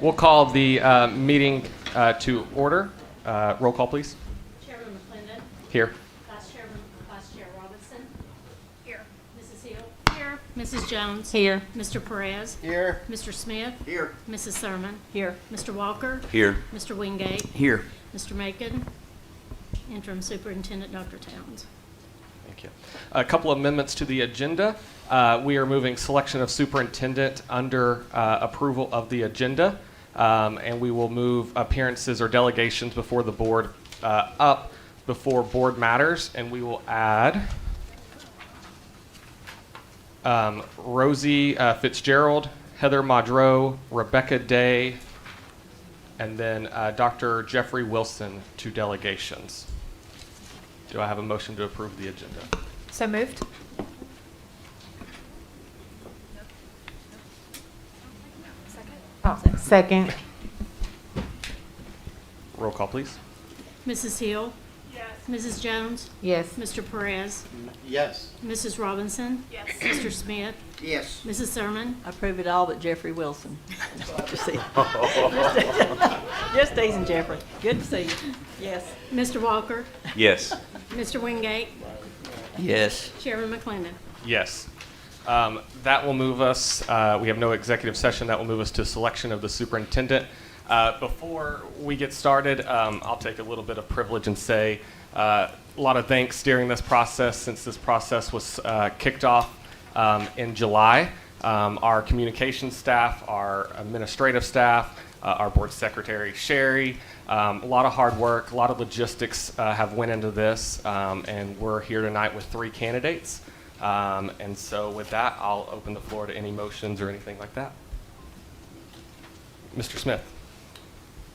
We'll call the meeting to order. Roll call, please. Chairman McClendon. Here. Vice Chair Robinson. Here. Mrs. Hill. Here. Mrs. Jones. Here. Mr. Perez. Here. Mr. Smith. Here. Mrs. Thurman. Here. Mr. Walker. Here. Mr. Wingate. Here. Mr. Macon. Interim Superintendent Dr. Towns. Thank you. A couple amendments to the agenda. We are moving selection of superintendent under approval of the agenda, and we will move appearances or delegations before the board up before board matters, and we will add Rosie Fitzgerald, Heather Madreau, Rebecca Day, and then Dr. Jeffrey Wilson to delegations. Do I have a motion to approve the agenda? So moved. Second. Roll call, please. Mrs. Hill. Yes. Mrs. Jones. Yes. Mr. Perez. Yes. Mrs. Robinson. Yes. Mr. Smith. Yes. Mrs. Thurman. I approve it all but Jeffrey Wilson. Just teasing Jeffrey. Good to see you. Yes. Mr. Walker. Yes. Mr. Wingate. Yes. Chairman McClendon. Yes. That will move us, we have no executive session, that will move us to selection of the superintendent. Before we get started, I'll take a little bit of privilege and say a lot of thanks during this process, since this process was kicked off in July. Our communications staff, our administrative staff, our board secretary, Sherry, a lot of hard work, a lot of logistics have went into this, and we're here tonight with 3 candidates. And so with that, I'll open the floor to any motions or anything like that. Mr. Smith.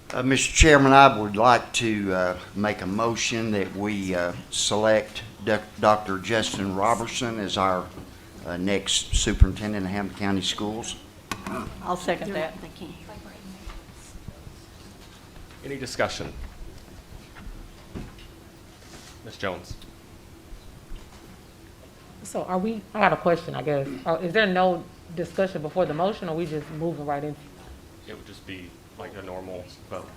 Mr. Chairman, I would like to make a motion that we select Dr. Justin Robertson as our next superintendent of Hampton County Schools. I'll second that. Thank you. Any discussion? Ms. Jones. So are we, I got a question, I guess. Is there no discussion before the motion, or we just moving right in? It would just be like a normal vote.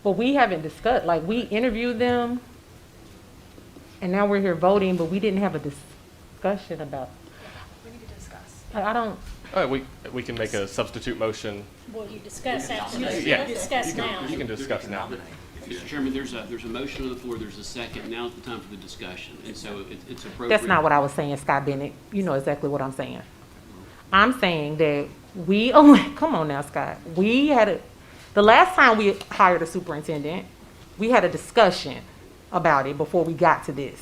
But we haven't discussed, like, we interviewed them, and now we're here voting, but we didn't have a discussion about. We need to discuss. I don't, All right, we can make a substitute motion. Well, you discuss after. Yeah. Discuss now. You can discuss now. Mr. Chairman, there's a motion on the floor, there's a second, now's the time for the discussion, and so it's appropriate. that's not what I was saying, Scott Bennett. You know exactly what I'm saying. I'm saying that come on now, Scott. The last time we hired a superintendent, we had a discussion about it before we got to this.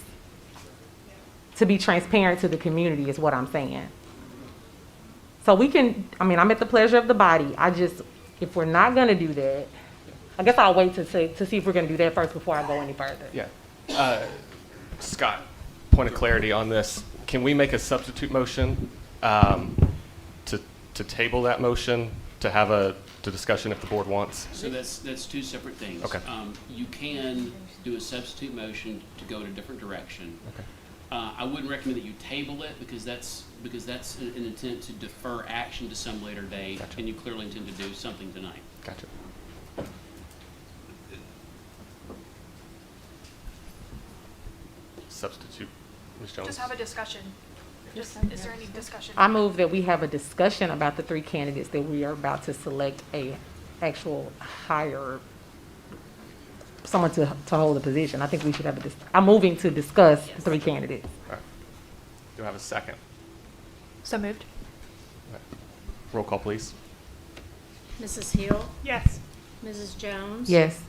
To be transparent to the community is what I'm saying. So I'm at the pleasure of the body. If we're not gonna do that, I guess I'll wait to see if we're gonna do that first before I go any further. Yeah. Scott, point of clarity on this. Can we make a substitute motion to table that motion to have a discussion if the board wants? So that's 2 separate things. Okay. You can do a substitute motion to go in a different direction. Okay. I wouldn't recommend that you table it, because that's an intent to defer action to some later date, Gotcha. and you clearly intend to do something tonight. Gotcha. Substitute, Ms. Jones. Just have a discussion. Is there any discussion? I move that we have a discussion about the 3 candidates that we are about to select a actual hire, someone to hold the position. I think we should have I'm moving to discuss 3 candidates. All right. Do I have a second? So moved. Roll call, please. Mrs. Hill. Yes. Mrs. Jones. Yes.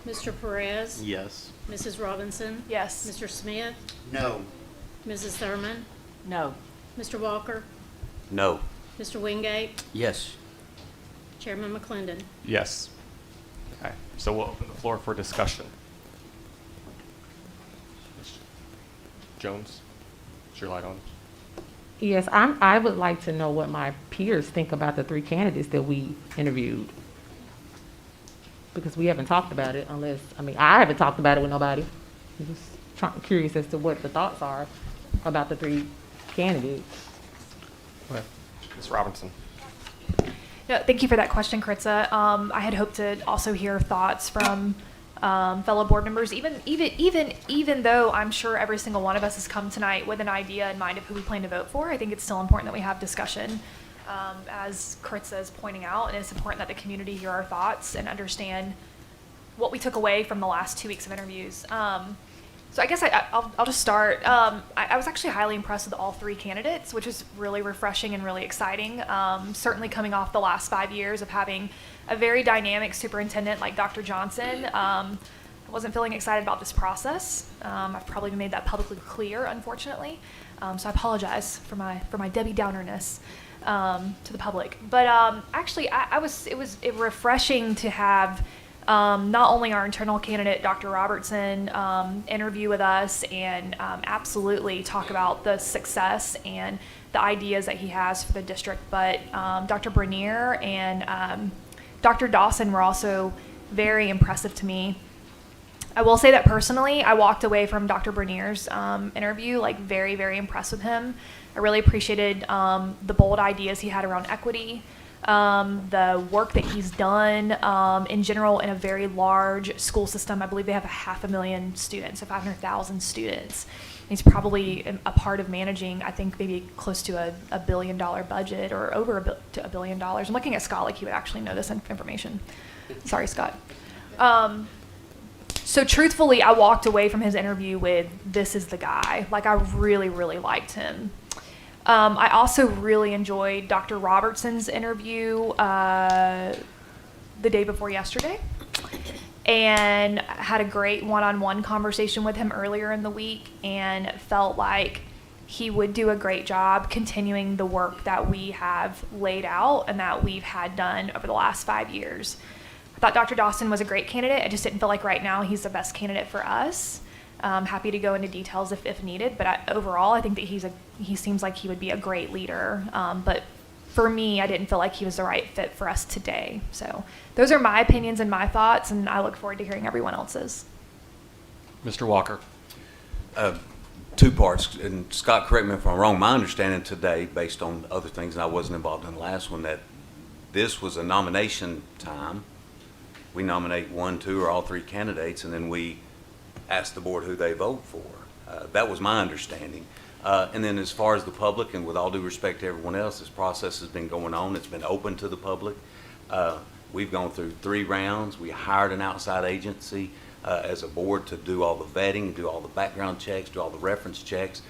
Mr. Perez. Yes. Mrs. Robinson. Yes. Mr. Smith. No. Mrs. Thurman. No. Mr. Walker. No. Mr. Wingate. Yes. Chairman McClendon. Yes. Okay, so we'll open the floor for discussion. Ms. Jones, is your light on? Yes, I would like to know what my peers think about the 3 candidates that we interviewed. Because we haven't talked about it I haven't talked about it with nobody. I'm just curious as to what the thoughts are about the 3 candidates. Okay. Ms. Robinson. Yeah, thank you for that question, Kritza. I had hoped to also hear thoughts from fellow board members, even though I'm sure every single one of us has come tonight with an idea in mind of who we plan to vote for. I think it's still important that we have discussion, as Kritza is pointing out, and it's important that the community hear our thoughts and understand what we took away from the last 2 weeks of interviews. So I guess I'll just start. I was actually highly impressed with all 3 candidates, which is really refreshing and really exciting. Certainly coming off the last 5 years of having a very dynamic superintendent like Dr. Johnson, I wasn't feeling excited about this process. I've probably made that publicly clear, unfortunately. So I apologize for my Debbie Downerness to the public. But actually, it was refreshing to have not only our internal candidate, Dr. Robertson, interview with us and absolutely talk about the success and the ideas that he has for the district, but Dr. Bernier and Dr. Dawson were also very impressive to me. I will say that personally, I walked away from Dr. Bernier's interview like very, very impressed with him. I really appreciated the bold ideas he had around equity, the work that he's done in general in a very large school system. I believe they have 500,000 students, so 500,000 students. He's probably a part of managing, I think, maybe close to a $1 billion budget or over $1 billion. I'm looking at Scott like he would actually know this information. Sorry, Scott. So truthfully, I walked away from his interview with, this is the guy. Like, I really, really liked him. I also really enjoyed Dr. Robertson's interview the day before yesterday, and had a great one-on-one conversation with him earlier in the week, and felt like he would do a great job continuing the work that we have laid out and that we've had done over the last 5 years. I thought Dr. Dawson was a great candidate. I just didn't feel like right now he's the best candidate for us. Happy to go into details if needed, but overall, I think that he seems like he would be a great leader. But for me, I didn't feel like he was the right fit for us today. So those are my opinions and my thoughts, and I look forward to hearing everyone else's. Mr. Walker. 2 parts, and Scott, correct me if I'm wrong, my understanding today, based on other things, and I wasn't involved in the last one, that this was a nomination time. We nominate 1, 2, or all 3 candidates, and then we ask the board who they vote for. That was my understanding. And then as far as the public, and with all due respect to everyone else, this process has been going on. It's been open to the public. We've gone through 3 rounds. We hired an outside agency as a board to do all the vetting, do all the background checks, do all the reference checks.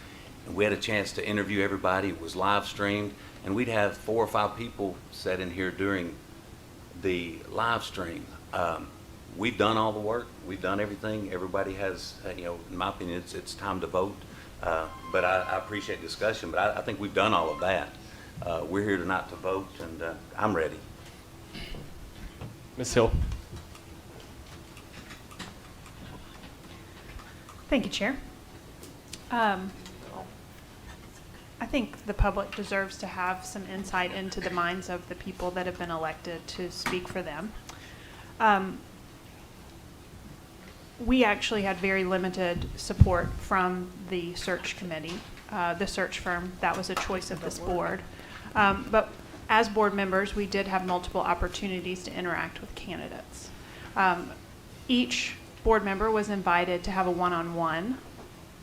And we had a chance to interview everybody. It was live streamed. And we'd have 4 or 5 people sat in here during the live stream. We've done all the work. We've done everything. Everybody has, in my opinion, it's time to vote. But I appreciate discussion, but I think we've done all of that. We're here tonight to vote, and I'm ready. Ms. Hill. Thank you, Chair. I think the public deserves to have some insight into the minds of the people that have been elected to speak for them. We actually had very limited support from the search committee, the search firm. That was a choice of this board. But as board members, we did have multiple opportunities to interact with candidates. Each board member was invited to have a one-on-one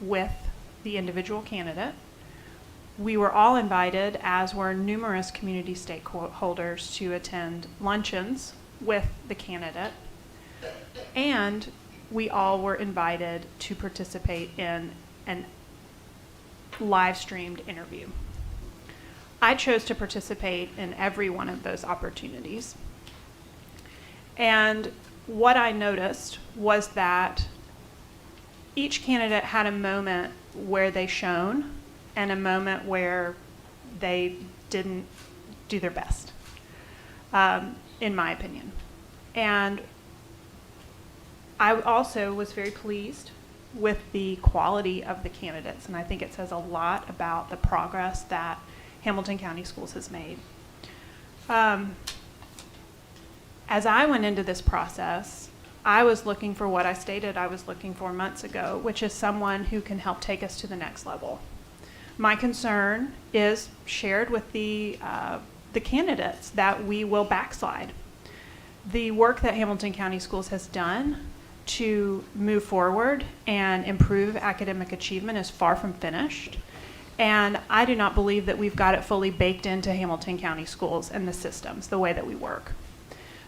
with the individual candidate. We were all invited, as were numerous community stakeholders, to attend luncheons with the candidate. And we all were invited to participate in an live streamed interview. I chose to participate in every one of those opportunities. And what I noticed was that each candidate had a moment where they shone and a moment where they didn't do their best, in my opinion. And I also was very pleased with the quality of the candidates, and I think it says a lot about the progress that Hamilton County Schools has made. As I went into this process, I was looking for what I stated I was looking for months ago, which is someone who can help take us to the next level. My concern is shared with the the candidates that we will backslide. The work that Hamilton County Schools has done to move forward and improve academic achievement is far from finished. And I do not believe that we've got it fully baked into Hamilton County Schools and the systems, the way that we work.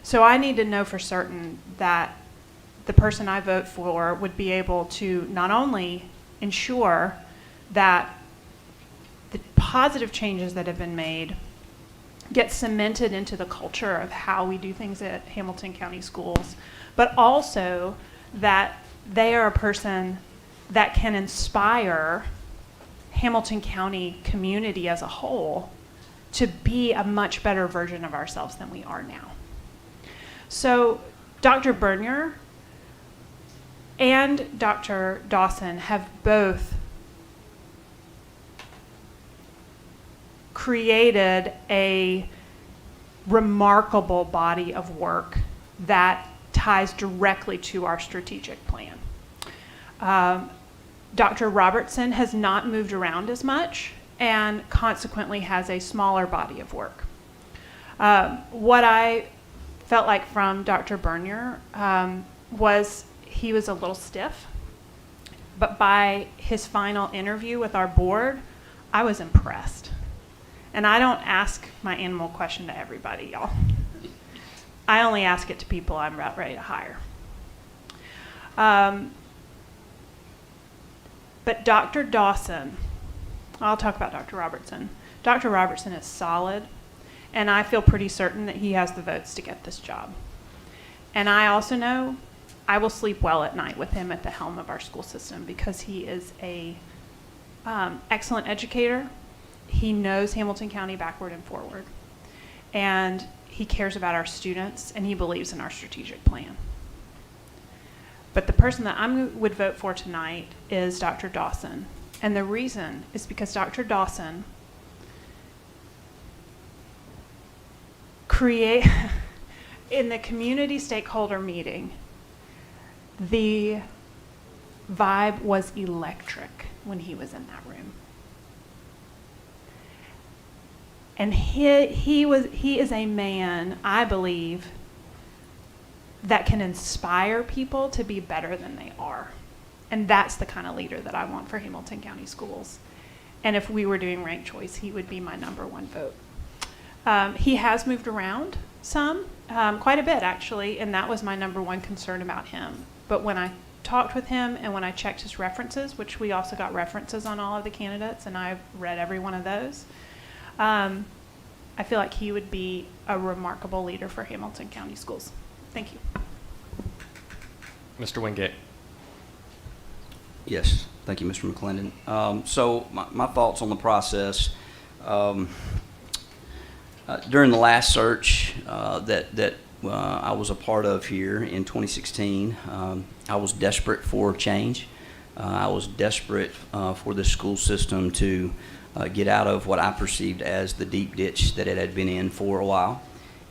So I need to know for certain that the person I vote for would be able to not only ensure that the positive changes that have been made get cemented into the culture of how we do things at Hamilton County Schools, but also that they are a person that can inspire Hamilton County community as a whole to be a much better version of ourselves than we are now. So Dr. Bernier and Dr. Dawson have both created a remarkable body of work that ties directly to our strategic plan. Dr. Robertson has not moved around as much and consequently has a smaller body of work. What I felt like from Dr. Bernier was he was a little stiff, but by his final interview with our board, I was impressed. And I don't ask my animal question to everybody, y'all. I only ask it to people I'm about ready to hire. But Dr. Dawson, I'll talk about Dr. Robertson. Dr. Robertson is solid, and I feel pretty certain that he has the votes to get this job. And I also know I will sleep well at night with him at the helm of our school system because he is a excellent educator. He knows Hamilton County backward and forward. And he cares about our students, and he believes in our strategic plan. But the person that I would vote for tonight is Dr. Dawson. And the reason is because Dr. Dawson in the community stakeholder meeting, the vibe was electric when he was in that room. And he is a man, I believe, that can inspire people to be better than they are. And that's the kind of leader that I want for Hamilton County Schools. And if we were doing ranked choice, he would be my #1 vote. He has moved around some, quite a bit actually, and that was my #1 concern about him. But when I talked with him and when I checked his references, which we also got references on all of the candidates, and I've read every one of those, I feel like he would be a remarkable leader for Hamilton County Schools. Thank you. Mr. Wingate. Yes, thank you, Mr. McClendon. So my thoughts on the process. During the last search that I was a part of here in 2016, I was desperate for change. I was desperate for the school system to get out of what I perceived as the deep ditch that it had been in for a while.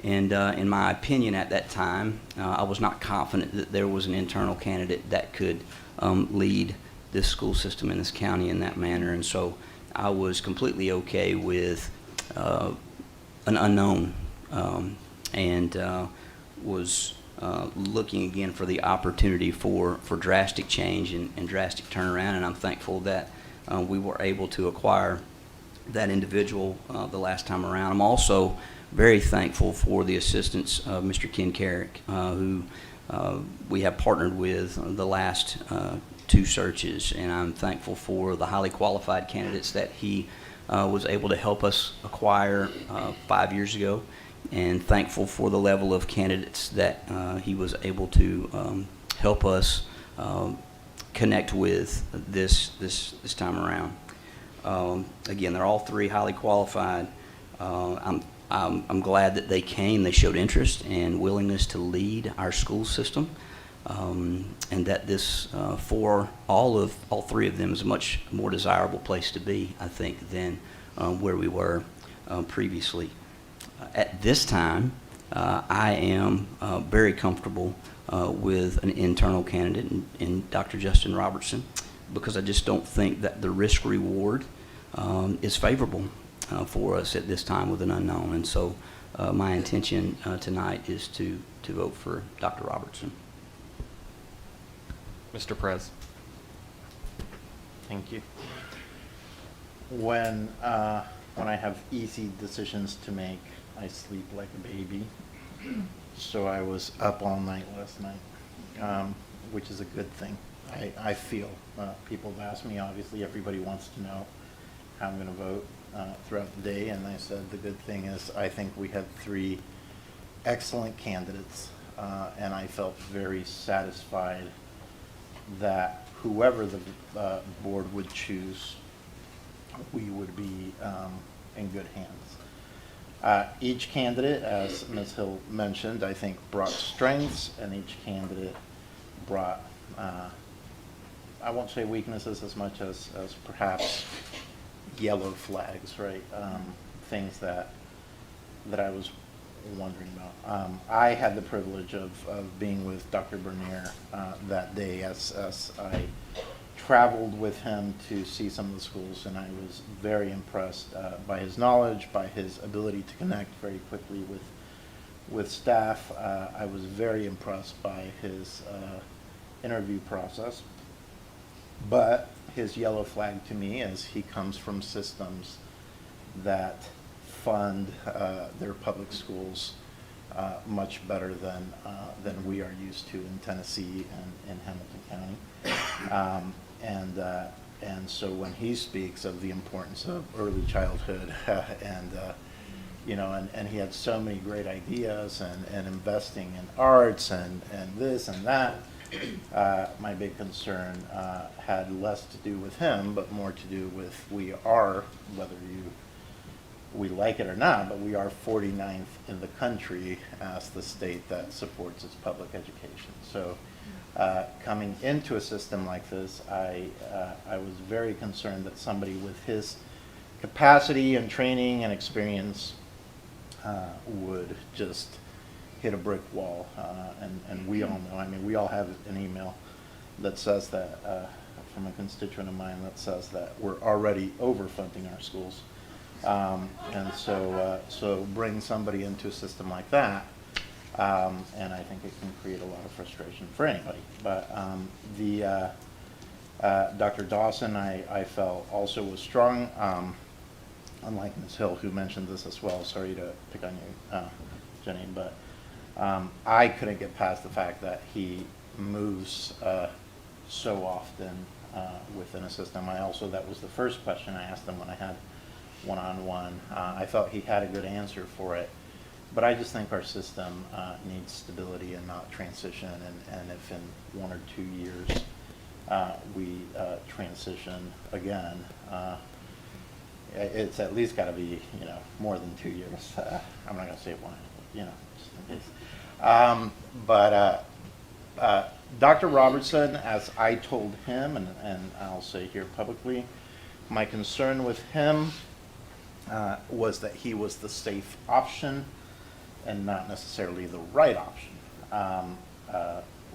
And in my opinion at that time, I was not confident that there was an internal candidate that could lead this school system in this county in that manner. And so I was completely okay with an unknown and was looking again for the opportunity for drastic change and drastic turnaround. And I'm thankful that we were able to acquire that individual the last time around. I'm also very thankful for the assistance of Mr. Ken Carrick, who we have partnered with the last 2 searches, and I'm thankful for the highly qualified candidates that he was able to help us acquire 5 years ago, and thankful for the level of candidates that he was able to help us connect with this time around. Again, they're all 3 highly qualified. I'm glad that they came. They showed interest and willingness to lead our school system, and that this for all 3 of them is a much more desirable place to be, I think, than where we were previously. At this time, I am very comfortable with an internal candidate in Dr. Justin Robertson, because I just don't think that the risk reward is favorable. for us at this time with an unknown. And so my intention tonight is to vote for Dr. Robertson. Mr. Prez. Thank you. When I have easy decisions to make, I sleep like a baby. So I was up all night last night, which is a good thing. I feel. People have asked me, obviously, everybody wants to know how I'm going to vote throughout the day, and I said the good thing is I think we had 3 excellent candidates, and I felt very satisfied that whoever the board would choose, we would be in good hands. Each candidate, as Ms. Hill mentioned, I think brought strengths, and each candidate brought, I won't say weaknesses as much as perhaps yellow flags, right? Things that I was wondering about. I had the privilege of being with Dr. Bernier that day as I traveled with him to see some of the schools, and I was very impressed by his knowledge, by his ability to connect very quickly with staff. I was very impressed by his interview process. But his yellow flag to me is he comes from systems that fund their public schools much better than we are used to in Tennessee and in Hamilton County. And so when he speaks of the importance of early childhood and he had so many great ideas and investing in arts and this and that. My big concern had less to do with him, but more to do with we are, whether we like it or not, but we are 49th in the country as the state that supports its public education. So coming into a system like this, I was very concerned that somebody with his capacity and training and experience would just hit a brick wall, and we all know, I mean, we all have an email that says that, from a constituent of mine, that says that we're already overfunding our schools. And so bring somebody into a system like that, and I think it can create a lot of frustration for anybody. But Dr. Dawson, I felt also was strong, unlike Ms. Hill, who mentioned this as well. Sorry to pick on you, Jenny, but I couldn't get past the fact that he moves so often within a system. That was the first question I asked him when I had one-on-one. I felt he had a good answer for it, but I just think our system needs stability and not transition, and if in 1 or 2 years we transition again, it's at least got to be, more than 2 years. I'm not going to say 1, just in case. Dr. Robertson, as I told him, and I'll say here publicly, my concern with him was that he was the safe option and not necessarily the right option.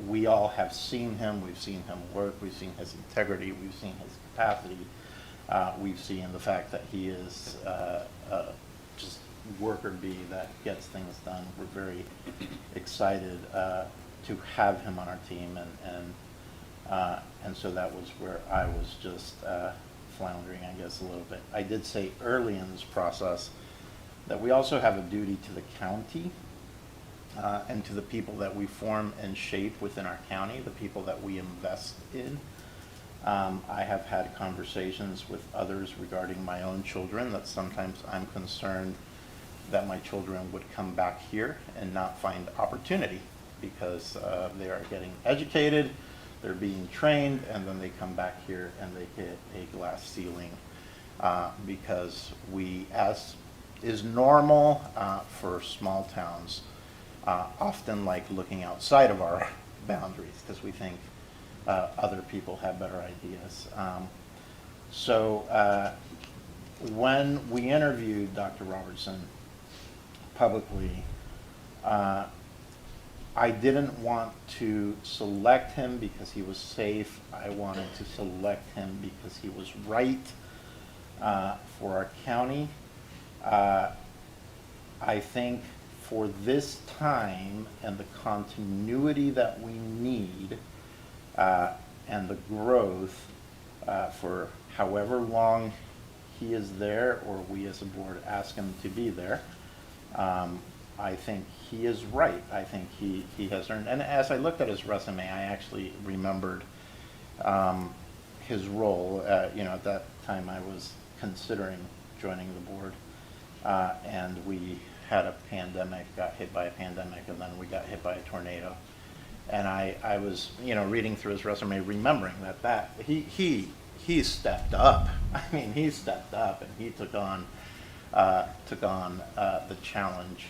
We all have seen him. We've seen him work. We've seen his integrity. We've seen his capacity. We've seen the fact that he is just worker bee that gets things done. We're very excited to have him on our team, and so that was where I was just floundering, I guess, a little bit. I did say early in this process that we also have a duty to the county and to the people that we form and shape within our county, the people that we invest in. I have had conversations with others regarding my own children that sometimes I'm concerned that my children would come back here and not find opportunity because they are getting educated, they're being trained, and then they come back here and they hit a glass ceiling because we, as is normal for small towns, often like looking outside of our boundaries because we think other people have better ideas. So when we interviewed Dr. Robertson publicly, I didn't want to select him because he was safe. I wanted to select him because he was right for our county I think for this time and the continuity that we need, and the growth, for however long he is there, or we as a board ask him to be there, I think he is right. I think he has earned, and as I looked at his resume, I actually remembered his role. At that time I was considering joining the board, and we had a pandemic, got hit by a pandemic, and then we got hit by a tornado. And I was, reading through his resume, remembering that he stepped up. I mean, he stepped up and he took on the challenge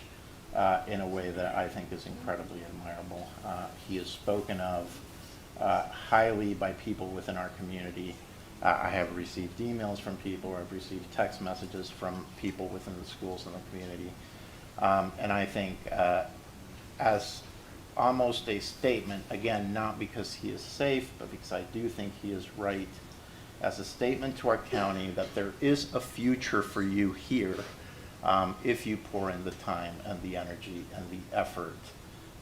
in a way that I think is incredibly admirable. He is spoken of highly by people within our community. I have received emails from people, or I've received text messages from people within the schools and the community. And I think as almost a statement, again, not because he is safe, but because I do think he is right, as a statement to our county that there is a future for you here if you pour in the time and the energy and the effort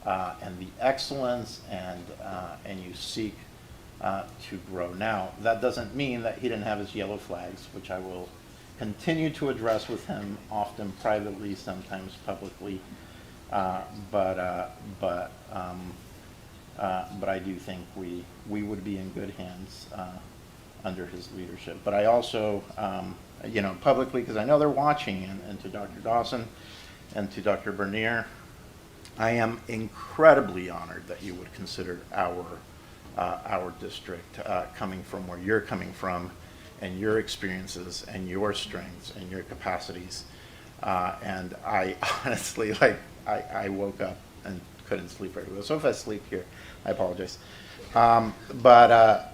and the excellence and you seek to grow. Now, that doesn't mean that he didn't have his yellow flags, which I will continue to address with him, often privately, sometimes publicly. But I do think we would be in good hands under his leadership. But I also, publicly, because I know they're watching, and to Dr. Dawson and to Dr. Bernier, I am incredibly honored that you would consider our district coming from where you're coming from, and your experiences and your strengths and your capacities. And I honestly, I woke up and couldn't sleep very well. So if I sleep here, I apologize. But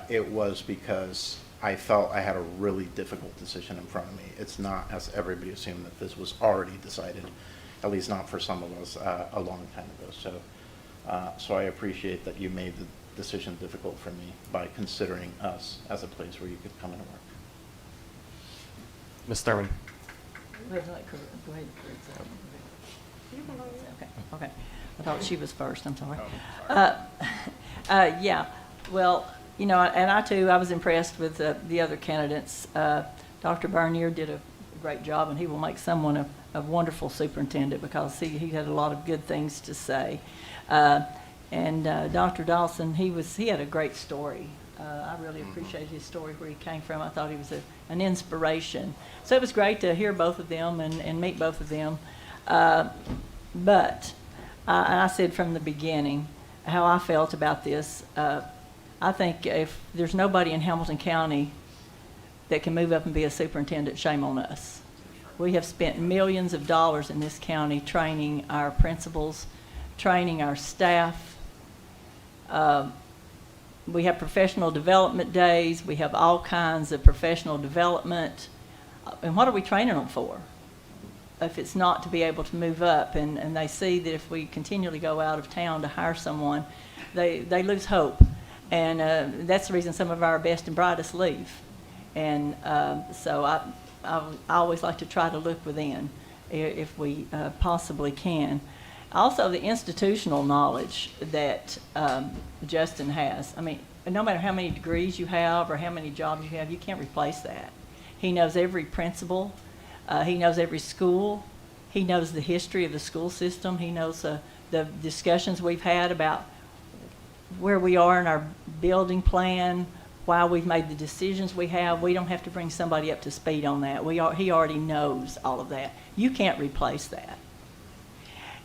it was because I felt I had a really difficult decision in front of me. It's not, as everybody assumed, that this was already decided, at least not for some of us, a long time ago. So I appreciate that you made the decision difficult for me by considering us as a place where you could come and work. Ms. Thurman. Go ahead, Okay. I thought she was first, I'm sorry. Yeah, well, and I too, I was impressed with the other candidates. Dr. Bernier did a great job, and he will make someone a wonderful superintendent, because he had a lot of good things to say. And Dr. Dawson, he had a great story. I really appreciated his story, where he came from. I thought he was an inspiration. So it was great to hear both of them and meet both of them. But I said from the beginning how I felt about this. I think if there's nobody in Hamilton County that can move up and be a superintendent, shame on us. We have spent millions of dollars in this county training our principals, training our staff. We have professional development days. We have all kinds of professional development. And what are we training them for? If it's not to be able to move up, and they see that if we continually go out of town to hire someone, they lose hope. And that's the reason some of our best and brightest leave. And so I always like to try to look within if we possibly can. Also, the institutional knowledge that Justin has. I mean, no matter how many degrees you have or how many jobs you have, you can't replace that. He knows every principal. He knows every school. He knows the history of the school system. He knows the discussions we've had about where we are in our building plan, why we've made the decisions we have. We don't have to bring somebody up to speed on that. He already knows all of that. You can't replace that.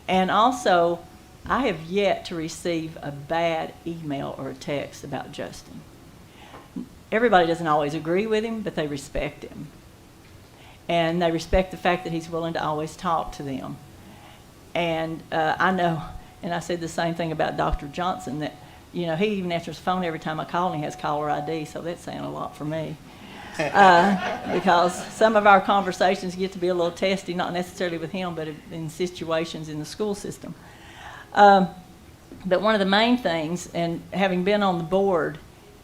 And also, I have yet to receive a bad email or a text about Justin. Everybody doesn't always agree with him, but they respect him. And they respect the fact that he's willing to always talk to them. And I know, and I said the same thing about Dr. Johnson, that, he even answers the phone every time I call, and he has caller ID, so that's saying a lot for me. Because some of our conversations get to be a little testy, not necessarily with him, but in situations in the school system. But one of the main things, and having been on the board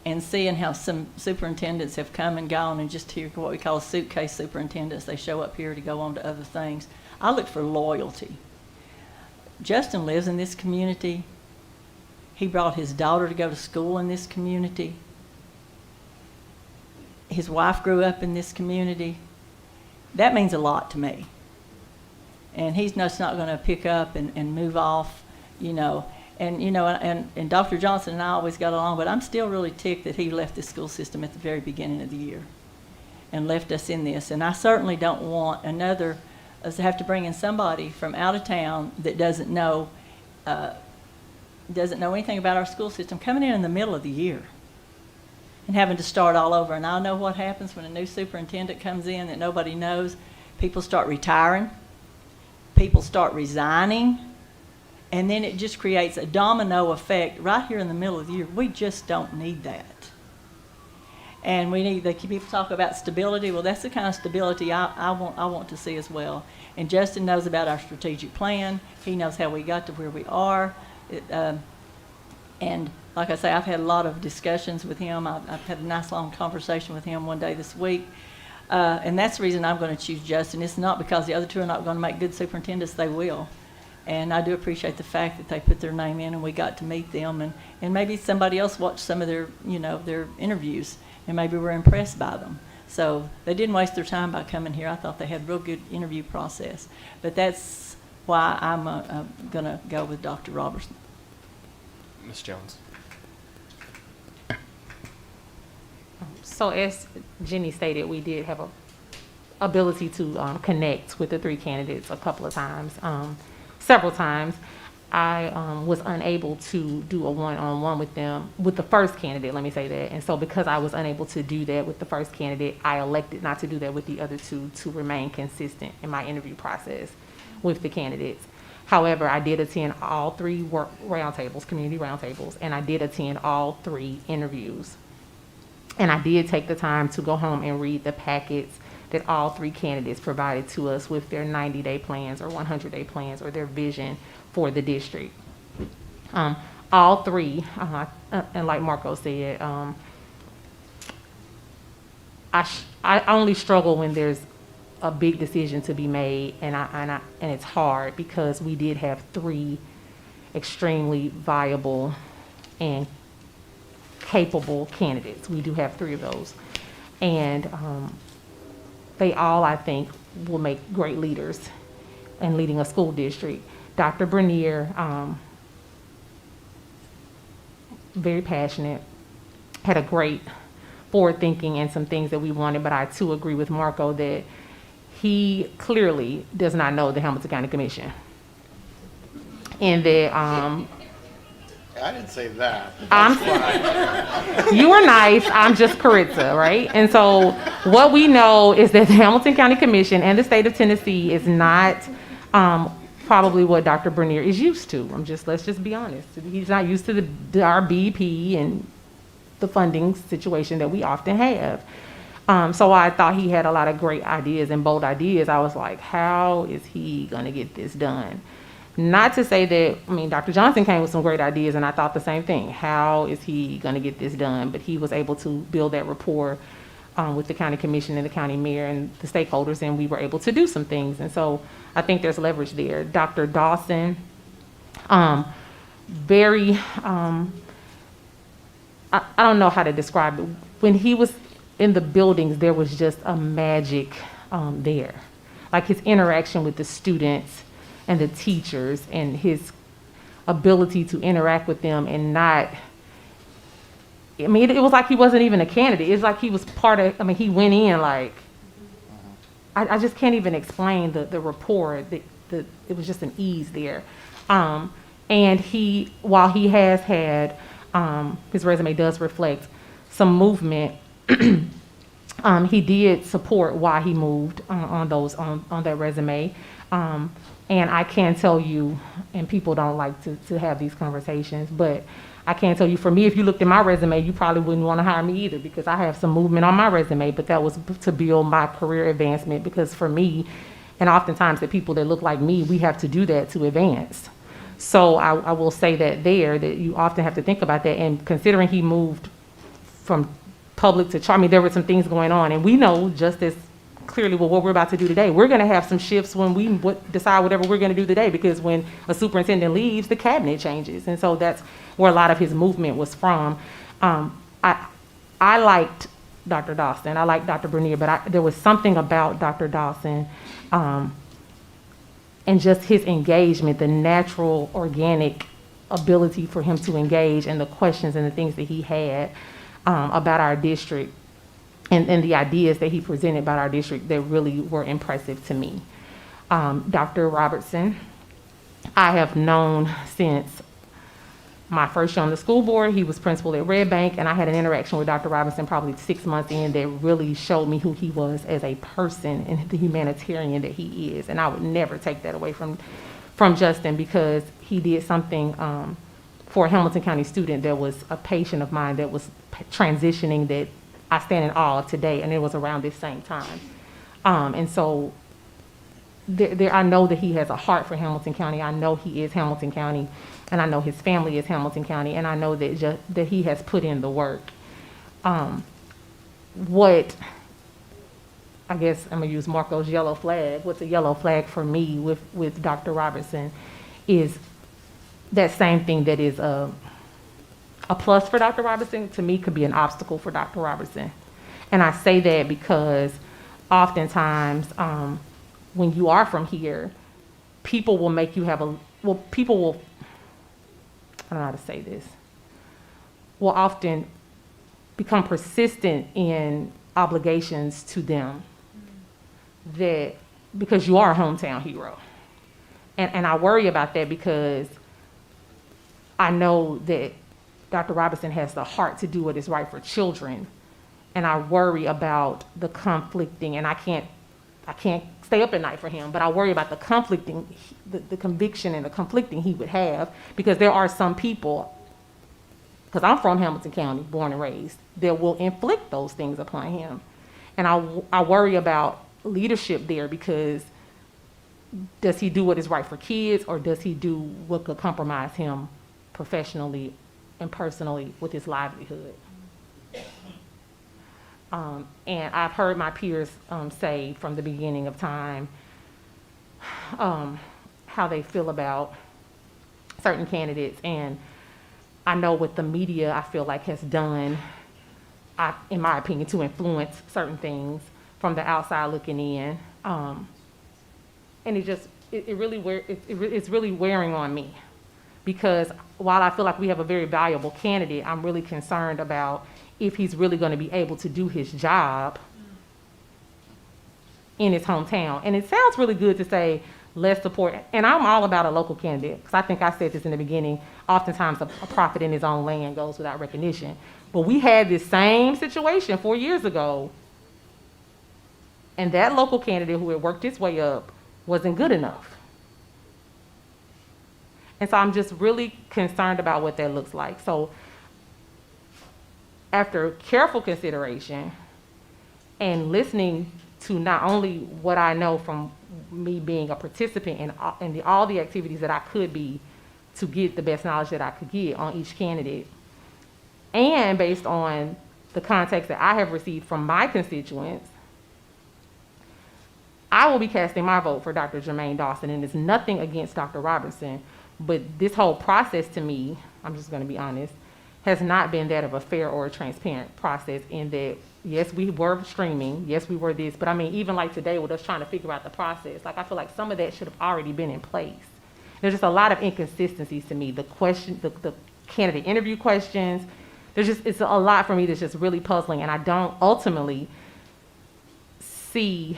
and seeing how some superintendents have come and gone, and just hear what we call suitcase superintendents, they show up here to go on to other things. I look for loyalty. Justin lives in this community. He brought his daughter to go to school in this community. His wife grew up in this community. That means a lot to me. And he's just not going to pick up and move off, you know. And Dr. Johnson and I always got along, but I'm still really ticked that he left the school system at the very beginning of the year and left us in this. And I certainly don't want us to have to bring in somebody from out of town that doesn't know anything about our school system coming in the middle of the year and having to start all over. And I know what happens when a new superintendent comes in that nobody knows. People start retiring. People start resigning. And then it just creates a domino effect right here in the middle of the year. We just don't need that. And people talk about stability. Well, that's the kind of stability I want to see as well. And Justin knows about our strategic plan. He knows how we got to where we are. And like I say, I've had a lot of discussions with him. I've had a nice long conversation with him one day this week. And that's the reason I'm going to choose Justin. It's not because the other two are not going to make good superintendents. They will. And I do appreciate the fact that they put their name in and we got to meet them. And maybe somebody else watched some of their interviews and maybe were impressed by them. So they didn't waste their time by coming here. I thought they had a real good interview process. But that's why I'm going to go with Dr. Robertson. Ms. Jones. So as Jenny stated, we did have a ability to connect with the three candidates a couple of times. Several times. I was unable to do a one-on-one with them, with the first candidate, let me say that. And so because I was unable to do that with the first candidate, I elected not to do that with the other two to remain consistent in my interview process with the candidates. However, I did attend all three community roundtables, and I did attend all three interviews. And I did take the time to go home and read the packets that all three candidates provided to us with their 90-day plans or 100-day plans or their vision for the district. All three, and like Marco said, I only struggle when there's a big decision to be made, and it's hard because we did have three extremely viable and capable candidates. We do have three of those. And they all, I think, will make great leaders in leading a school district. Dr. Bernier, very passionate, had a great forward thinking and some things that we wanted, but I too agree with Marco that he clearly does not know the Hamilton County Commission. And that I didn't say that. You are nice, I'm just Caritza, right? And so what we know is that the Hamilton County Commission and the state of Tennessee is not probably what Dr. Bernier is used to. Let's just be honest. He's not used to our BP and the funding situation that we often have. So I thought he had a lot of great ideas and bold ideas. I was like, how is he gonna get this done? Not to say that, Dr. Johnson came with some great ideas and I thought the same thing. How is he gonna get this done? But he was able to build that rapport with the county commission and the county mayor and the stakeholders, and we were able to do some things. And so I think there's leverage there. Dr. Dawson, very, I don't know how to describe it. When he was in the buildings, there was just a magic there. Like his interaction with the students and the teachers and his ability to interact with them and not, it was like he wasn't even a candidate. It's like he was part of, he went in like, I just can't even explain the rapport. It was just an ease there. And while he has had, his resume does reflect some movement, he did support why he moved on that resume. And I can tell you, and people don't like to have these conversations, but I can tell you, for me, if you looked at my resume, you probably wouldn't want to hire me either, because I have some movement on my resume, but that was to build my career advancement, because for me, and oftentimes the people that look like me, we have to do that to advance. So I will say that you often have to think about that, and considering he moved from public to, I mean, there were some things going on, and we know just as clearly with what we're about to do today, we're going to have some shifts when we decide whatever we're going to do today, because when a superintendent leaves, the cabinet changes, and so that's where a lot of his movement was from. I liked Dr. Dawson, I liked Dr. Bernier, but there was something about Dr. Dawson and just his engagement, the natural, organic ability for him to engage, and the questions and the things that he had about our district, and the ideas that he presented about our district that really were impressive to me. Dr. Robertson, I have known since my first year on the school board. He was principal at Red Bank, and I had an interaction with Dr. Robinson probably 6 months in that really showed me who he was as a person and the humanitarian that he is. And I would never take that away from Justin, because he did something for a Hamilton County student that was a patient of mine that was transitioning that I stand in awe of today, and it was around this same time. And so I know that he has a heart for Hamilton County. I know he is Hamilton County, and I know his family is Hamilton County, and I know that he has put in the work. What, I guess I'm gonna use Marco's yellow flag, what's a yellow flag for me with Dr. Robertson is that same thing that is a plus for Dr. Robertson, to me could be an obstacle for Dr. Robertson. And I say that because oftentimes when you are from here, people will make you have people will, I don't know how to say this, will often become persistent in obligations to them that, because you are a hometown hero. And I worry about that because I know that Dr. Robinson has the heart to do what is right for children. And I worry about the conflicting, and I can't stay up at night for him, but I worry about the conflicting, the conviction and the conflicting he would have, because there are some people, because I'm from Hamilton County, born and raised, that will inflict those things upon him. And I worry about leadership there, because does he do what is right for kids, or does he do what could compromise him professionally and personally with his livelihood? And I've heard my peers say from the beginning of time how they feel about certain candidates. And I know what the media, I feel like, has done, in my opinion, to influence certain things from the outside looking in. And it's really wearing on me, because while I feel like we have a very valuable candidate, I'm really concerned about if he's really going to be able to do his job in his hometown. And it sounds really good to say, let's support, and I'm all about a local candidate, because I think I said this in the beginning, oftentimes a prophet in his own land goes without recognition. But we had this same situation 4 years ago, and that local candidate who had worked his way up wasn't good enough. And so I'm just really concerned about what that looks like. So after careful consideration and listening to not only what I know from me being a participant in all the activities that I could be to get the best knowledge that I could get on each candidate, and based on the context that I have received from my constituents, I will be casting my vote for Dr. Jermaine Dawson. And it's nothing against Dr. Robertson, but this whole process to me, I'm just going to be honest, has not been that of a fair or a transparent process, in that, yes, we were streaming, yes, we were this, but I mean, even like today with us trying to figure out the process, like I feel like some of that should have already been in place. There's just a lot of inconsistencies to me. The candidate interview questions, it's a lot for me that's just really puzzling, and I don't ultimately see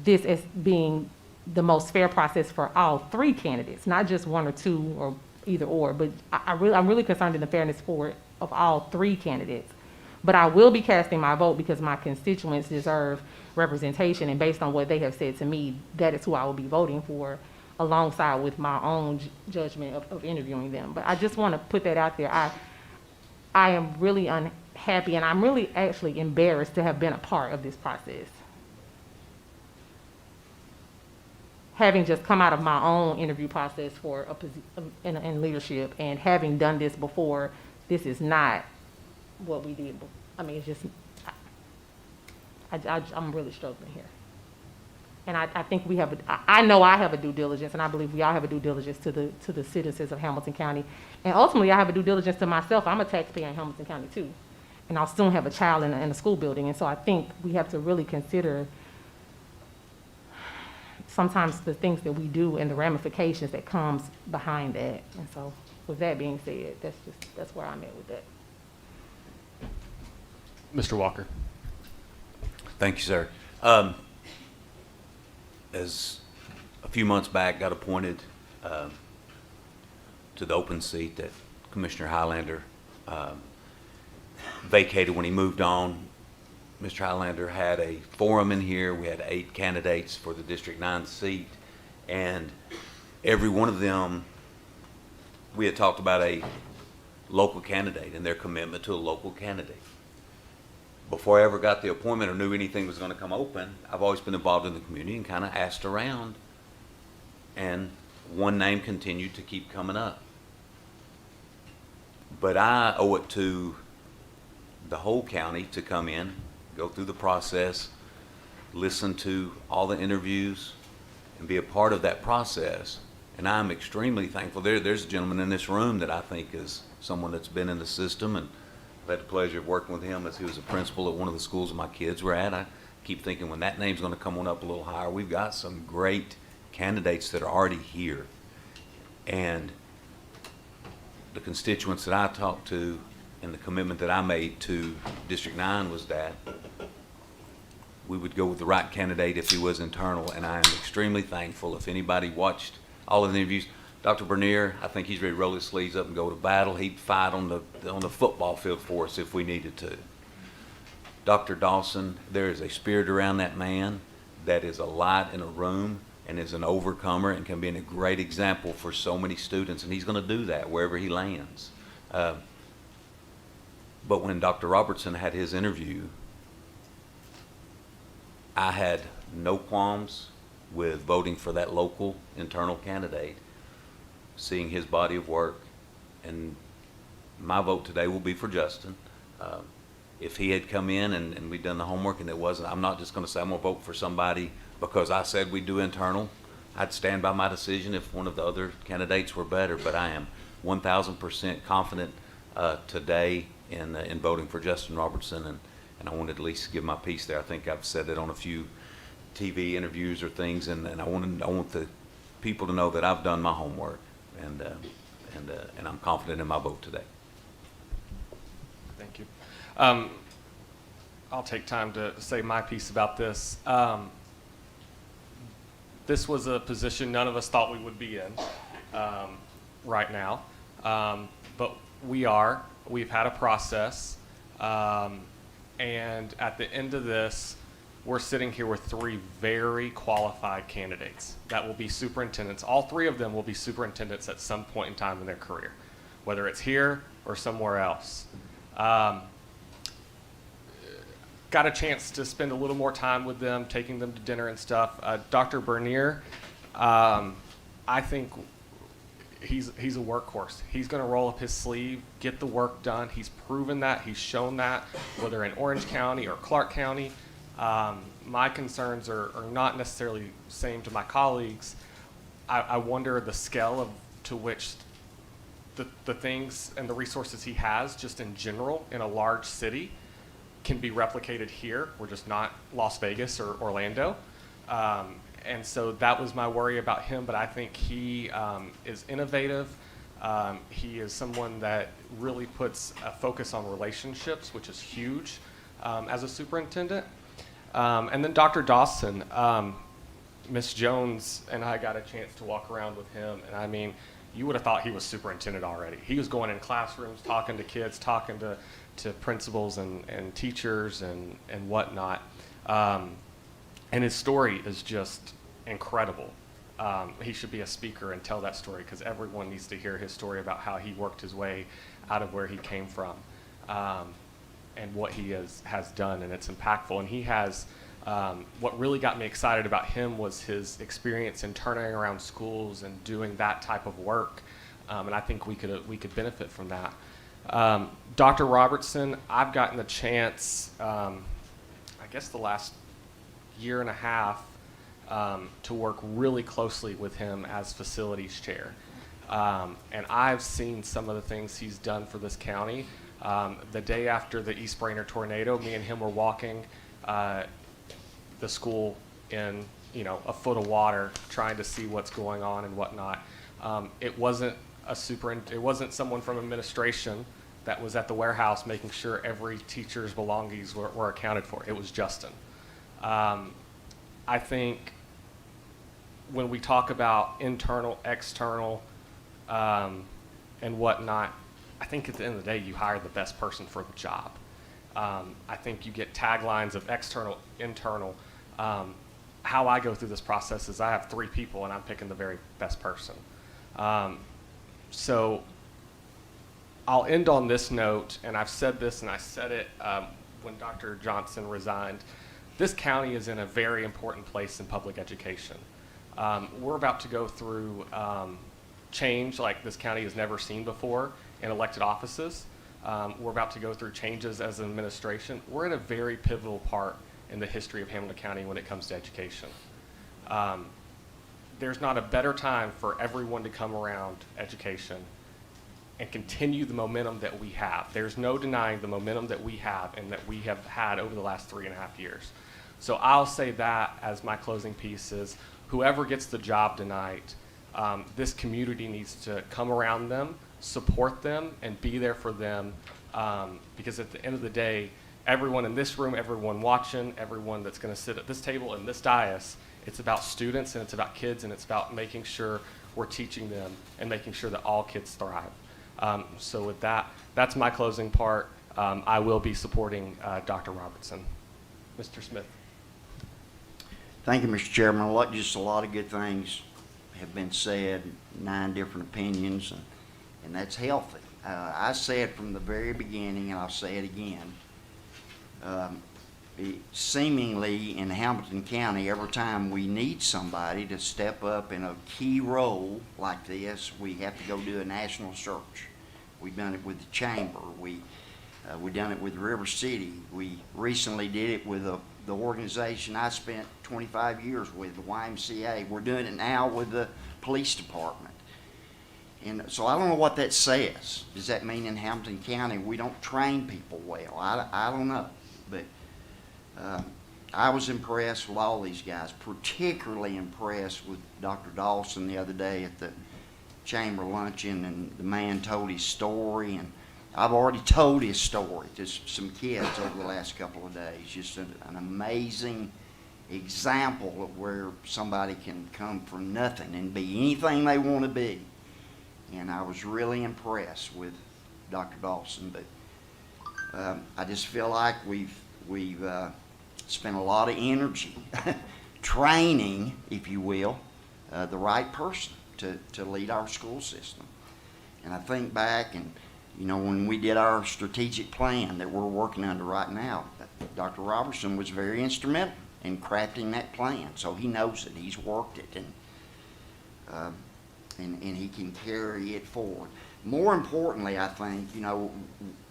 this as being the most fair process for all three candidates, not just one or two or either or, but I'm really concerned in the fairness of all three candidates. But I will be casting my vote because my constituents deserve representation, and based on what they have said to me, that is who I will be voting for, alongside with my own judgment of interviewing them. But I just want to put that out there. I am really unhappy, and I'm really actually embarrassed to have been a part of this process. Having just come out of my own interview process for in leadership, and having done this before, this is not what we did. I mean, it's just, I'm really struggling here. And I think we have, I know I have a due diligence, and I believe we all have a due diligence to the citizens of Hamilton County. And ultimately, I have a due diligence to myself. I'm a taxpayer in Hamilton County too. And I'll soon have a child in a school building. And so I think we have to really consider sometimes the things that we do and the ramifications that comes behind that. And so with that being said, that's where I'm at with that. Mr. Walker. Thank you, sir. As a few months back got appointed to the open seat that Commissioner Highlander vacated when he moved on, Mr. Highlander had a forum in here. We had 8 candidates for the District 9 seat, and every one of them, we had talked about a local candidate and their commitment to a local candidate. Before I ever got the appointment or knew anything was going to come open, I've always been involved in the community and kind of asked around, and one name continued to keep coming up. But I owe it to the whole county to come in, go through the process, listen to all the interviews, and be a part of that process. And I'm extremely thankful. There's a gentleman in this room that I think is someone that's been in the system, and I've had the pleasure of working with him as he was a principal at one of the schools that my kids were at. I keep thinking when that name's going to come on up a little higher. We've got some great candidates that are already here. And the constituents that I talked to and the commitment that I made to District 9 was that we would go with the right candidate if he was internal. And I am extremely thankful. If anybody watched all of the interviews, Dr. Bernier, I think he's ready to roll his sleeves up and go to battle. He'd fight on the football field for us if we needed to. Dr. Dawson, there is a spirit around that man that is a light in a room and is an overcomer and can be a great example for so many students, and he's going to do that wherever he lands. But when Dr. Robertson had his interview, I had no qualms with voting for that local internal candidate, seeing his body of work, and my vote today will be for Justin. If he had come in and we'd done the homework and it wasn't, I'm not just going to say I'm going to vote for somebody because I said we'd do internal. I'd stand by my decision if one of the other candidates were better, but I am 1,000% confident today in voting for Justin Robertson, and I wanted to at least give my piece there. I think I've said it on a few TV interviews or things, and I want the people to know that I've done my homework, and I'm confident in my vote today. Thank you. I'll take time to say my piece about this. This was a position none of us thought we would be in right now, but we are. We've had a process, and at the end of this, we're sitting here with 3 very qualified candidates that will be superintendents. All 3 of them will be superintendents at some point in time in their career, whether it's here or somewhere else. Got a chance to spend a little more time with them, taking them to dinner and stuff. Dr. Bernier, I think he's a workhorse. He's going to roll up his sleeve, get the work done. He's proven that. He's shown that, whether in Orange County or Clark County. My concerns are not necessarily the same to my colleagues. I wonder the scale to which the things and the resources he has just in general in a large city can be replicated here. We're just not Las Vegas or Orlando. And so that was my worry about him, but I think he is innovative. He is someone that really puts a focus on relationships, which is huge as a superintendent. And then Dr. Dawson, Ms. Jones and I got a chance to walk around with him, and I mean, you would have thought he was superintendent already. He was going in classrooms, talking to kids, talking to principals and teachers and whatnot. And his story is just incredible. He should be a speaker and tell that story because everyone needs to hear his story about how he worked his way out of where he came from and what he has done, and it's impactful. And he has, what really got me excited about him was his experience in turning around schools and doing that type of work. And I think we could benefit from that. Dr. Robertson, I've gotten the chance, I guess the last year and a half, to work really closely with him as facilities chair. And I've seen some of the things he's done for this county. The day after the East Brainerd tornado, me and him were walking the school in, a foot of water, trying to see what's going on and whatnot. It wasn't it wasn't someone from administration that was at the warehouse making sure every teacher's belongings were accounted for. It was Justin. I think when we talk about internal, external, and whatnot, I think at the end of the day, you hire the best person for the job. I think you get taglines of external, internal. How I go through this process is I have 3 people and I'm picking the very best person. So I'll end on this note, and I've said this and I said it when Dr. Johnson resigned. This county is in a very important place in public education. We're about to go through change like this county has never seen before in elected offices. We're about to go through changes as an administration. We're at a very pivotal part in the history of Hamilton County when it comes to education. There's not a better time for everyone to come around education and continue the momentum that we have. There's no denying the momentum that we have and that we have had over the last 3.5 years. So I'll say that as my closing piece is whoever gets the job tonight, this community needs to come around them, support them, and be there for them, because at the end of the day, everyone in this room, everyone watching, everyone that's going to sit at this table and this dais, it's about students and it's about kids and it's about making sure we're teaching them and making sure that all kids thrive. So with that, that's my closing part. I will be supporting Dr. Robertson. Mr. Smith. Thank you, Mr. Chairman. Just a lot of good things have been said, 9 different opinions, and that's healthy. I said from the very beginning, and I'll say it again, seemingly in Hamilton County, every time we need somebody to step up in a key role like this, we have to go do a national search. We've done it with the Chamber. We've done it with River City. We recently did it with the organization I spent 25 years with, the YMCA. We're doing it now with the police department. And so I don't know what that says. Does that mean in Hamilton County we don't train people well? I don't know. But I was impressed with all these guys, particularly impressed with Dr. Dawson the other day at the Chamber luncheon, and the man told his story, and I've already told his story to some kids over the last couple of days. Just an amazing example of where somebody can come from nothing and be anything they want to be. And I was really impressed with Dr. Dawson. But I just feel like we've spent a lot of energy training, if you will, the right person to lead our school system. And I think back and when we did our strategic plan that we're working under right now, Dr. Robertson was very instrumental in crafting that plan. So he knows it, he's worked it, and he can carry it forward. More importantly, I think,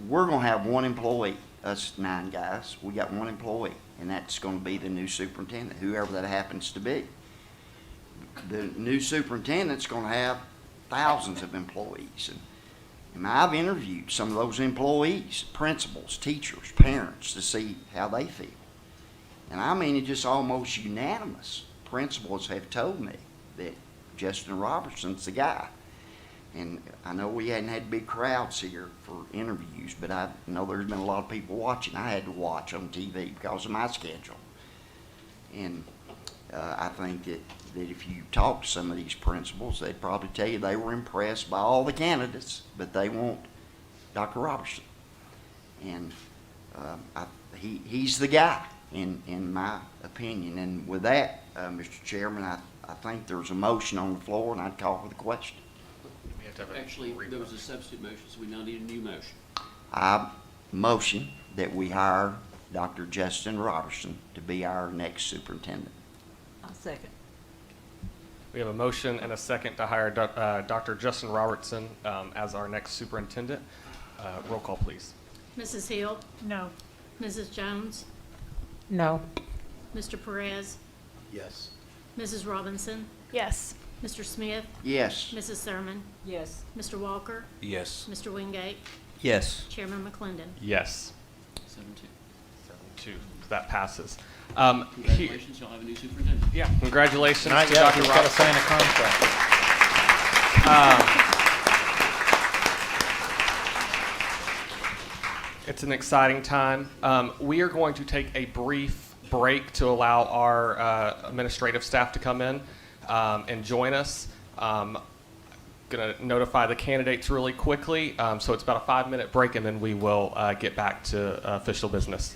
we're going to have one employee, us 9 guys. We got one employee, and that's going to be the new superintendent, whoever that happens to be. The new superintendent's going to have thousands of employees. And I've interviewed some of those employees, principals, teachers, parents, to see how they feel. And I mean, it's just almost unanimous. Principals have told me that Justin Robertson's the guy. And I know we hadn't had big crowds here for interviews, but I know there's been a lot of people watching. I had to watch on TV because of my schedule. And I think that if you talk to some of these principals, they'd probably tell you they were impressed by all the candidates, but they want Dr. Robertson. And he's the guy, in my opinion. And with that, Mr. Chairman, I think there's a motion on the floor, and I'd call for the question. We have to have a Actually, there was a substitute motion, so we now need a new motion. I motion that we hire Dr. Justin Robertson to be our next superintendent. I'll second. We have a motion and a second to hire Dr. Justin Robertson as our next superintendent. Roll call, please. Mrs. Hill, No. Mrs. Jones, No. Mr. Perez, Yes. Mrs. Robinson, Yes. Mr. Smith, Yes. Mrs. Thurman, Yes. Mr. Walker, Yes. Mr. Wingate, Yes. Chairman McClendon. Yes. 7-2. 7-2. That passes. Here- Congratulations, y'all have a new superintendent. Yeah, congratulations Not to yet, Dr. he's got to Robinson. sign a contract. It's an exciting time. We are going to take a brief break to allow our administrative staff to come in and join us. Going to notify the candidates really quickly. So it's about a 5-minute break, and then we will get back to official business.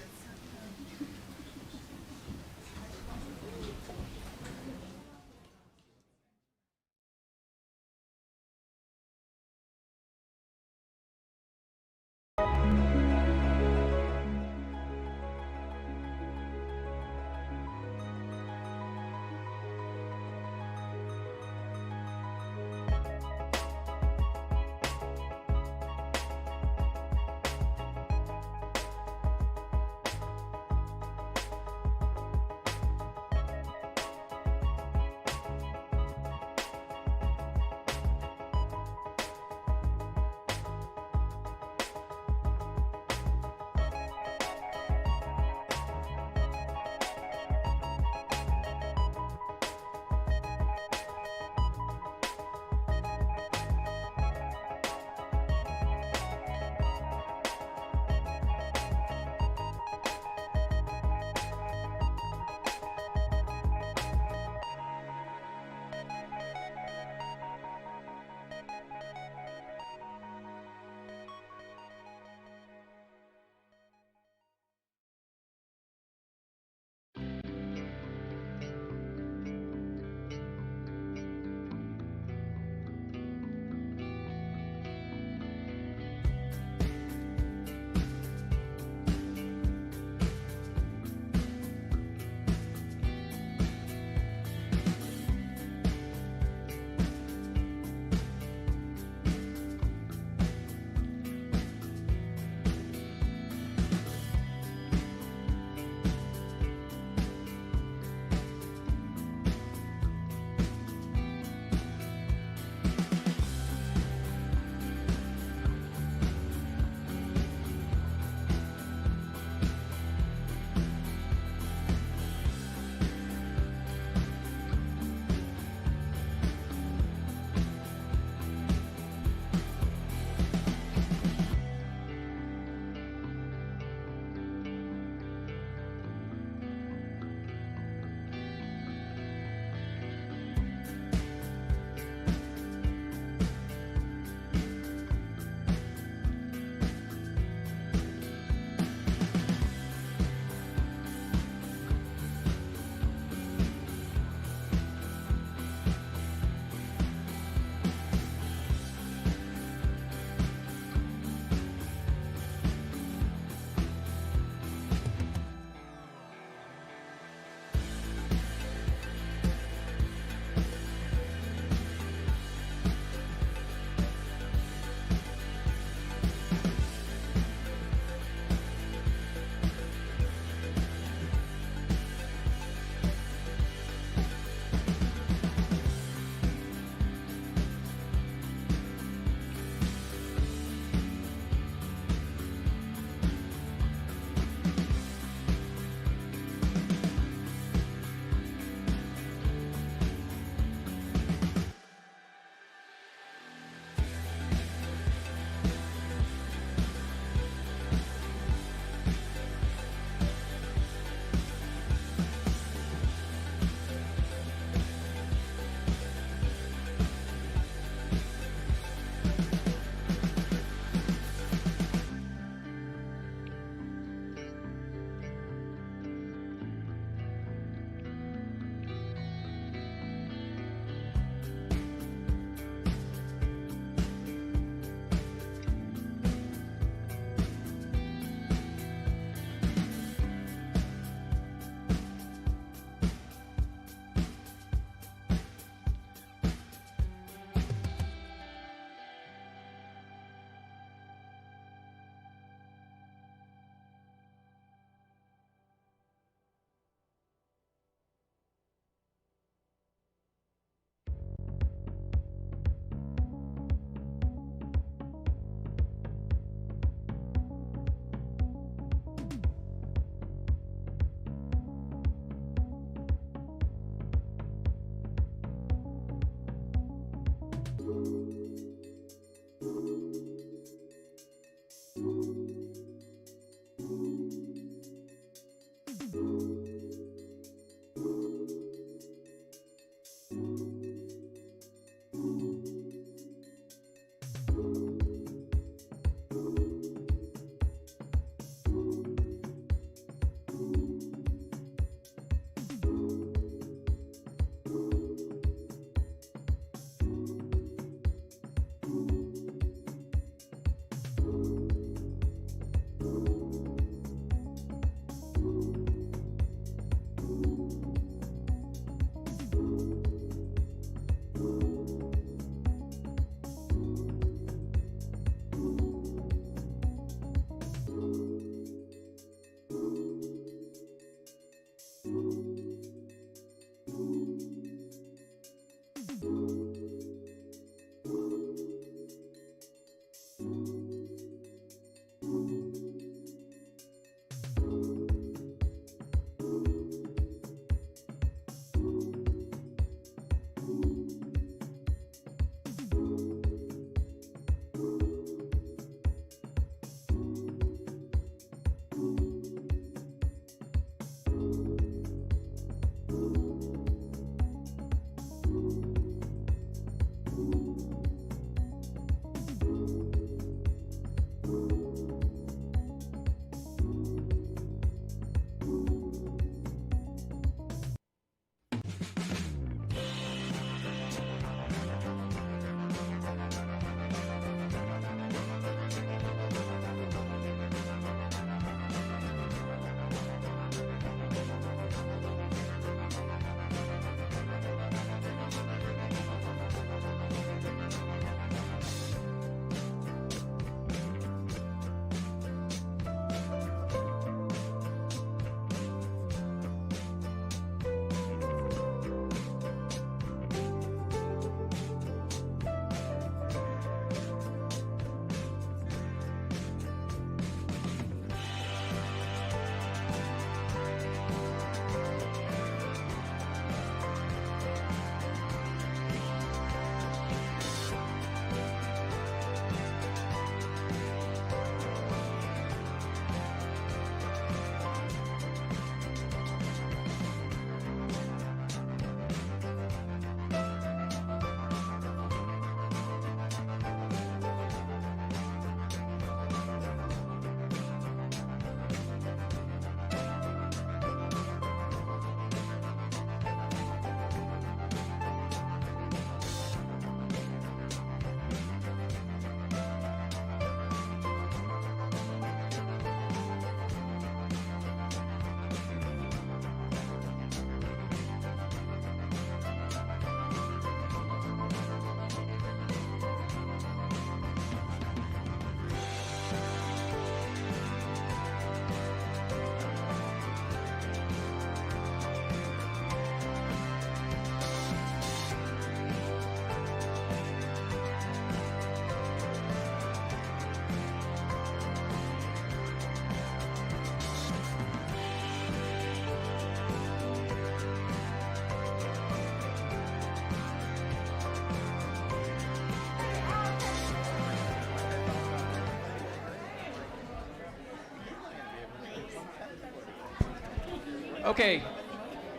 Okay,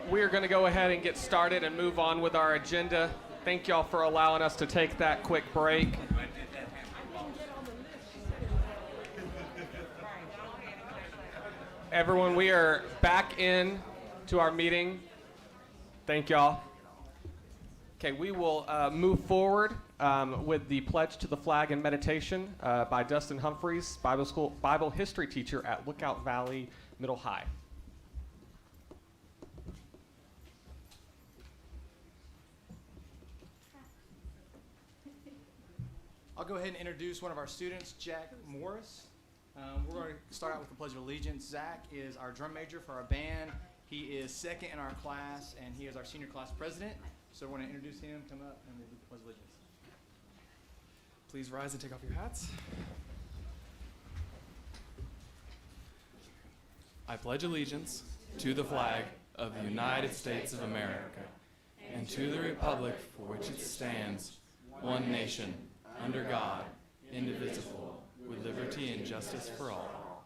we're going to go ahead and get started and move on with our agenda. Thank y'all for allowing us to take that quick break. Everyone, we are back in to our meeting. Thank y'all. Okay, we will move forward with the pledge to the flag and meditation by Dustin Humphreys, Bible history teacher at Lookout Valley Middle High. I'll go ahead and introduce one of our students, Jack Morris. We're going to start out with the Pledge of Allegiance. Zach is our drum major for our band. He is second in our class, and he is our senior class president. So we're going to introduce him, come up, and we'll do the Pledge of Allegiance. Please rise and take off your hats. I pledge allegiance to the flag of the United States of America and to the republic for which it stands, one nation, under God, indivisible, with liberty and justice for all.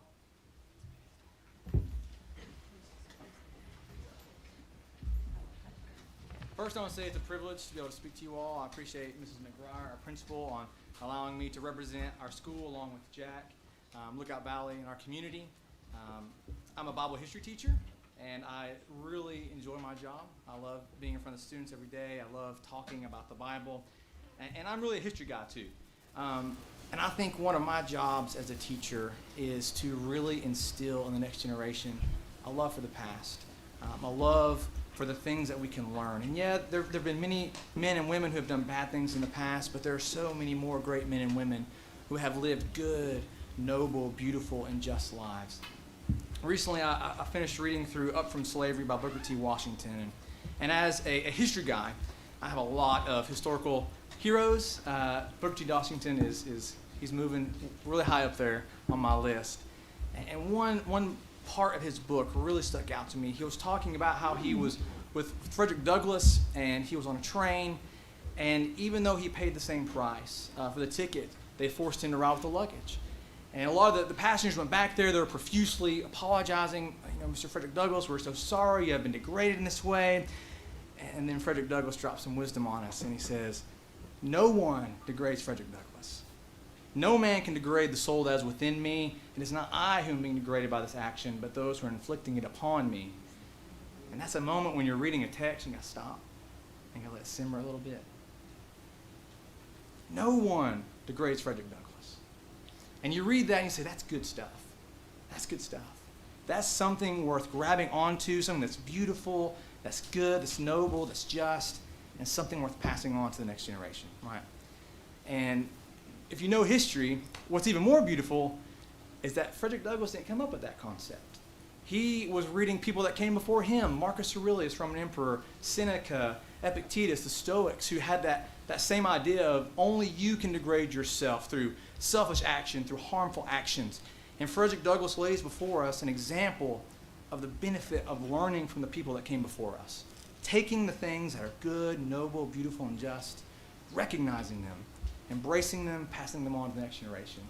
First, I want to say it's a privilege to be able to speak to you all. I appreciate Mrs. McGuire, our principal, on allowing me to represent our school along with Jack, Lookout Valley, and our community. I'm a Bible history teacher, and I really enjoy my job. I love being in front of the students every day. I love talking about the Bible. And I'm really a history guy, too. And I think one of my jobs as a teacher is to really instill in the next generation a love for the past, a love for the things that we can learn. And yeah, there have been many men and women who have done bad things in the past, but there are so many more great men and women who have lived good, noble, beautiful, and just lives. Recently, I finished reading through Up From Slavery by Booker T. Washington. And as a history guy, I have a lot of historical heroes. Booker T. Washington he's moving really high up there on my list. And one part of his book really stuck out to me. He was talking about how he was with Frederick Douglass and he was on a train, and even though he paid the same price for the ticket, they forced him to ride with the luggage. And a lot of the passengers went back there. They were profusely apologizing. Mr. Frederick Douglass, we're so sorry. You have been degraded in this way. And then Frederick Douglass drops some wisdom on us, and he says, no one degrades Frederick Douglass. No man can degrade the soul that is within me. It is not I who am being degraded by this action, but those who are inflicting it upon me. And that's a moment when you're reading a text and you got to stop and you got to let it simmer a little bit. No one degrades Frederick Douglass. And you read that and you say, that's good stuff. That's good stuff. That's something worth grabbing onto, something that's beautiful, that's good, that's noble, that's just, and something worth passing on to the next generation, right? And if you know history, what's even more beautiful is that Frederick Douglass didn't come up with that concept. He was reading people that came before him, Marcus Aurelius, Roman emperor, Seneca, Epictetus, the Stoics, who had that same idea of only you can degrade yourself through selfish action, through harmful actions. And Frederick Douglass lays before us an example of the benefit of learning from the people that came before us. Taking the things that are good, noble, beautiful, and just, recognizing them, embracing them, passing them on to the next generation.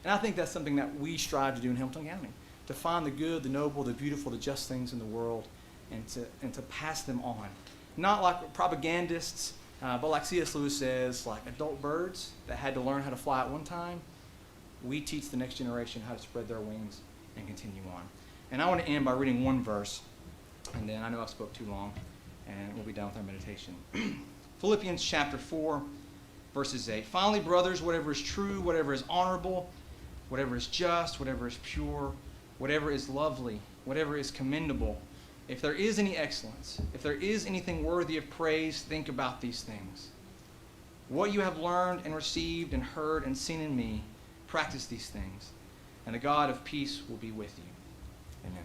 And I think that's something that we strive to do in Hamilton County, to find the good, the noble, the beautiful, the just things in the world, and to pass them on. Not like propagandists, but like C.S. Lewis says, like adult birds that had to learn how to fly at one time, we teach the next generation how to spread their wings and continue on. And I want to end by reading one verse, and then I know I spoke too long, and we'll be done with our meditation. Philippians chapter 4, verses 8. Finally, brothers, whatever is true, whatever is honorable, whatever is just, whatever is pure, whatever is lovely, whatever is commendable, if there is any excellence, if there is anything worthy of praise, think about these things. What you have learned and received and heard and seen in me, practice these things, and the God of peace will be with you. Amen.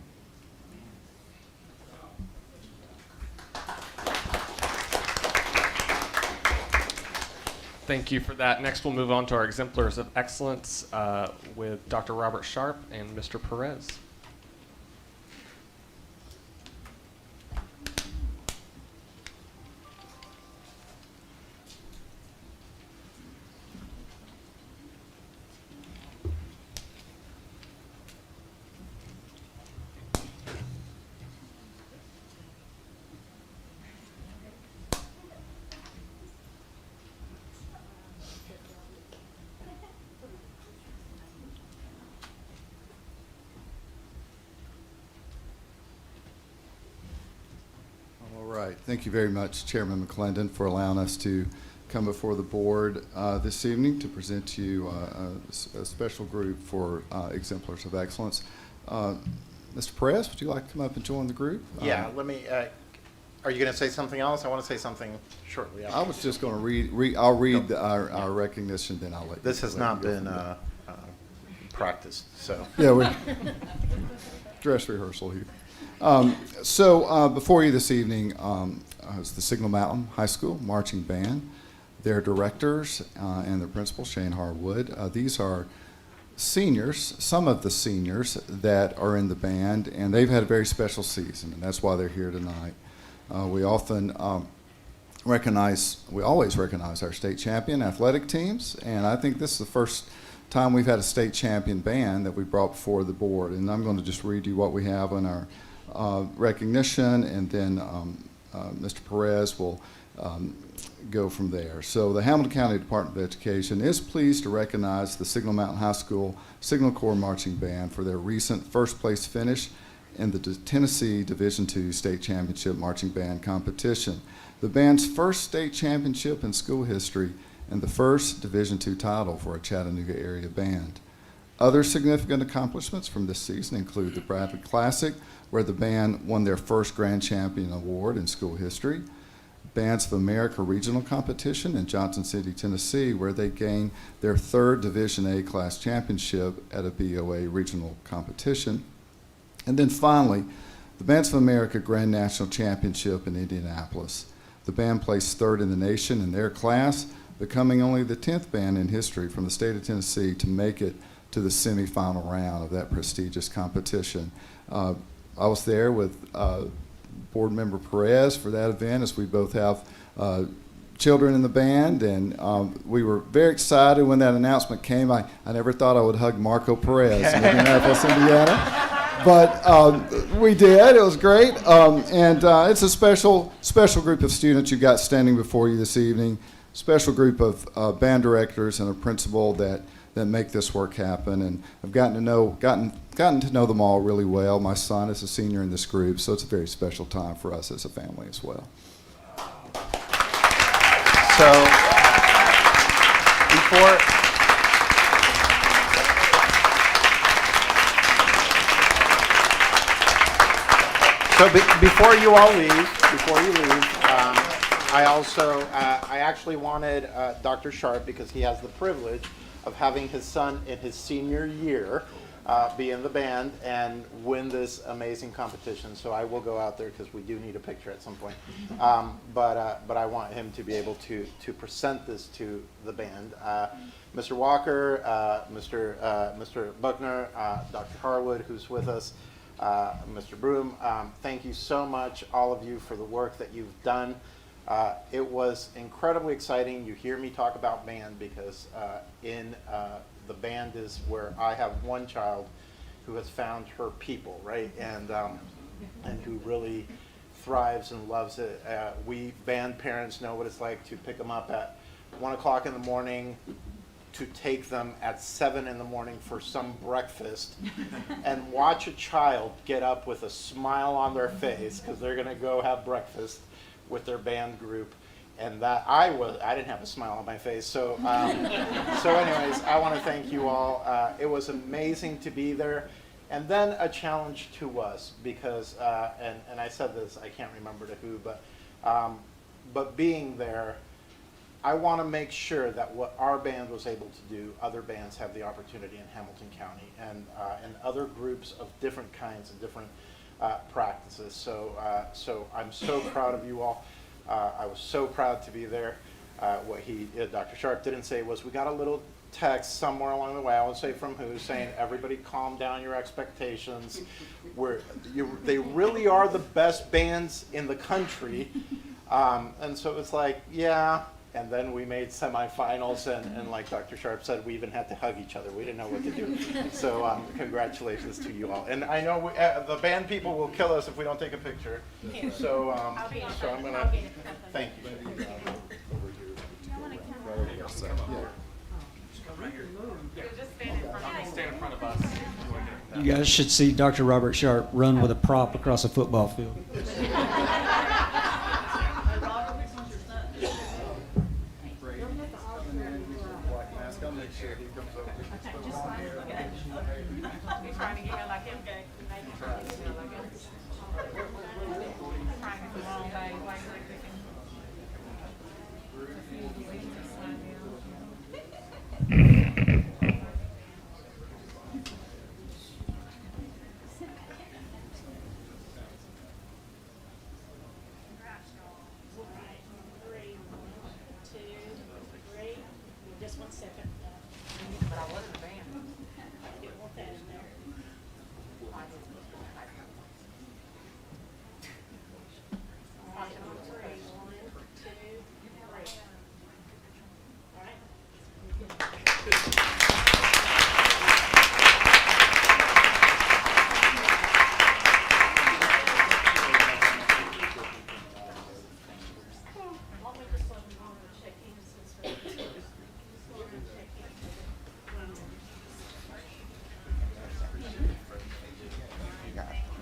Thank you for that. Next, we'll move on to our Exemplars of Excellence with Dr. Robert Sharp and Mr. Perez. Thank you very much, Chairman McClendon, for allowing us to come before the board this evening to present to you a special group for Exemplars of Excellence. Mr. Perez, would you like to come up and join the group? Yeah, let me, are you going to say something else? I want to say something shortly. I was just going to I'll read our recognition, then I'll let you. This has not been practiced, so. Yeah, we dress rehearsal here. Before you this evening is the Signal Mountain High School Marching Band, their directors and their principal, Shane Harwood. These are seniors, some of the seniors that are in the band, and they've had a very special season, and that's why they're here tonight. We often we always recognize our state champion athletic teams, and I think this is the first time we've had a state champion band that we brought before the board. And I'm going to just read you what we have on our recognition, and then Mr. Perez will go from there. So the Hamilton County Department of Education is pleased to recognize the Signal Mountain High School Signal Corps Marching Band for their recent first place finish in the Tennessee Division II State Championship Marching Band competition. The band's first state championship in school history and the first Division II title for a Chattanooga area band. Other significant accomplishments from this season include the Bradley Classic, where the band won their first Grand Champion Award in school history, Bands of America Regional Competition in Johnson City, Tennessee, where they gained their third Division A class championship at a BOA regional competition, and then finally, the Bands of America Grand National Championship in Indianapolis. The band placed third in the nation in their class, becoming only the 10th band in history from the state of Tennessee to make it to the semifinal round of that prestigious competition. I was there with Board Member Perez for that event, as we both have children in the band, and we were very excited when that announcement came. I never thought I would hug Marco Perez in Indianapolis, Indiana. But we did. It was great. And it's a special group of students you got standing before you this evening. Special group of band directors and a principal that make this work happen. And I've gotten to know them all really well. My son is a senior in this group, so it's a very special time for us as a family as well. So before you all leave, I actually wanted Dr. Sharp, because he has the privilege of having his son in his senior year be in the band and win this amazing competition. So I will go out there because we do need a picture at some point. But I want him to be able to present this to the band. Mr. Walker, Mr. Buckner, Dr. Harwood, who's with us, Mr. Broom, thank you so much, all of you, for the work that you've done. It was incredibly exciting. You hear me talk about band because the band is where I have one child who has found her people, right? And who really thrives and loves it. We band parents know what it's like to pick them up at 1 o'clock in the morning, to take them at 7 in the morning for some breakfast, and watch a child get up with a smile on their face because they're going to go have breakfast with their band group. And that I didn't have a smile on my face. So anyways, I want to thank you all. It was amazing to be there. And then a challenge to us because, and I said this, I can't remember to who, but being there, I want to make sure that what our band was able to do, other bands have the opportunity in Hamilton County, and other groups of different kinds and different practices. So I'm so proud of you all. I was so proud to be there. What Dr. Sharp didn't say was, we got a little text somewhere along the way, I won't say from who, saying everybody calm down your expectations. They really are the best bands in the country. And so it's like, yeah. And then we made semifinals, and like Dr. Sharp said, we even had to hug each other. We didn't know what to do. So congratulations to you all. And I know the band people will kill us if we don't take a picture. So I'm going to thank you. Stand in front of us. You guys should see Dr. Robert Sharp run with a prop across a football field. Just 1 second. But I was in the band. You want that in there. All right, 1, 2, 3. All right. Why don't we just let them go and check in since we're-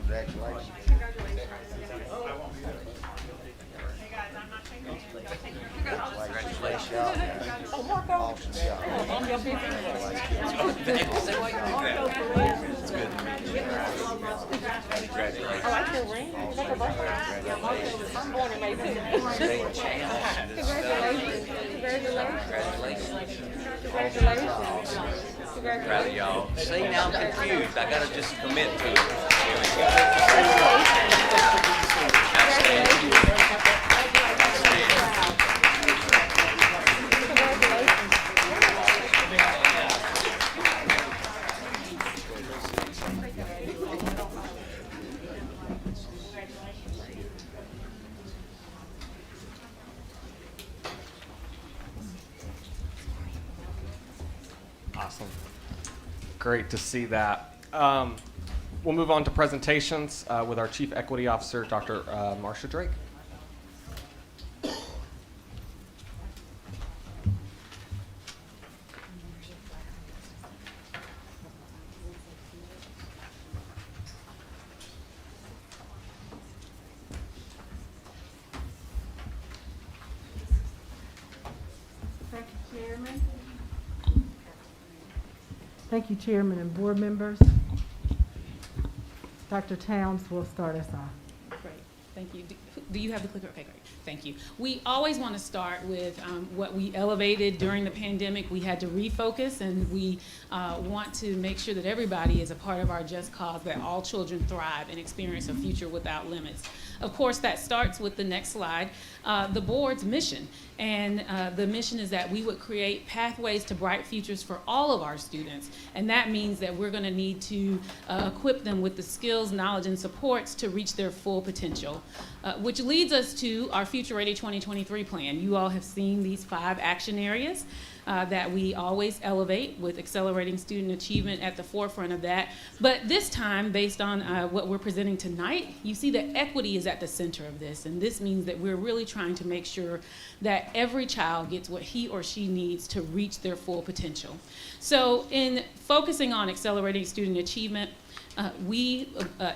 Congratulations. Congratulations. Awesome job. Oh, I feel ring. It's like a birthday. I'm born and raised here. Congratulations. Congratulations. Proud of y'all. See, now I'm confused. I gotta just commit to it. Awesome. Great to see that. We'll move on to presentations with our Chief Equity Officer, Dr. Marsha Drake. Thank you, Chairman. Thank you, Chairman and board members. Dr. Towns will start us off. Great, thank you. Do you have the clicker? Okay, great, thank you. We always want to start with what we elevated during the pandemic. We had to refocus, and we want to make sure that everybody is a part of our just cause, that all children thrive and experience a future without limits. Of course, that starts with the next slide, the board's mission. And the mission is that we would create pathways to bright futures for all of our students. And that means that we're going to need to equip them with the skills, knowledge, and supports to reach their full potential, which leads us to our Future Ready 2023 plan. You all have seen these 5 action areas that we always elevate, with accelerating student achievement at the forefront of that. But this time, based on what we're presenting tonight, you see that equity is at the center of this. And this means that we're really trying to make sure that every child gets what he or she needs to reach their full potential. So in focusing on accelerating student achievement, we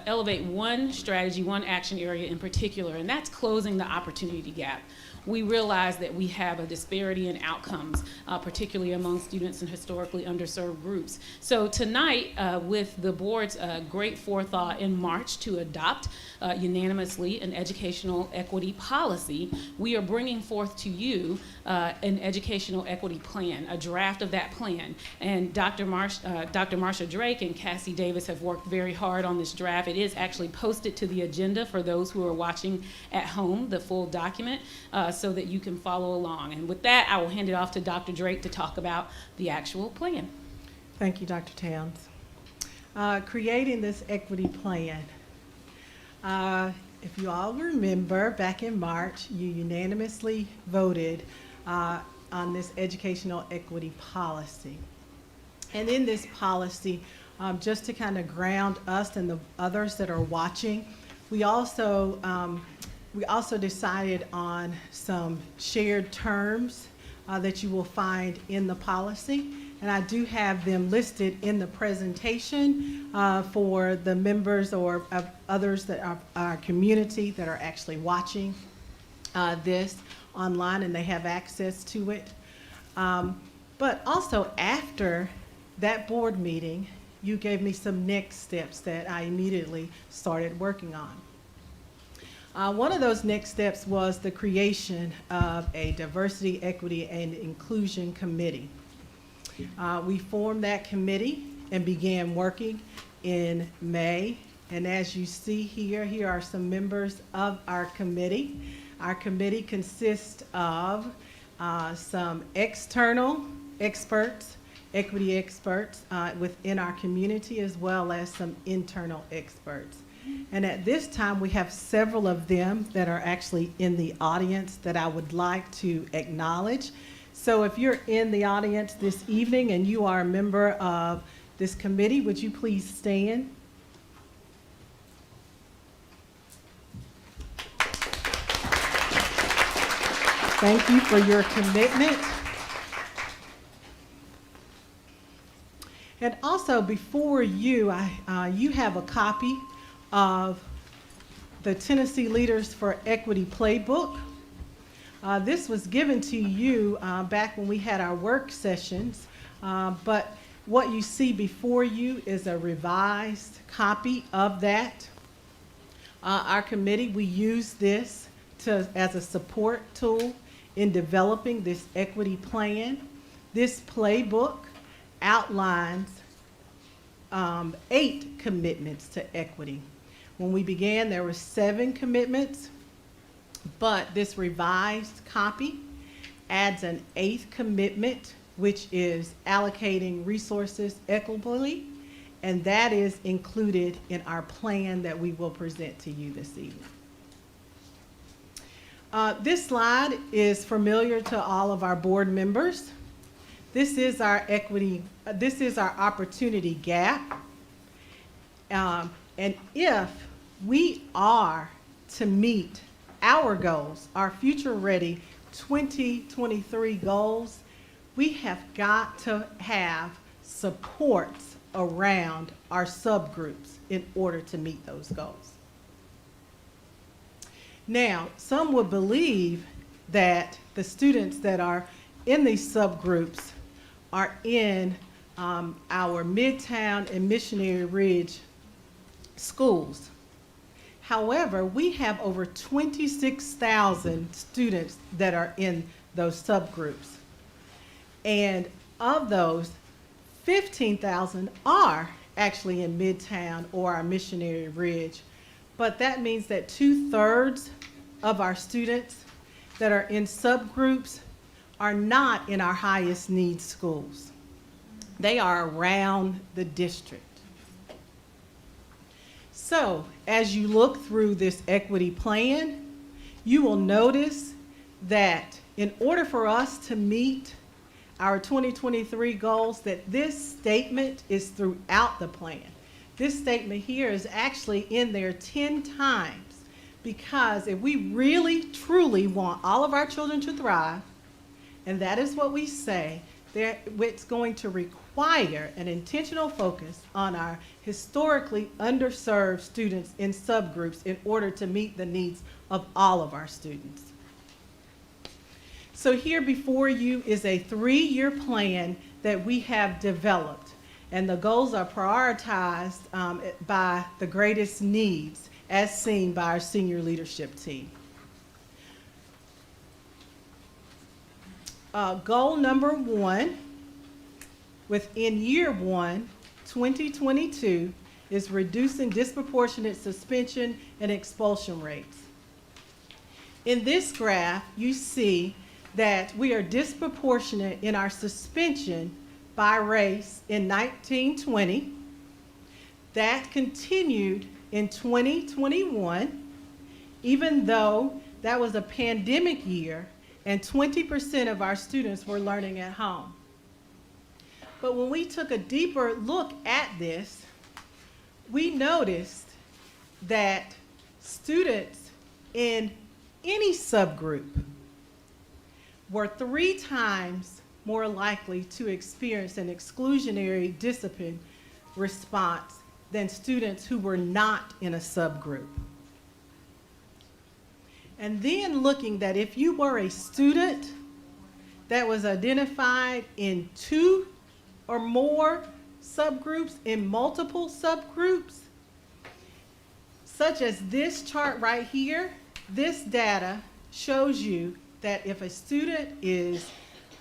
elevate one strategy, one action area in particular, and that's closing the opportunity gap. We realize that we have a disparity in outcomes, particularly among students in historically underserved groups. So tonight, with the board's great forethought in March to adopt unanimously an educational equity policy, we are bringing forth to you an educational equity plan, a draft of that plan. And Dr. Marsha Drake and Cassie Davis have worked very hard on this draft. It is actually posted to the agenda for those who are watching at home, the full document, so that you can follow along. And with that, I will hand it off to Dr. Drake to talk about the actual plan. Thank you, Dr. Towns. Creating this equity plan. If you all remember, back in March, you unanimously voted on this educational equity policy. And in this policy, just to kind of ground us and the others that are watching, we also decided on some shared terms that you will find in the policy. And I do have them listed in the presentation for the members or others that are our community that are actually watching this online, and they have access to it. But also after that board meeting, you gave me some next steps that I immediately started working on. One of those next steps was the creation of a diversity, equity, and inclusion committee. We formed that committee and began working in May. And as you see here are some members of our committee. Our committee consists of some external experts, equity experts within our community, as well as some internal experts. And at this time, we have several of them that are actually in the audience that I would like to acknowledge. So if you're in the audience this evening and you are a member of this committee, would you please stand? Thank you for your commitment. And also before you, you have a copy of the Tennessee Leaders for Equity Playbook. This was given to you back when we had our work sessions, but what you see before you is a revised copy of that. Our committee, we use this as a support tool in developing this equity plan. This playbook outlines 8 commitments to equity. When we began, there were 7 commitments, but this revised copy adds an 8th commitment, which is allocating resources equitably, and that is included in our plan that we will present to you this evening. This slide is familiar to all of our board members. This is our equity, this is our opportunity gap. And if we are to meet our goals, our future ready 2023 goals, we have got to have supports around our subgroups in order to meet those goals. Now, some would believe that the students that are in these subgroups are in our Midtown and Missionary Ridge schools. However, we have over 26,000 students that are in those subgroups. And of those, 15,000 are actually in Midtown or our Missionary Ridge. But that means that 2/3 of our students that are in subgroups are not in our highest need schools. They are around the district. So as you look through this equity plan, you will notice that in order for us to meet our 2023 goals, that this statement is throughout the plan. This statement here is actually in there 10 times, because if we really, truly want all of our children to thrive, and that is what we say, it's going to require an intentional focus on our historically underserved students in subgroups in order to meet the needs of all of our students. So here before you is a 3-year plan that we have developed, and the goals are prioritized by the greatest needs as seen by our senior leadership team. Goal number 1, within year 1, 2022, is reducing disproportionate suspension and expulsion rates. In this graph, you see that we are disproportionate in our suspension by race in 1920. That continued in 2021, even though that was a pandemic year and 20% of our students were learning at home. But when we took a deeper look at this, we noticed that students in any subgroup were 3 times more likely to experience an exclusionary discipline response than students who were not in a subgroup. And then looking that if you were a student that was identified in 2 or more subgroups in multiple subgroups, such as this chart right here, this data shows you that if a student is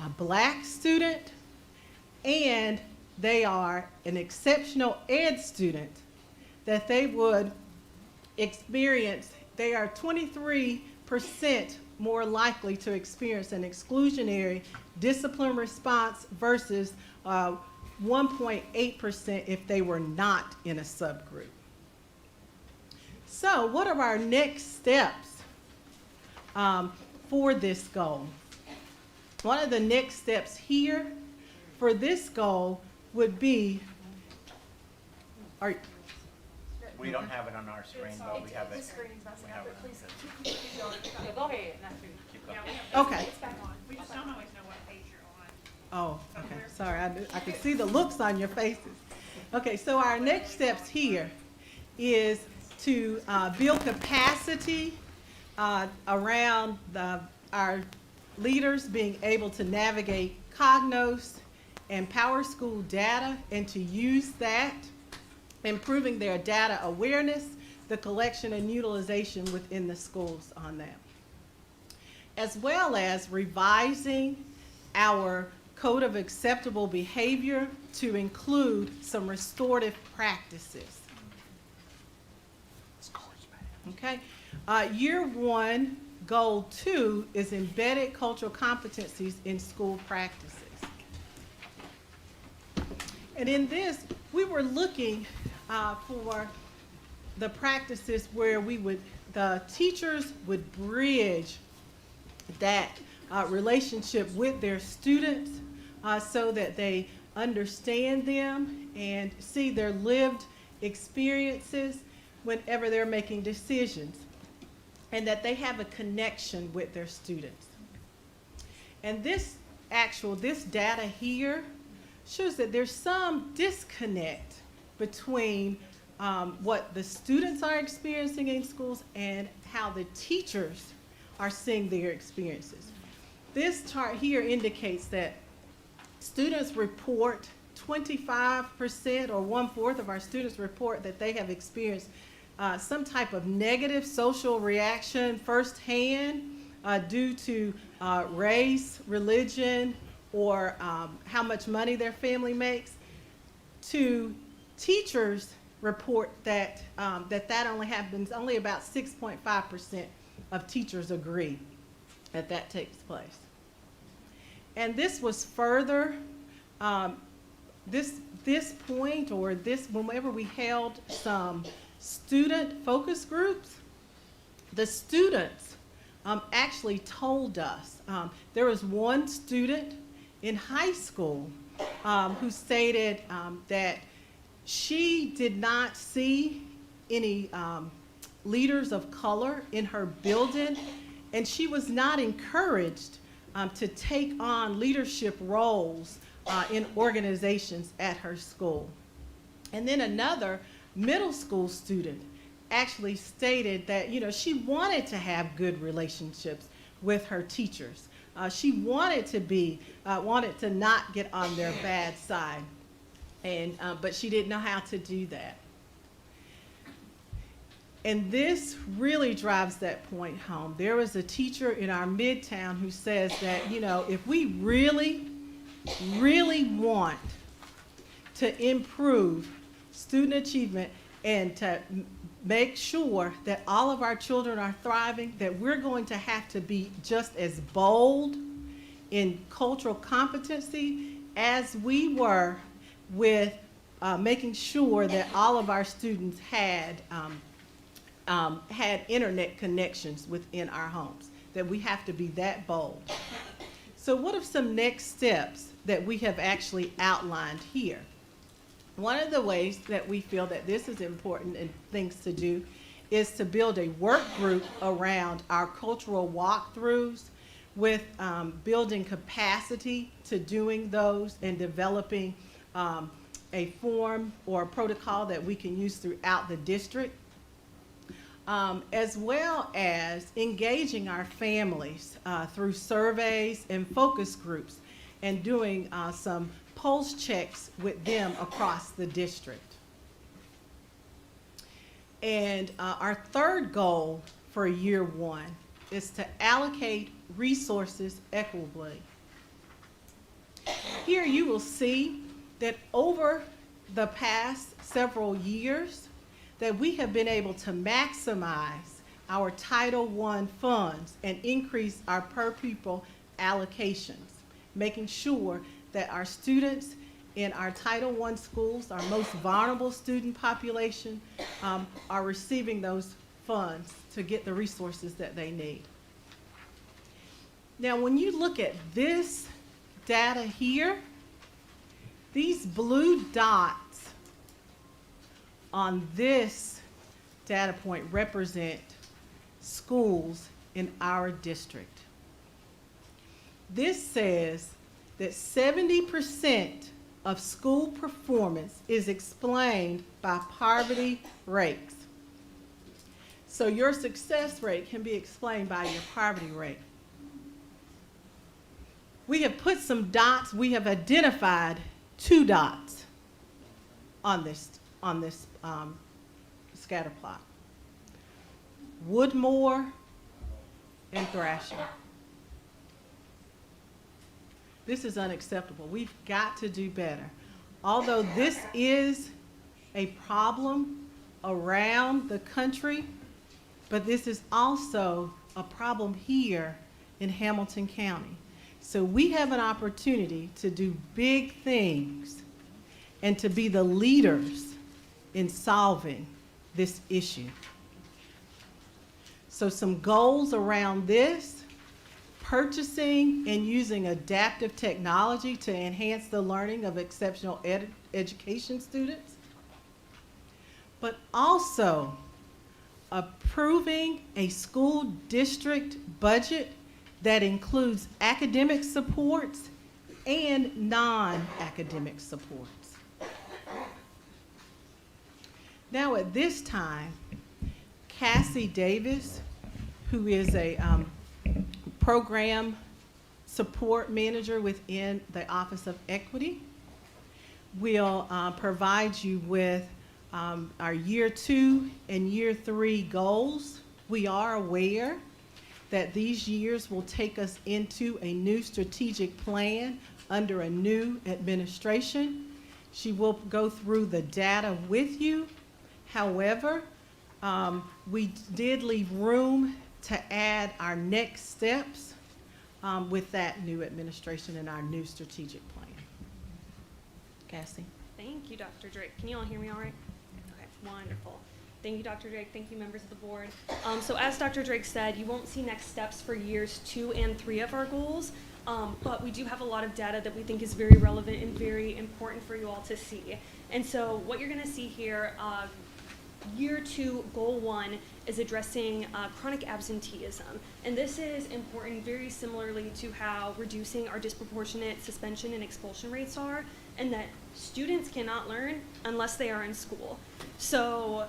a Black student and they are an exceptional ed student, that they would experience, they are 23% more likely to experience an exclusionary discipline response versus 1.8% if they were not in a subgroup. So what are our next steps for this goal? One of the next steps here for this goal would be, We don't have it on our screen, but we have it. The screen's messing up, but please keep going. Go ahead. okay. It's back on. We just don't always know what page you're on. Oh, okay, sorry, I could see the looks on your faces. Okay, so our next steps here is to build capacity around our leaders being able to navigate Cognos and PowerSchool data and to use that, improving their data awareness, the collection and utilization within the schools on that, as well as revising our Code of Acceptable Behavior to include some restorative practices. Okay. Year 1, goal 2 is embedded cultural competencies in school practices. And in this, we were looking for the practices where the teachers would bridge that relationship with their students so that they understand them and see their lived experiences whenever they're making decisions, and that they have a connection with their students. And this data here shows that there's some disconnect between what the students are experiencing in schools and how the teachers are seeing their experiences. This chart here indicates that students report 25% or 1/4 of our students report that they have experienced some type of negative social reaction firsthand due to race, religion, or how much money their family makes. To teachers report that that only happens, only about 6.5% of teachers agree that takes place. And this was further, this point, or this, whenever we held some student focus groups, the students actually told us, there was one student in high school who stated that she did not see any leaders of color in her building, and she was not encouraged to take on leadership roles in organizations at her school. And then another middle school student actually stated that, you know, she wanted to have good relationships with her teachers. She wanted to not get on their bad side, and but she didn't know how to do that. And this really drives that point home. There was a teacher in our Midtown who says that, you know, if we really, really want to improve student achievement and to make sure that all of our children are thriving, that we're going to have to be just as bold in cultural competency as we were with making sure that all of our students had internet connections within our homes, that we have to be that bold. So what are some next steps that we have actually outlined here? One of the ways that we feel that this is important and things to do is to build a work group around our cultural walkthroughs with building capacity to doing those and developing a form or a protocol that we can use throughout the district, as well as engaging our families through surveys and focus groups and doing some pulse checks with them across the district. And our third goal for year one is to allocate resources equitably. Here you will see that over the past several years that we have been able to maximize our Title I funds and increase our per pupil allocations, making sure that our students in our Title I schools, our most vulnerable student population, are receiving those funds to get the resources that they need. Now, when you look at this data here, these blue dots on this data point represent schools in our district. This says that 70% of school performance is explained by poverty rates. So your success rate can be explained by your poverty rate. We have put some dots, we have identified 2 dots on this scatter plot. Woodmore and Thrasher. This is unacceptable. We've got to do better. Although this is a problem around the country, but this is also a problem here in Hamilton County. So we have an opportunity to do big things and to be the leaders in solving this issue. So some goals around this: purchasing and using adaptive technology to enhance the learning of exceptional education students, but also approving a school district budget that includes academic supports and non-academic supports. Now at this time, Cassie Davis, who is a program support manager within the Office of Equity, will provide you with our year 2 and year 3 goals. We are aware that these years will take us into a new strategic plan under a new administration. She will go through the data with you. However, we did leave room to add our next steps with that new administration and our new strategic plan. Cassie. Thank you, Dr. Drake. Can you all hear me all right? Okay, wonderful. Thank you, Dr. Drake. Thank you, members of the board. So as Dr. Drake said, you won't see next steps for years 2 and 3 of our goals, but we do have a lot of data that we think is very relevant and very important for you all to see. And so what you're going to see here, year 2, goal 1 is addressing chronic absenteeism. And this is important very similarly to how reducing our disproportionate suspension and expulsion rates are, and that students cannot learn unless they are in school. So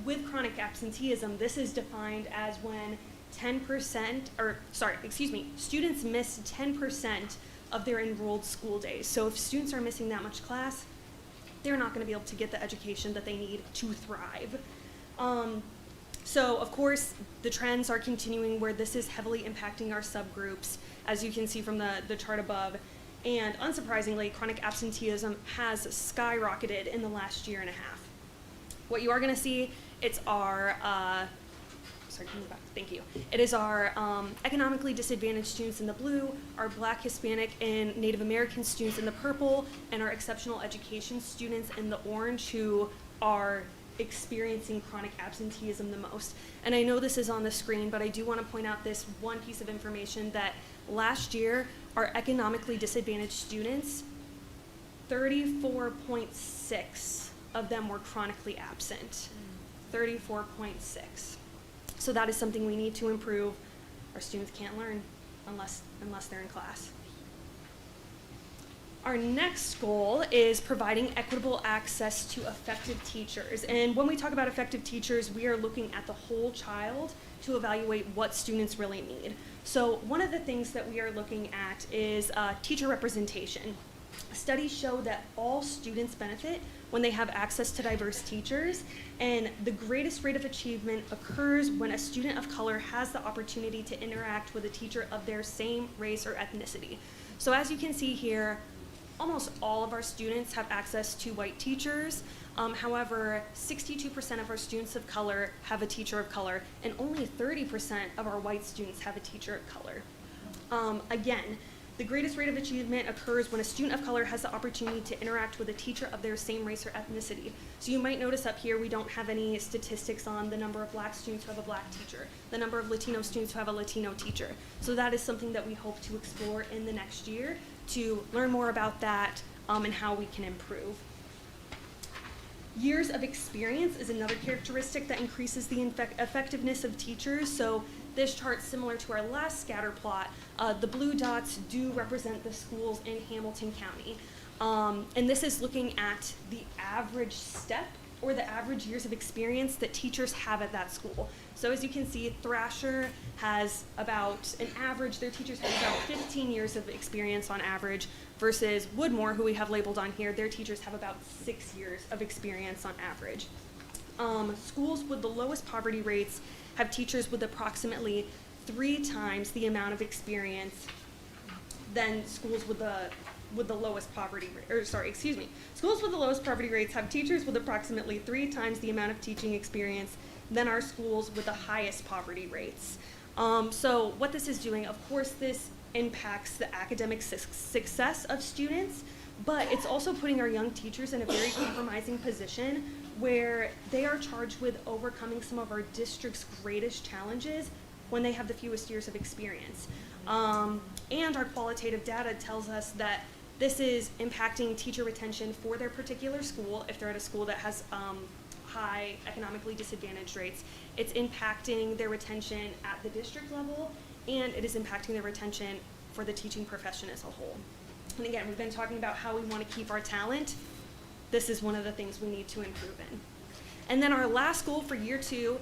with chronic absenteeism, this is defined as when students miss 10% of their enrolled school days. So if students are missing that much class, they're not going to be able to get the education that they need to thrive. So of course, the trends are continuing where this is heavily impacting our subgroups, as you can see from the chart above. And unsurprisingly, chronic absenteeism has skyrocketed in the last year and a half. What you are going to see, it's our, thank you. It is our economically disadvantaged students in the blue, our Black, Hispanic, and Native American students in the purple, and our exceptional education students in the orange who are experiencing chronic absenteeism the most. And I know this is on the screen, but I do want to point out this one piece of information that last year, our economically disadvantaged students, 34.6 of them were chronically absent. 34.6. So that is something we need to improve. Our students can't learn unless they're in class. Our next goal is providing equitable access to effective teachers. And when we talk about effective teachers, we are looking at the whole child to evaluate what students really need. So one of the things that we are looking at is teacher representation. Studies show that all students benefit when they have access to diverse teachers, and the greatest rate of achievement occurs when a student of color has the opportunity to interact with a teacher of their same race or ethnicity. So as you can see here, almost all of our students have access to white teachers. However, 62% of our students of color have a teacher of color, and only 30% of our white students have a teacher of color. Again, the greatest rate of achievement occurs when a student of color has the opportunity to interact with a teacher of their same race or ethnicity. So you might notice up here we don't have any statistics on the number of black students who have a black teacher, the number of Latino students who have a Latino teacher. So that is something that we hope to explore in the next year to learn more about that and how we can improve. Years of experience is another characteristic that increases the effectiveness of teachers. So this chart, similar to our last scatter plot, the blue dots do represent the schools in Hamilton County. And this is looking at the average step or the average years of experience that teachers have at that school. So as you can see, Thrasher has about an average, their teachers have about 15 years of experience on average, versus Woodmore, who we have labeled on here, their teachers have about 6 years of experience on average. Schools with the lowest poverty rates have teachers with approximately 3 times the amount of experience than schools with the lowest poverty rate, or sorry, excuse me. Schools with the lowest poverty rates have teachers with approximately 3 times the amount of teaching experience than our schools with the highest poverty rates. So what this is doing, of course, this impacts the academic success of students, but it's also putting our young teachers in a very compromising position where they are charged with overcoming some of our district's greatest challenges when they have the fewest years of experience. And our qualitative data tells us that this is impacting teacher retention for their particular school, if they're at a school that has high economically disadvantaged rates. It's impacting their retention at the district level, and it is impacting their retention for the teaching profession as a whole. And again, we've been talking about how we want to keep our talent. This is one of the things we need to improve in. And then our last goal for year 2,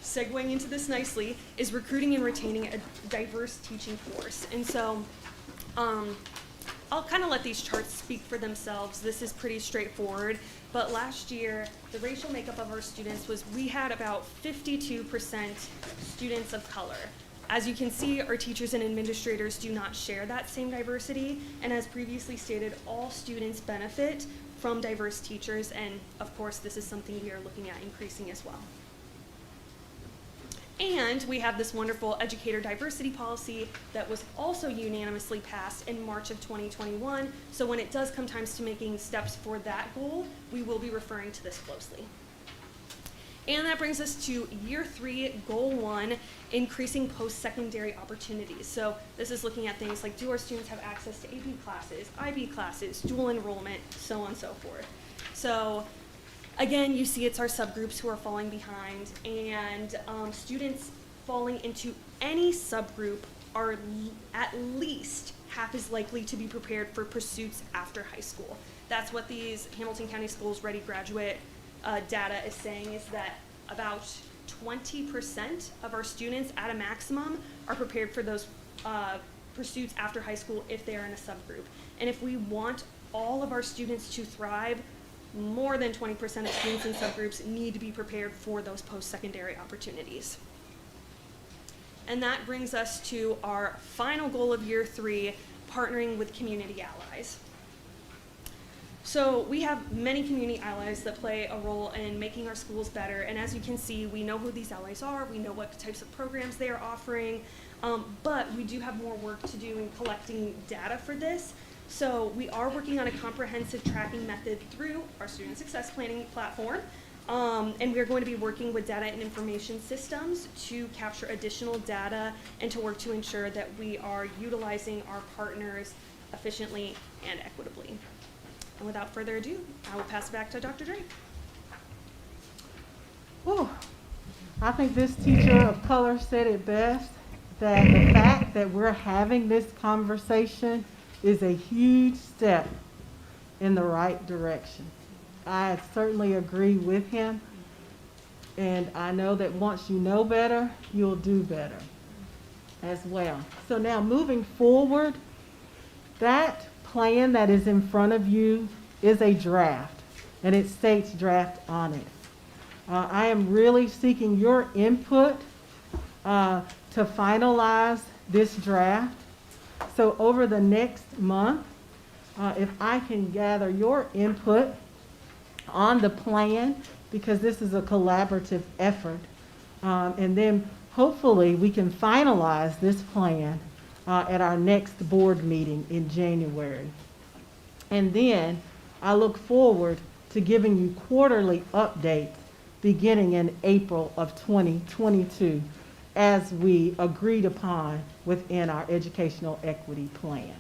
segueing into this nicely, is recruiting and retaining a diverse teaching force. And so I'll kind of let these charts speak for themselves. This is pretty straightforward. But last year, the racial makeup of our students was we had about 52% students of color. As you can see, our teachers and administrators do not share that same diversity. And as previously stated, all students benefit from diverse teachers. And of course, this is something we are looking at increasing as well. And we have this wonderful educator diversity policy that was also unanimously passed in March of 2021. So when it does come time to making steps for that goal, we will be referring to this closely. And that brings us to year 3, goal 1, increasing post-secondary opportunities. So this is looking at things like, do our students have access to AP classes, IB classes, dual enrollment, so on and so forth. So again, you see it's our subgroups who are falling behind, and students falling into any subgroup are at least half as likely to be prepared for pursuits after high school. That's what these Hamilton County Schools Ready Graduate data is saying, is that about 20% of our students at a maximum are prepared for those pursuits after high school if they are in a subgroup. And if we want all of our students to thrive, more than 20% of students in subgroups need to be prepared for those post-secondary opportunities. And that brings us to our final goal of year 3, partnering with community allies. So we have many community allies that play a role in making our schools better, and as you can see, we know who these allies are, we know what types of programs they are offering, but we do have more work to do in collecting data for this. So we are working on a comprehensive tracking method through our student success planning platform, and we're going to be working with data and information systems to capture additional data and to work to ensure that we are utilizing our partners efficiently and equitably. And without further ado, I will pass it back to Dr. Drake. Whew. I think this teacher of color said it best, that the fact that we're having this conversation is a huge step in the right direction. I certainly agree with him, and I know that once you know better, you'll do better as well. So now moving forward, that plan that is in front of you is a draft, and it states draft on it. I am really seeking your input to finalize this draft. So over the next month, if I can gather your input on the plan, because this is a collaborative effort, and then hopefully we can finalize this plan at our next board meeting in January. And then I look forward to giving you quarterly updates beginning in April of 2022 as we agreed upon within our educational equity plan.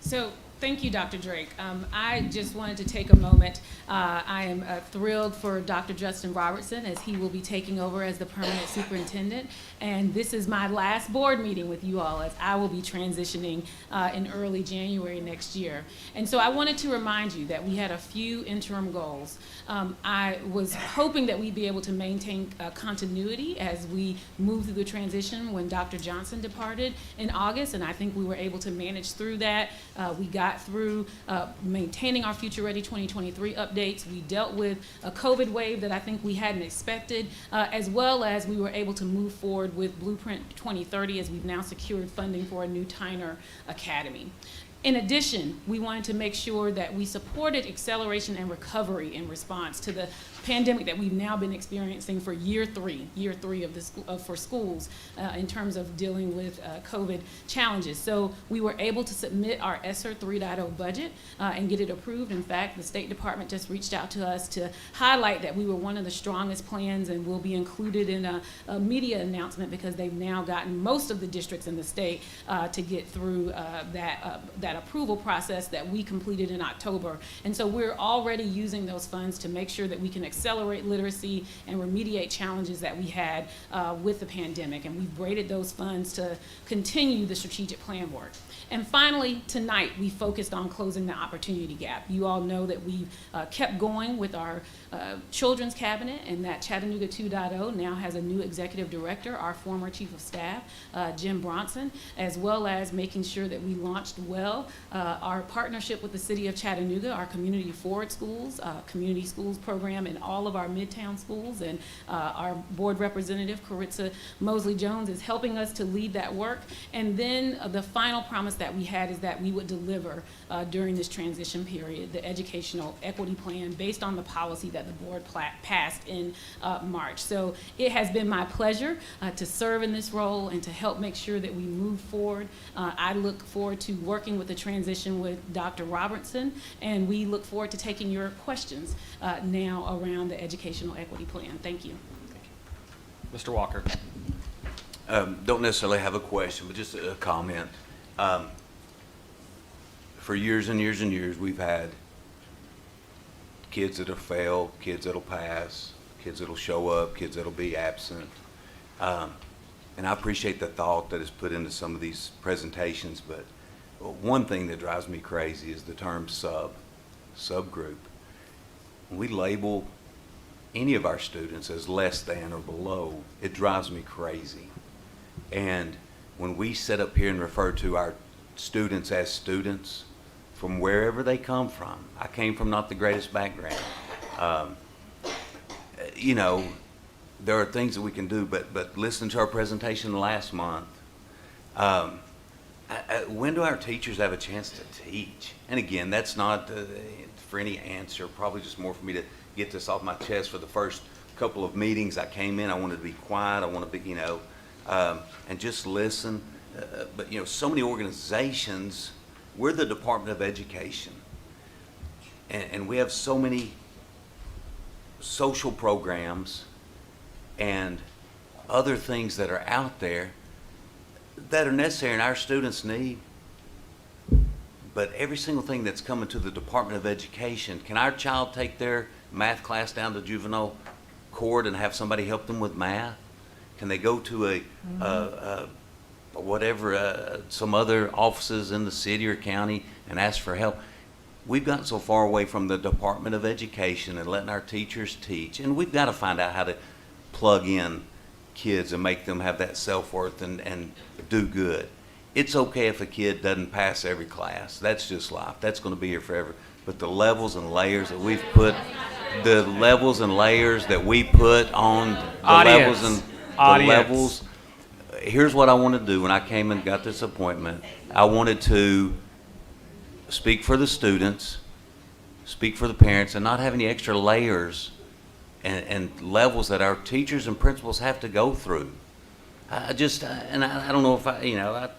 So, thank you, Dr. Drake. I just wanted to take a moment. I am thrilled for Dr. Justin Robertson, as he will be taking over as the permanent superintendent. And this is my last board meeting with you all, as I will be transitioning in early January next year. And so I wanted to remind you that we had a few interim goals. I was hoping that we'd be able to maintain continuity as we moved through the transition when Dr. Johnson departed in August, and I think we were able to manage through that. We got through maintaining our Future Ready 2023 updates. We dealt with a COVID wave that I think we hadn't expected, as well as we were able to move forward with Blueprint 2030, as we've now secured funding for a new Tyner Academy. In addition, we wanted to make sure that we supported acceleration and recovery in response to the pandemic that we've now been experiencing for year three of the for schools in terms of dealing with COVID challenges. So we were able to submit our ESSER 3.0 budget and get it approved. In fact, the State Department just reached out to us to highlight that we were one of the strongest plans and will be included in a media announcement, because they've now gotten most of the districts in the state to get through that approval process that we completed in October. And so we're already using those funds to make sure that we can accelerate literacy and remediate challenges that we had with the pandemic. And we've braided those funds to continue the strategic plan work. And finally, tonight, we focused on closing the opportunity gap. You all know that we've kept going with our children's cabinet, and that Chattanooga 2.0 now has a new executive director, our former chief of staff, Jim Bronson, as well as making sure that we launched well our partnership with the city of Chattanooga, our Community Forward Schools, community schools program in all of our Midtown schools, and our board representative, Caritza Mosley-Jones, is helping us to lead that work. And then the final promise that we had is that we would deliver during this transition period the educational equity plan based on the policy that the board passed in March. So it has been my pleasure to serve in this role and to help make sure that we move forward. I look forward to working with the transition with Dr. Robertson, and we look forward to taking your questions now around the educational equity plan. Thank you. Mr. Walker. Don't necessarily have a question, but just a comment. For years and years and years, we've had kids that'll fail, kids that'll pass, kids that'll show up, kids that'll be absent. And I appreciate the thought that is put into some of these presentations, but one thing that drives me crazy is the term subgroup. When we label any of our students as less than or below, it drives me crazy. And when we sit up here and refer to our students as students from wherever they come from, I came from not the greatest background. You know, there are things that we can do, but listen to our presentation last month. When do our teachers have a chance to teach? And again, that's not for any answer, probably just more for me to get this off my chest. For the first couple of meetings I came in, I wanted to be quiet, I want to be, and just listen. But, so many organizations, we're the Department of Education, and we have so many social programs and other things that are out there that are necessary and our students need. But every single thing that's coming to the Department of Education, can our child take their math class down to juvenile court and have somebody help them with math? Can they go to some other offices in the city or county and ask for help? We've gotten so far away from the Department of Education and letting our teachers teach, and we've got to find out how to plug in kids and make them have that self-worth and do good. it's okay if a kid doesn't pass every class. That's just life. That's going to be here forever. But the levels and layers that we've put, the levels and layers that we put on the Audience. levels and the Audience. levels. Here's what I want to do when I came and got this appointment. I wanted to speak for the students, speak for the parents, and not have any extra layers and levels that our teachers and principals have to go through. I don't know if I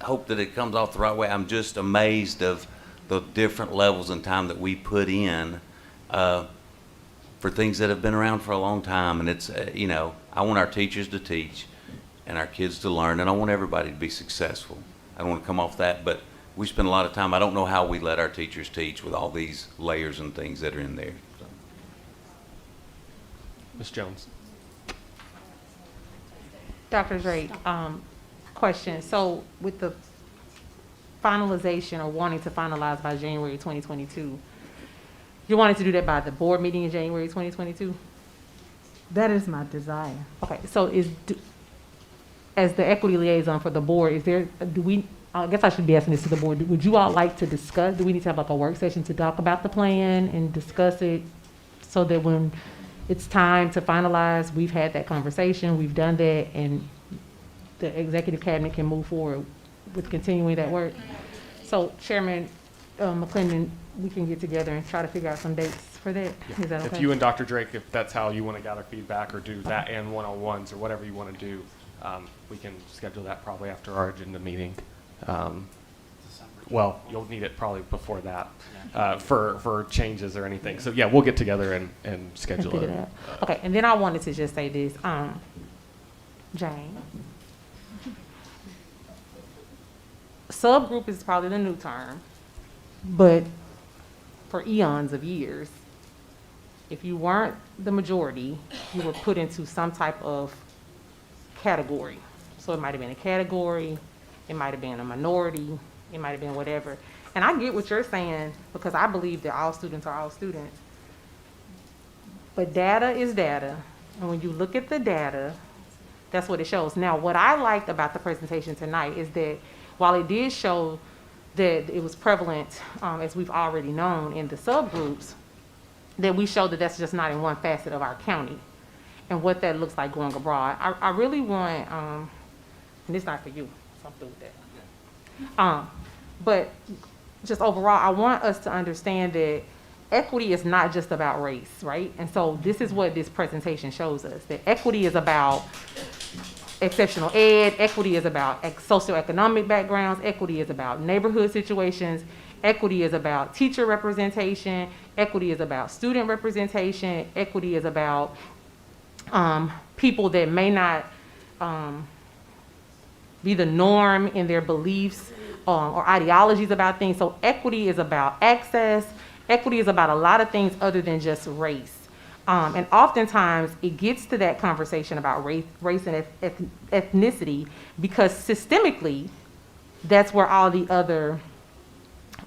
hope that it comes off the right way. I'm just amazed of the different levels and time that we put in for things that have been around for a long time. And it's, I want our teachers to teach and our kids to learn, and I want everybody to be successful. I don't want to come off that, but we spend a lot of time. I don't know how we let our teachers teach with all these layers and things that are in there. So. Ms. Jones. Dr. Drake, question. So with the finalization or wanting to finalize by January 2022, you wanted to do that by the board meeting in January 2022? That is my desire. Okay, so as the equity liaison for the board, I guess I should be asking this to the board, would you all like to discuss, do we need to have like a work session to talk about the plan and discuss it so that when it's time to finalize, we've had that conversation, we've done that, and the executive cabinet can move forward with continuing that work? So Chairman McClendon, we can get together and try to figure out some dates for that. Yeah. Is that okay? If you and Dr. Drake, if that's how you want to gather feedback or do that and one-on-ones or whatever you want to do, we can schedule that probably after our agenda meeting. Well, you'll need it probably before that for changes or anything. So yeah, we'll get together and schedule figure it. that out. Okay, and then I wanted to just say this, Jane. Subgroup is probably the new term, but for eons of years, if you weren't the majority, you were put into some type of category. So it might have been a category, it might have been a minority, it might have been whatever. And I get what you're saying, because I believe that all students are all students. But data is data, and when you look at the data, that's what it shows. Now, what I liked about the presentation tonight is that while it did show that it was prevalent, as we've already known in the subgroups, that we showed that that's just not in one facet of our county and what that looks like going abroad. I really want, and it's not for you, so I'm through with that. But just overall, I want us to understand that equity is not just about race, right? And so this is what this presentation shows us, that equity is about exceptional ed, equity is about socioeconomic backgrounds, equity is about neighborhood situations, equity is about teacher representation, equity is about student representation, equity is about people that may not be the norm in their beliefs or ideologies about things. So equity is about access, equity is about a lot of things other than just race. And oftentimes it gets to that conversation about race and ethnicity because systemically, that's where all the other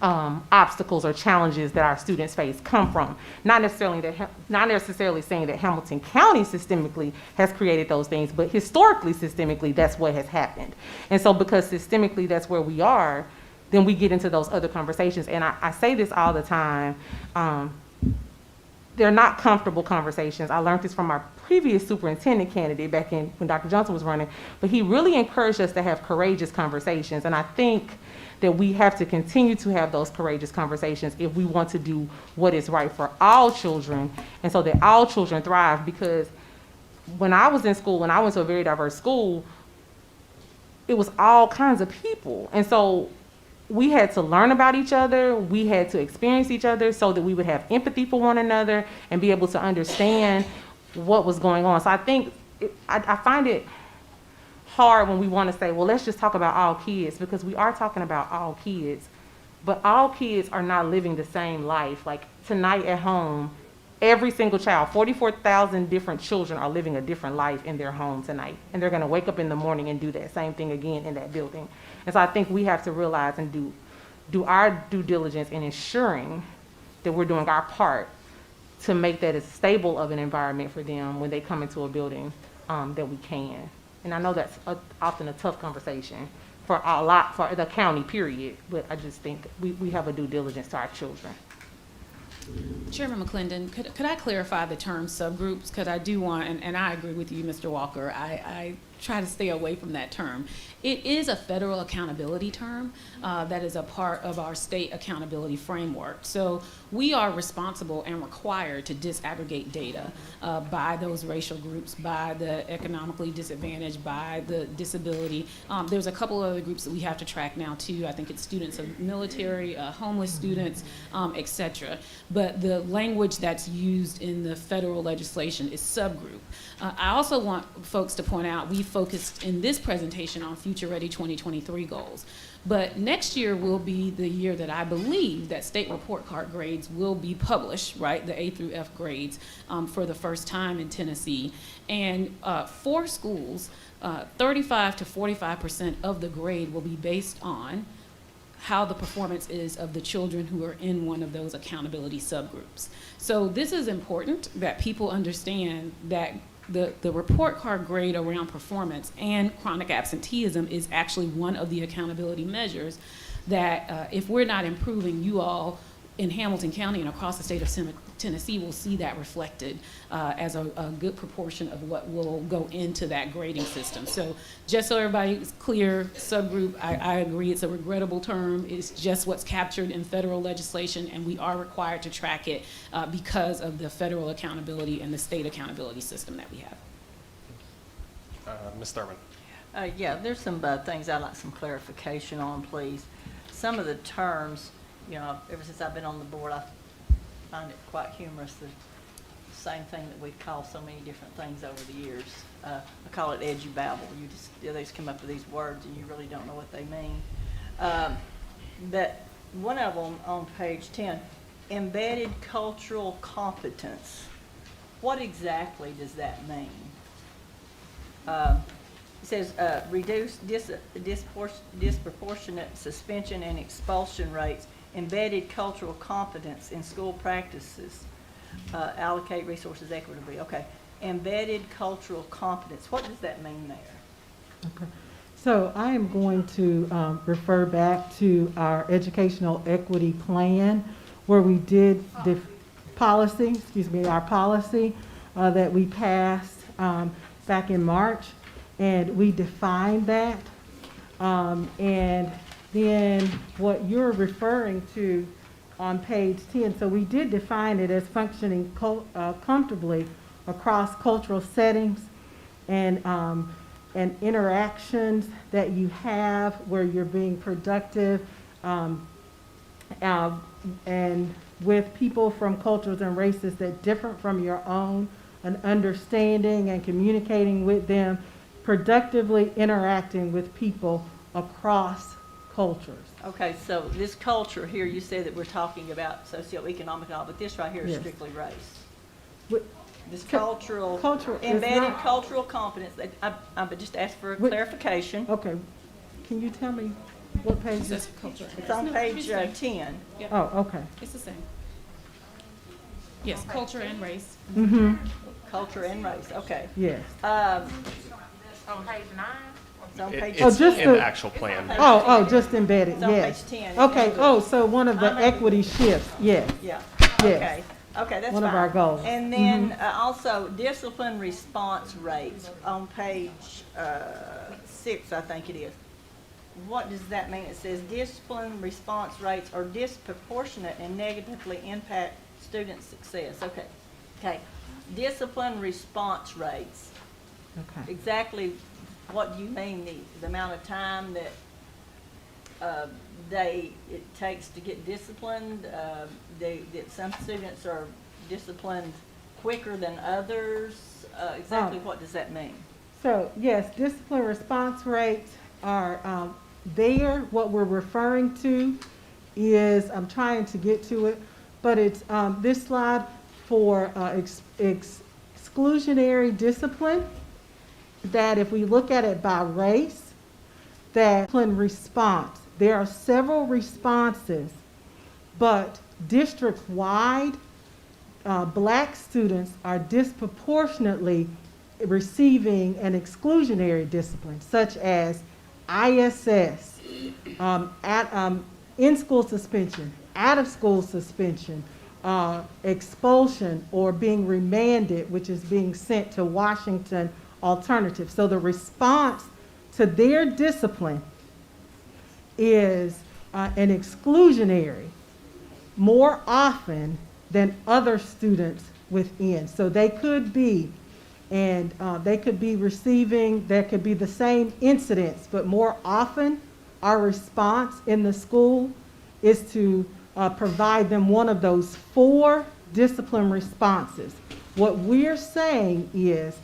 obstacles or challenges that our students face come from. Not necessarily saying that Hamilton County systemically has created those things, but historically, systemically, that's what has happened. And so because systemically that's where we are, then we get into those other conversations. And I say this all the time. They're not comfortable conversations. I learned this from our previous superintendent candidate back in when Dr. Johnson was running, but he really encouraged us to have courageous conversations. And I think that we have to continue to have those courageous conversations if we want to do what is right for all children and so that all children thrive. Because when I was in school, and I went to a very diverse school, it was all kinds of people. And so we had to learn about each other, we had to experience each other so that we would have empathy for one another and be able to understand what was going on. So I think, I find it hard when we want to say, well, let's just talk about all kids, because we are talking about all kids, but all kids are not living the same life. Like tonight at home, every single child, 44,000 different children are living a different life in their home tonight. And they're going to wake up in the morning and do that same thing again in that building. And so I think we have to realize and do our due diligence in ensuring that we're doing our part to make that as stable of an environment for them when they come into a building that we can. And I know that's often a tough conversation for a lot, for the county period, but I just think we have a due diligence to our children. Chairman McClendon, could I clarify the term subgroups? Because I do want, and I agree with you, Mr. Walker, I try to stay away from that term. It is a federal accountability term that is a part of our state accountability framework. So we are responsible and required to disaggregate data by those racial groups, by the economically disadvantaged, by the disability. There's a couple other groups that we have to track now too. I think it's students of military, homeless students, et cetera. But the language that's used in the federal legislation is subgroup. I also want folks to point out we focused in this presentation on Future Ready 2023 goals. But next year will be the year that I believe that state report card grades will be published, right? The A through F grades for the first time in Tennessee. And for schools, 35 to 45% of the grade will be based on how the performance is of the children who are in one of those accountability subgroups. So this is important that people understand that the report card grade around performance and chronic absenteeism is actually one of the accountability measures that if we're not improving, you all in Hamilton County and across the state of Tennessee will see that reflected as a good proportion of what will go into that grading system. So just so everybody's clear, subgroup, I agree it's a regrettable term. It's just what's captured in federal legislation, and we are required to track it because of the federal accountability and the state accountability system that we have. Ms. Thurman. Yeah, there's some things I'd like some clarification on, please. Some of the terms, you know, ever since I've been on the board, I find it quite humorous, the same thing that we've called so many different things over the years. I call it edubabble. They just come up with these words and you really don't know what they mean. But one of them on page 10, embedded cultural competence. What exactly does that mean? It says reduce disproportionate suspension and expulsion rates, embedded cultural competence in school practices, allocate resources equitably. Okay, embedded cultural competence. What does that mean there? Okay. So I am going to refer back to our educational equity plan where we did the policy, our policy that we passed back in March, and we defined that. And then what you're referring to on page 10, so we did define it as functioning comfortably across cultural settings and interactions that you have where you're being productive and with people from cultures and races that differ from your own, and understanding and communicating with them, productively interacting with people across cultures. Okay, so this culture here, you said that we're talking about socioeconomic and all, but this right here is Yes. strictly race. What- This cultural, Cultural is embedded not- cultural competence, I just asked for a clarification. Okay, can you tell me what page? It says culture. It's on No, page it's the same. 10. Yep. Oh, okay. It's the same. Yes, culture and race. Mm-hmm, Culture and race, okay. yes. On page 9? It's on page. Oh, It's just in the- the actual plan. Oh, just embedded, It's on yes. page 10. Okay, oh, so one of the equity shifts, yes. Yeah, Yes. okay, okay, that's fine. One of our goals. And then also discipline response rates on page 6, I think it is. What does that mean? It says discipline response rates are disproportionate and negatively impact student success. Okay, okay. Discipline response rates. Okay. Exactly what do you mean, the amount of time that it takes to get disciplined? That some students are disciplined quicker than others? Exactly what does that mean? So, yes, discipline response rates are there. What we're referring to is, I'm trying to get to it, but it's this slide for exclusionary discipline, that if we look at it by race, that discipline response, there are several responses, but district-wide, Black students are disproportionately receiving an exclusionary discipline, such as ISS, in-school suspension, out-of-school suspension, expulsion, or being remanded, which is being sent to Washington alternative. So the response to their discipline is an exclusionary more often than other students within. So they could be, and they could be receiving, there could be the same incidents, but more often our response in the school is to provide them one of those 4 discipline responses. What we're saying is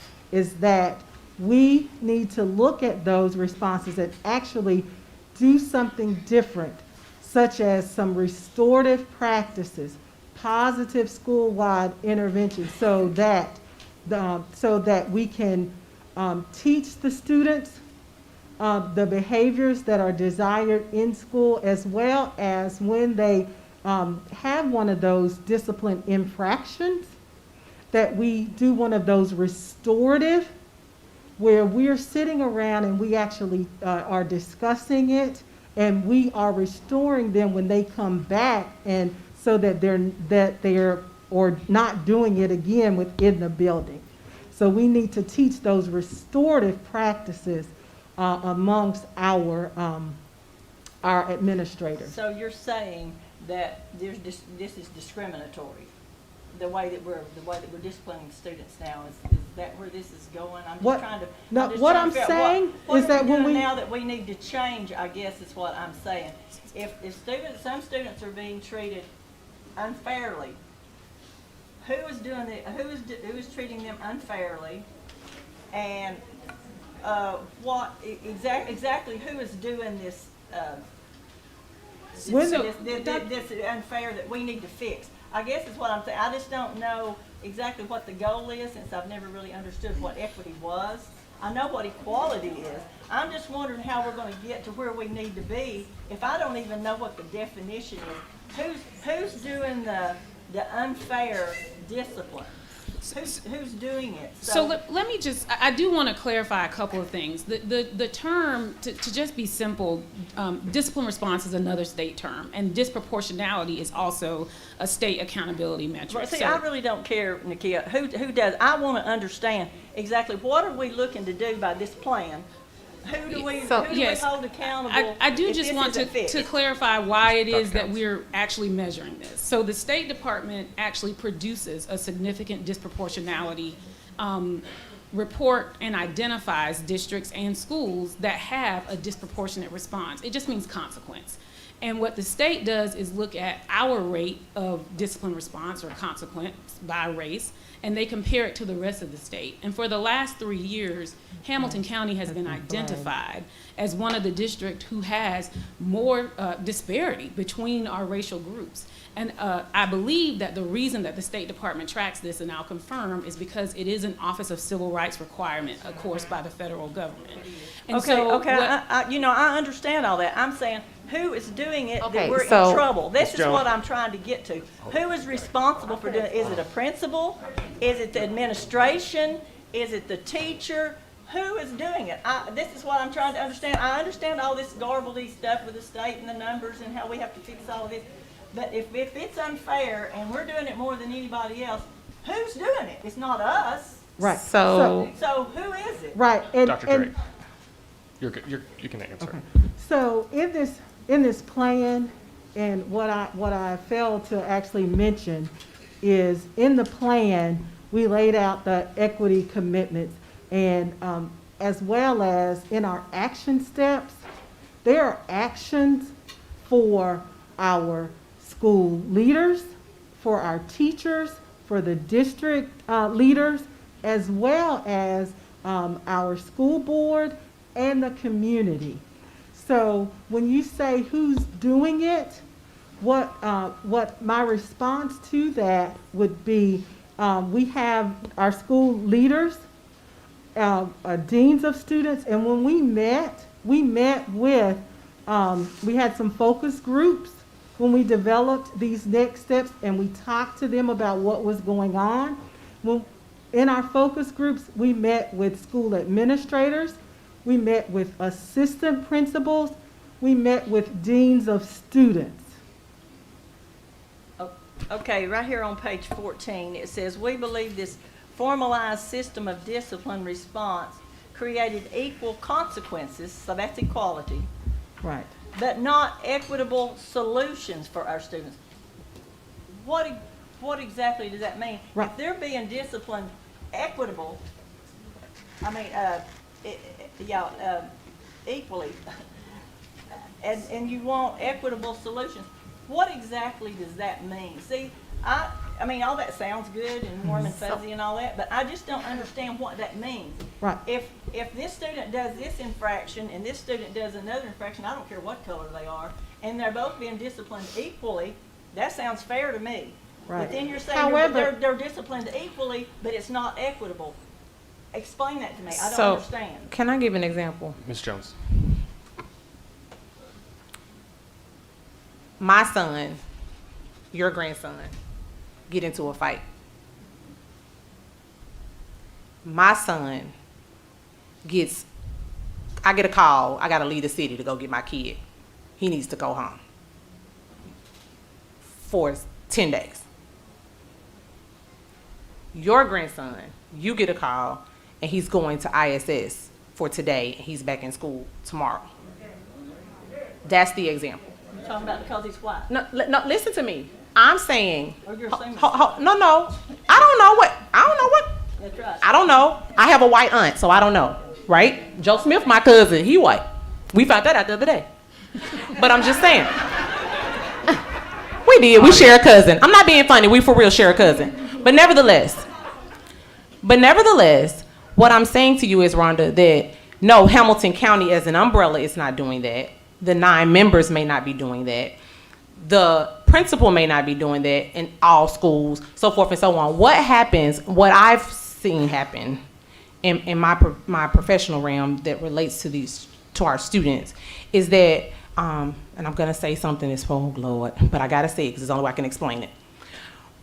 that we need to look at those responses and actually do something different, such as some restorative practices, positive school-wide intervention, so that we can teach the students the behaviors that are desired in school, as well as when they have one of those discipline infractions, that we do one of those restorative, where we're sitting around and we actually are discussing it, and we are restoring them when they come back, and so that they're or not doing it again within the building. So we need to teach those restorative practices amongst our administrators. So you're saying that this is discriminatory, the way that we're disciplining students now. Is that where this is going? I'm just trying to. No, what I'm saying is that when we now that we need to change, I guess is what I'm saying. If some students are being treated unfairly, who is doing it? Who is treating them unfairly? And what exactly who is doing this? This unfair that we need to fix. I guess is what I'm saying. I just don't know exactly what the goal is, since I've never really understood what equity was. I know what equality is. I'm just wondering how we're going to get to where we need to be if I don't even know what the definition is. Who's doing the unfair discipline? Who's doing it? So let me just, I do want to clarify a couple of things. The term, to just be simple, discipline response is another state term, and disproportionality is also a state accountability metric. Well, see, I really don't care, Nakia, who does. I want to understand exactly what are we looking to do by this plan. Who do we hold accountable? I do just want to clarify why it is that we're actually measuring this. So the State Department actually produces a significant disproportionality report and identifies districts and schools that have a disproportionate response. It just means consequence. And what the state does is look at our rate of discipline response or consequence by race, and they compare it to the rest of the state. And for the last 3 years, Hamilton County has been identified as one of the districts who has more disparity between our racial groups. And I believe that the reason that the State Department tracks this, and I'll confirm, is because it is an Office of Civil Rights requirement, of course, by the federal government. And I understand all that. I'm saying, who is doing it that we're in trouble? This is what I'm trying to get to. Who is responsible for doing it? Is it a principal? Is it the administration? Is it the teacher? Who is doing it? This is what I'm trying to understand. I understand all this garbledy stuff with the state and the numbers and how we have to fix all of this. But if it's unfair and we're doing it more than anybody else, who's doing it? It's not us. Right. So who is it? Right. Dr. Drake, you can answer. Okay. So in this plan, and what I failed to actually mention is in the plan we laid out the equity commitments, and as well as in our action steps, there are actions for our school leaders, for our teachers, for the district leaders, as well as our school board and the community. So when you say who's doing it, what my response to that would be, we have our school leaders, deans of students, and when we met with, we had some focus groups when we developed these next steps, and we talked to them about what was going on. In our focus groups, we met with school administrators, we met with assistant principals, we met with deans of students. Okay, right here on page 14, it says, "We believe this formalized system of discipline response created equal consequences," so that's equality, Right. "but not equitable solutions for our students." What exactly does that mean? Right. If they're being disciplined equitable, I mean, equally, and you want equitable solutions, what exactly does that mean? See, I mean, all that sounds good and warm and fuzzy and all that, but I just don't understand what that means. Right. If this student does this infraction and this student does another infraction, I don't care what color they are, and they're both being disciplined equally, that sounds fair to me. Right. But then you're saying However, they're disciplined equally, but it's not equitable. Explain that to me. I don't So, understand. can I give an example? Ms. Jones. My son, your grandson, get into a fight. My son I get a call, I gotta leave the city to go get my kid. He needs to go home for 10 days. Your grandson, you get a call and he's going to ISS for today and he's back in school tomorrow. That's the example. You're talking about because he's white. No, listen to me. I'm saying, Or you're assuming. no. I don't know what. That's right. I don't know. I have a white aunt, so I don't know, right? Joe Smith, my cousin, he white. We found that out the other day. But I'm just saying. We did. We share a cousin. I'm not being funny. We for real share a cousin. But nevertheless, what I'm saying to you is, Rhonda, that no, Hamilton County as an umbrella is not doing that. The 9 members may not be doing that. The principal may not be doing that in all schools, so forth and so on. What happens, what I've seen happen in my professional realm that relates to our students is that, and I'm gonna say something that's, oh Lord, but I gotta say it because it's the only way I can explain it.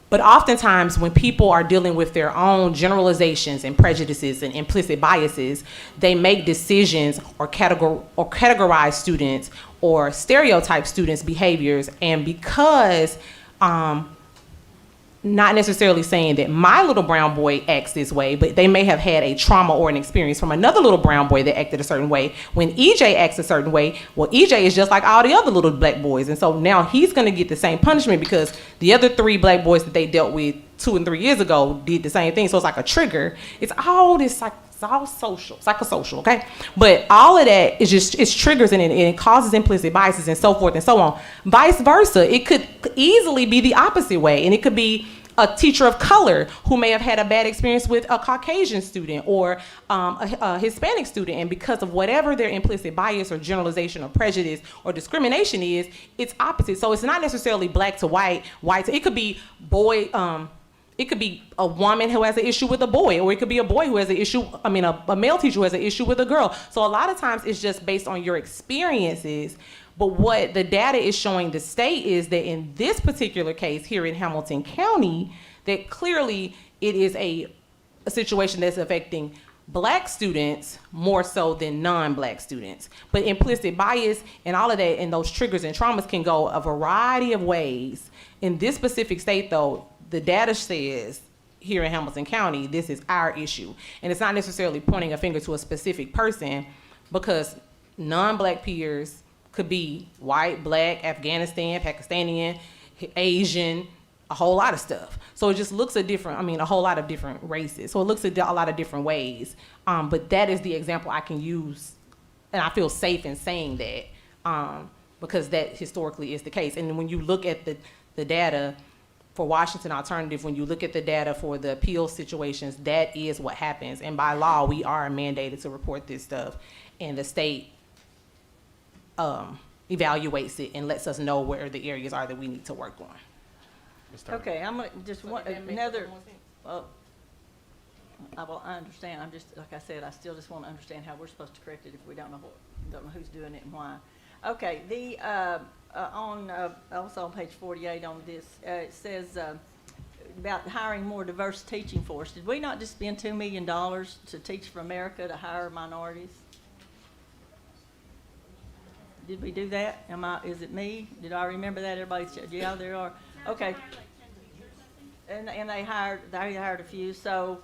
But oftentimes when people are dealing with their own generalizations and prejudices and implicit biases, they make decisions or categorize students or stereotype students' behaviors. And because, not necessarily saying that my little brown boy acts this way, but they may have had a trauma or an experience from another little brown boy that acted a certain way. When EJ acts a certain way, well, EJ is just like all the other little black boys. And so now he's gonna get the same punishment because the other 3 black boys that they dealt with 2 and 3 years ago did the same thing. So it's like a trigger. It's all this, like, it's all social, psychosocial, okay? But all of that is just, it's triggers and it causes implicit biases and so forth and so on. Vice versa, it could easily be the opposite way, and it could be a teacher of color who may have had a bad experience with a Caucasian student or a Hispanic student, and because of whatever their implicit bias or generalization or prejudice or discrimination is, it's opposite. So it's not necessarily black to white, white to, it could be boy, it could be a woman who has an issue with a boy, or it could be a boy who has an issue, a male teacher who has an issue with a girl. So a lot of times it's just based on your experiences. But what the data is showing the state is that in this particular case here in Hamilton County, that clearly it is a situation that's affecting black students more so than non-black students. But implicit bias and all of that and those triggers and traumas can go a variety of ways. In this specific state though, the data says here in Hamilton County, this is our issue. And it's not necessarily pointing a finger to a specific person, because non-black peers could be white, black, Afghanistan, Pakistani, Asian, a whole lot of stuff. So it just looks at a whole lot of different races. So it looks at a lot of different ways. But that is the example I can use, and I feel safe in saying that, because that historically is the case. And when you look at the data for Washington Alternative, when you look at the data for the appeal situations, that is what happens. And by law, we are mandated to report this stuff, and the state evaluates it and lets us know where the areas are that we need to work on. Okay, I'm gonna just want another. Well, I understand. I'm just, like I said, I still just want to understand how we're supposed to correct it if we don't know who's doing it and why. Okay, also on page 48 on this, it says about hiring more diverse teaching force. Did we not just spend $2 million to Teach for America to hire minorities? Did we do that? Is it me? Did I remember that? Everybody said, yeah, there are. Okay. And they hired a few, so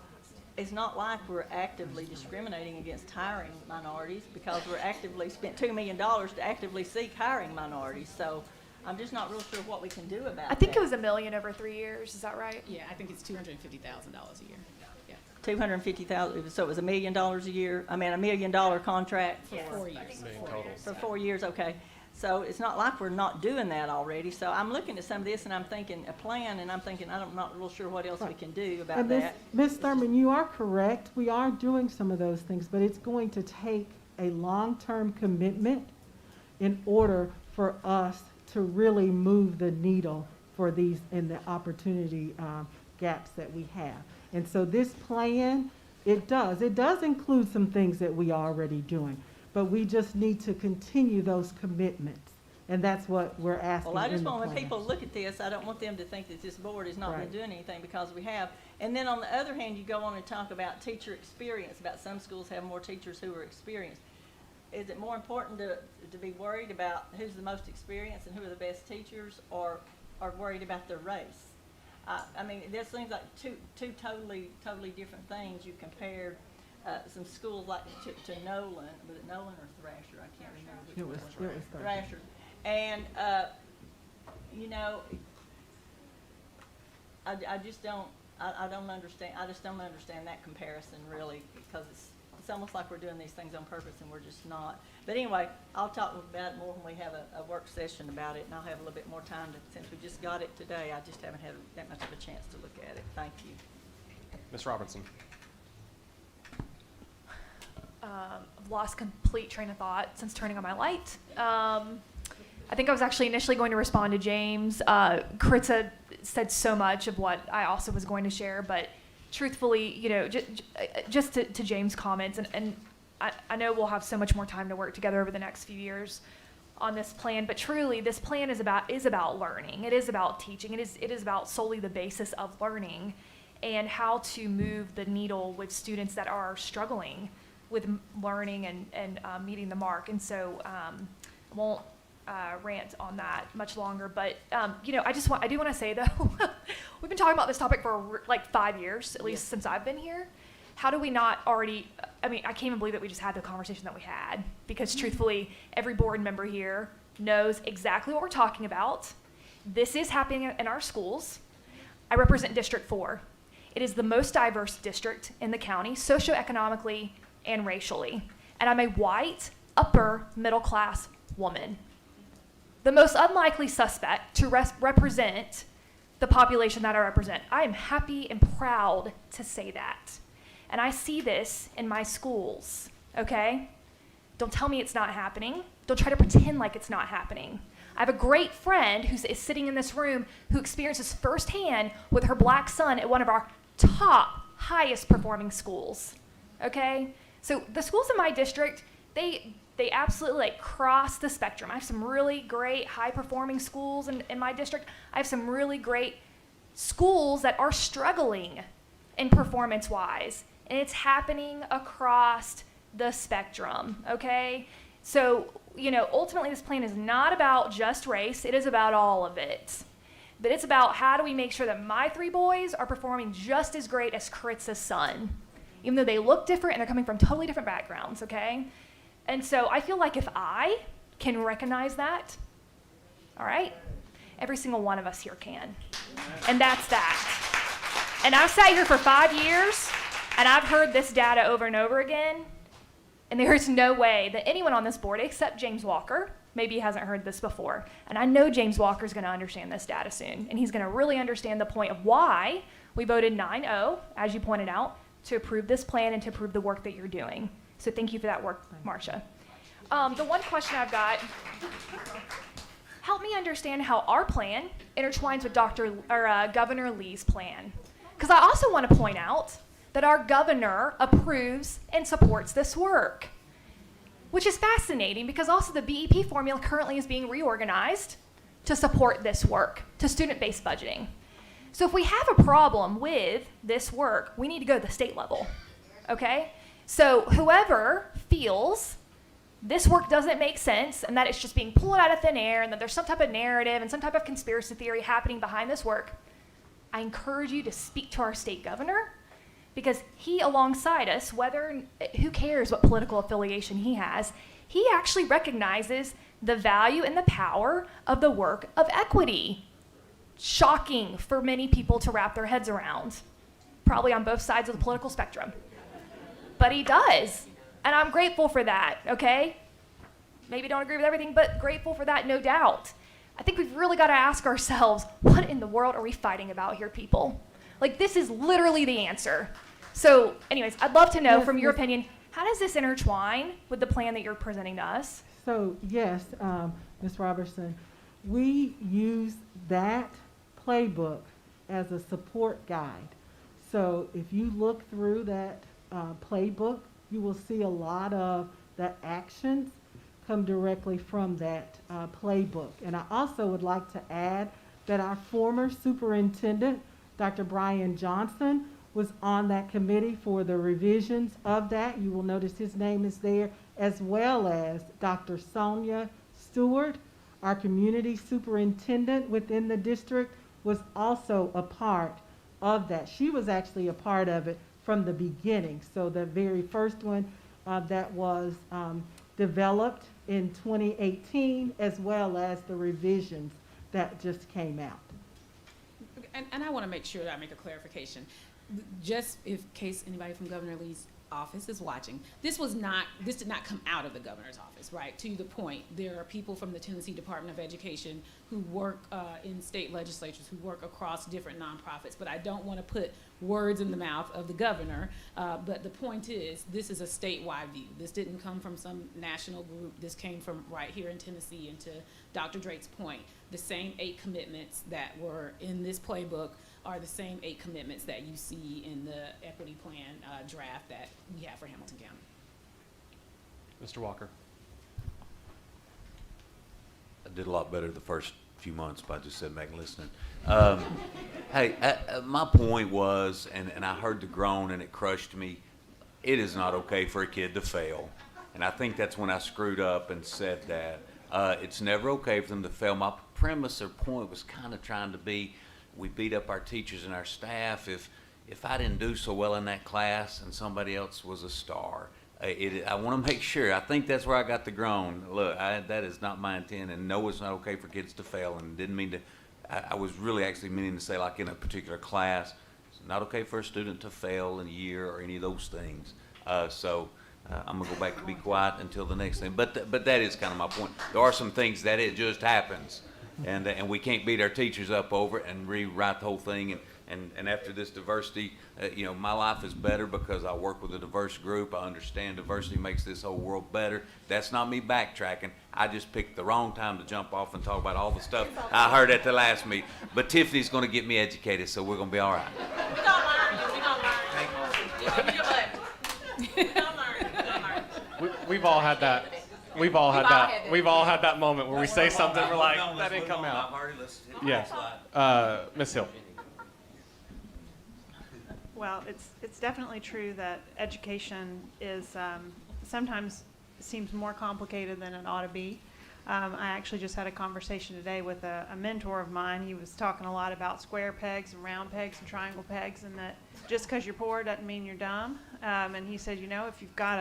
it's not like we're actively discriminating against hiring minorities, because we're actively spent $2 million to actively seek hiring minorities. So I'm just not real sure what we can do about that. I think it was $1 million over 3 years. Is that right? Yeah, I think it's $250,000 a year. Yeah. 250,000. So it was $1 million a year. I mean, $1 million contract For 4 years. for 4 years. Okay. So it's not like we're not doing that already. So I'm looking at some of this and I'm thinking a plan, and I'm thinking I'm not real sure what else we can do about And that. Ms. Thurman, you are correct. We are doing some of those things, but it's going to take a long-term commitment in order for us to really move the needle for these and the opportunity gaps that we have. And so this plan, it does include some things that we are already doing, but we just need to continue those commitments. And that's what we're asking. Well, I just in the want when plan. people look at this, I don't want them to think that this board is not Right. been doing anything, because we have. And then on the other hand, you go on and talk about teacher experience, about some schools have more teachers who are experienced. Is it more important to be worried about who's the most experienced and who are the best teachers, or worried about their race? I mean, there seems like two totally different things. You compared some schools like to Nolan. Was it Nolan or Thrasher? I can't remember which It was one. Thrasher. Thrasher. And, you know, I just don't understand. I just don't understand that comparison, really, because it's almost like we're doing these things on purpose and we're just not. But anyway, I'll talk about it more when we have a work session about it, and I'll have a little bit more time since we just got it today. I just haven't had that much of a chance to look at it. Thank you. Ms. Robertson. I've lost complete train of thought since turning on my light. I think I was actually initially going to respond to James. Karitza said so much of what I also was going to share, but truthfully, you know, just to James' comments, and I know we'll have so much more time to work together over the next few years on this plan, but truly, this plan is about learning. It is about teaching. It is about solely the basis of learning and how to move the needle with students that are struggling with learning and meeting the mark. And so I won't rant on that much longer, but you know, I do want to say though, we've been talking about this topic for like 5 years, at least since I've been here. How do we not already, I mean, I can't even believe that we just had the conversation that we had, because truthfully, every board member here knows exactly what we're talking about. This is happening in our schools. I represent District 4. It is the most diverse district in the county, socioeconomically and racially. And I'm a white, upper middle class woman. The most unlikely suspect to represent the population that I represent. I am happy and proud to say that. And I see this in my schools, okay? Don't tell me it's not happening. Don't try to pretend like it's not happening. I have a great friend who is sitting in this room who experiences firsthand with her black son at one of our top, highest performing schools, okay? So the schools in my district, they absolutely like cross the spectrum. I have some really great high performing schools in my district. I have some really great schools that are struggling in performance wise. And it's happening across the spectrum, okay? So, you know, ultimately this plan is not about just race. It is about all of it. But it's about how do we make sure that my 3 boys are performing just as great as Karitza's son, even though they look different and they're coming from totally different backgrounds, okay? And so I feel like if I can recognize that, all right, every single one of us here can. And that's that. And I've sat here for 5 years, and I've heard this data over and over again, and there is no way that anyone on this board, except James Walker, maybe he hasn't heard this before, and I know James Walker is going to understand this data soon, and he's going to really understand the point of why we voted 9-0, as you pointed out, to approve this plan and to approve the work that you're doing. So thank you for that work, Marcia. The one question I've got, help me understand how our plan intertwines with Governor Lee's plan. Because I also want to point out that our governor approves and supports this work, which is fascinating because also the BEP formula currently is being reorganized to support this work, to student-based budgeting. So if we have a problem with this work, we need to go to the state level, okay? So whoever feels this work doesn't make sense and that it's just being pulled out of thin air and that there's some type of narrative and some type of conspiracy theory happening behind this work, I encourage you to speak to our state governor, because he, alongside us, who cares what political affiliation he has, he actually recognizes the value and the power of the work of equity. Shocking for many people to wrap their heads around, probably on both sides of the political spectrum. But he does, and I'm grateful for that, okay? Maybe don't agree with everything, but grateful for that, no doubt. I think we've really got to ask ourselves, what in the world are we fighting about here, people? Like, this is literally the answer. So, anyways, I'd love to know from your opinion, how does this intertwine with the plan that you're presenting to us? So, yes, Ms. Robertson, we use that playbook as a support guide. So if you look through that playbook, you will see a lot of the actions come directly from that playbook. And I also would like to add that our former superintendent, Dr. Brian Johnson, was on that committee for the revisions of that. You will notice his name is there, as well as Dr. Sonia Stewart, our community superintendent within the district, was also a part of that. She was actually a part of it from the beginning. So the very first one that was developed in 2018, as well as the revisions that just came out. And I want to make sure that I make a clarification. Just in case anybody from Governor Lee's office is watching, this did not come out of the governor's office, right? To the point, there are people from the Tennessee Department of Education who work in state legislatures, who work across different nonprofits, but I don't want to put words in the mouth of the governor, but the point is, this is a statewide view. This didn't come from some national group. This came from right here in Tennessee. And to Dr. Drake's point, the same 8 commitments that were in this playbook are the same 8 commitments that you see in the equity plan draft that we have for Hamilton County. Mr. Walker. I did a lot better the first few months by just sitting back and listening. Hey, my point was, and I heard the groan and it crushed me, it is not okay for a kid to fail. And I think that's when I screwed up and said that. It's never okay for them to fail. My premise or point was kind of trying to be, we beat up our teachers and our staff if I didn't do so well in that class and somebody else was a star. I want to make sure. I think that's where I got the groan. Look, that is not my intent, and no, it's not okay for kids to fail, and didn't mean to. I was really actually meaning to say, like in a particular class, it's not okay for a student to fail in a year or any of those things. So I'm gonna go back to be quiet until the next thing. But that is kind of my point. There are some things that it just happens, and we can't beat our teachers up over it and rewrite the whole thing. And after this diversity, my life is better because I work with a diverse group. I understand diversity makes this whole world better. That's not me backtracking. I just picked the wrong time to jump off and talk about all the stuff I heard at the last meeting. But Tiffany's going to get me educated, so we're going to be all right. We're going to learn. We're going to learn. We've all had that. We've all had that moment where we say something, we're like, that didn't come out. Yeah. Ms. Hill. Well, it's definitely true that education is sometimes seems more complicated than it ought to be. I actually just had a conversation today with a mentor of mine. He was talking a lot about square pegs and round pegs and triangle pegs, and that just because you're poor doesn't mean you're dumb. And he said, if you've got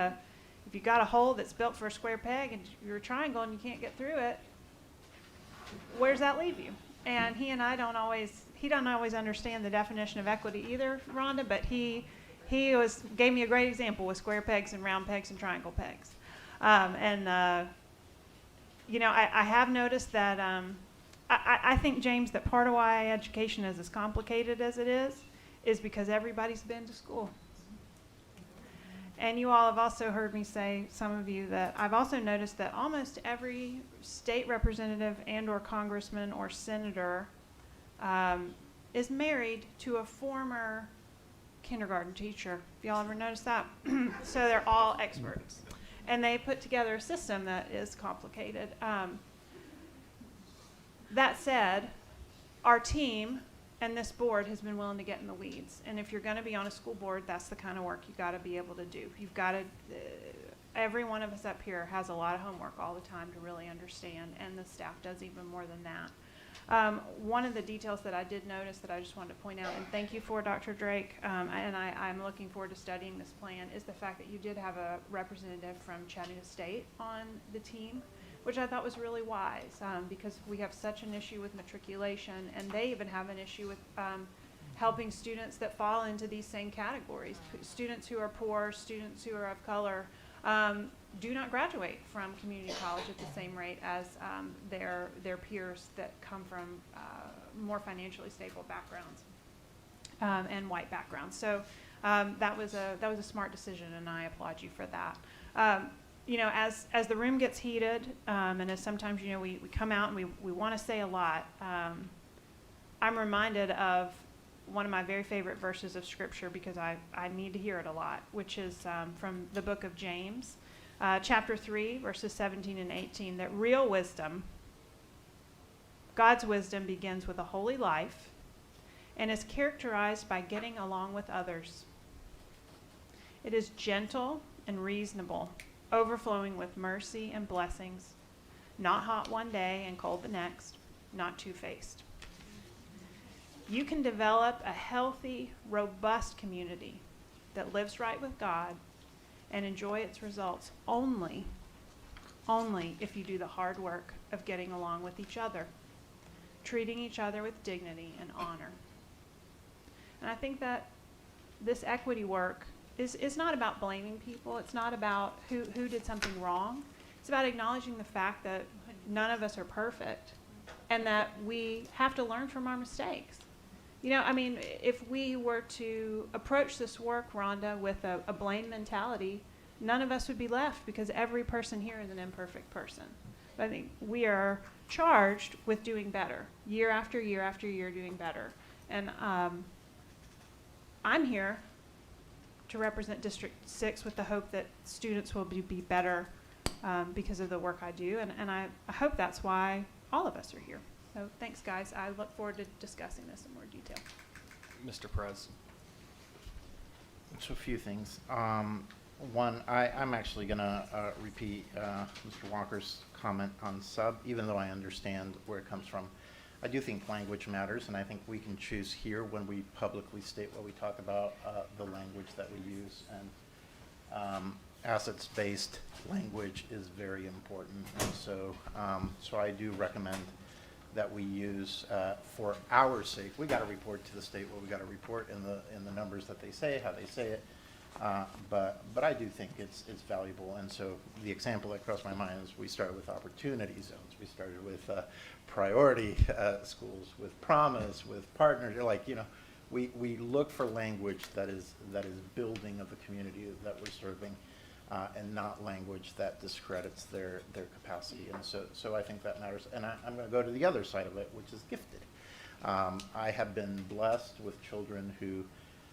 a hole that's built for a square peg and you're a triangle and you can't get through it, where does that leave you? And he doesn't always understand the definition of equity either, Rhonda, but he gave me a great example with square pegs and round pegs and triangle pegs. I have noticed that I think, James, that part of why education is as complicated as it is because everybody's been to school. And you all have also heard me say, some of you, that I've also noticed that almost every state representative and or congressman or senator is married to a former kindergarten teacher. Have y'all ever noticed that? So they're all experts. And they put together a system that is complicated. That said, our team and this board has been willing to get in the weeds. And if you're going to be on a school board, that's the kind of work you got to be able to do. You've got to every one of us up here has a lot of homework all the time to really understand, and the staff does even more than that. One of the details that I did notice that I just wanted to point out, and thank you for, Dr. Drake, and I'm looking forward to studying this plan, is the fact that you did have a representative from Chattanooga State on the team, which I thought was really wise, because we have such an issue with matriculation, and they even have an issue with helping students that fall into these same categories. Students who are poor, students who are of color, do not graduate from community college at the same rate as their peers that come from more financially stable backgrounds and white backgrounds. So that was a smart decision, and I applaud you for that. You know, as the room gets heated, and as sometimes, you know, we come out and we want to say a lot, I'm reminded of one of my very favorite verses of Scripture, because I need to hear it a lot, which is from the book of James, chapter 3, verses 17 and 18, that real wisdom, God's wisdom, begins with a holy life and is characterized by getting along with others. It is gentle and reasonable, overflowing with mercy and blessings, not hot one day and cold the next, not two-faced. You can develop a healthy, robust community that lives right with God and enjoy its results only if you do the hard work of getting along with each other, treating each other with dignity and honor. And I think that this equity work is not about blaming people. It's not about who did something wrong. It's about acknowledging the fact that none of us are perfect and that we have to learn from our mistakes. You know, I mean, if we were to approach this work, Rhonda, with a blame mentality, none of us would be left, because every person here is an imperfect person. But I think we are charged with doing better, year after year after year, doing better. And I'm here to represent District 6 with the hope that students will be better because of the work I do. And I hope that's why all of us are here. So thanks, guys. I look forward to discussing this in more detail. Mr. Perez. So a few things. One, I'm actually going to repeat Mr. Walker's comment on sub, even though I understand where it comes from. I do think language matters, and I think we can choose here when we publicly state what we talk about, the language that we use. And assets-based language is very important. And so I do recommend that we use for our sake. We got to report to the state what we got to report in the numbers that they say, how they say it. But I do think it's valuable. And so the example that crossed my mind is we started with opportunity zones. We started with priority schools, with promise, with partners. Like, you know, we look for language that is building of the community that we're serving. And not language that discredits their capacity. And so I think that matters. And I'm going to go to the other side of it, which is gifted. I have been blessed with children who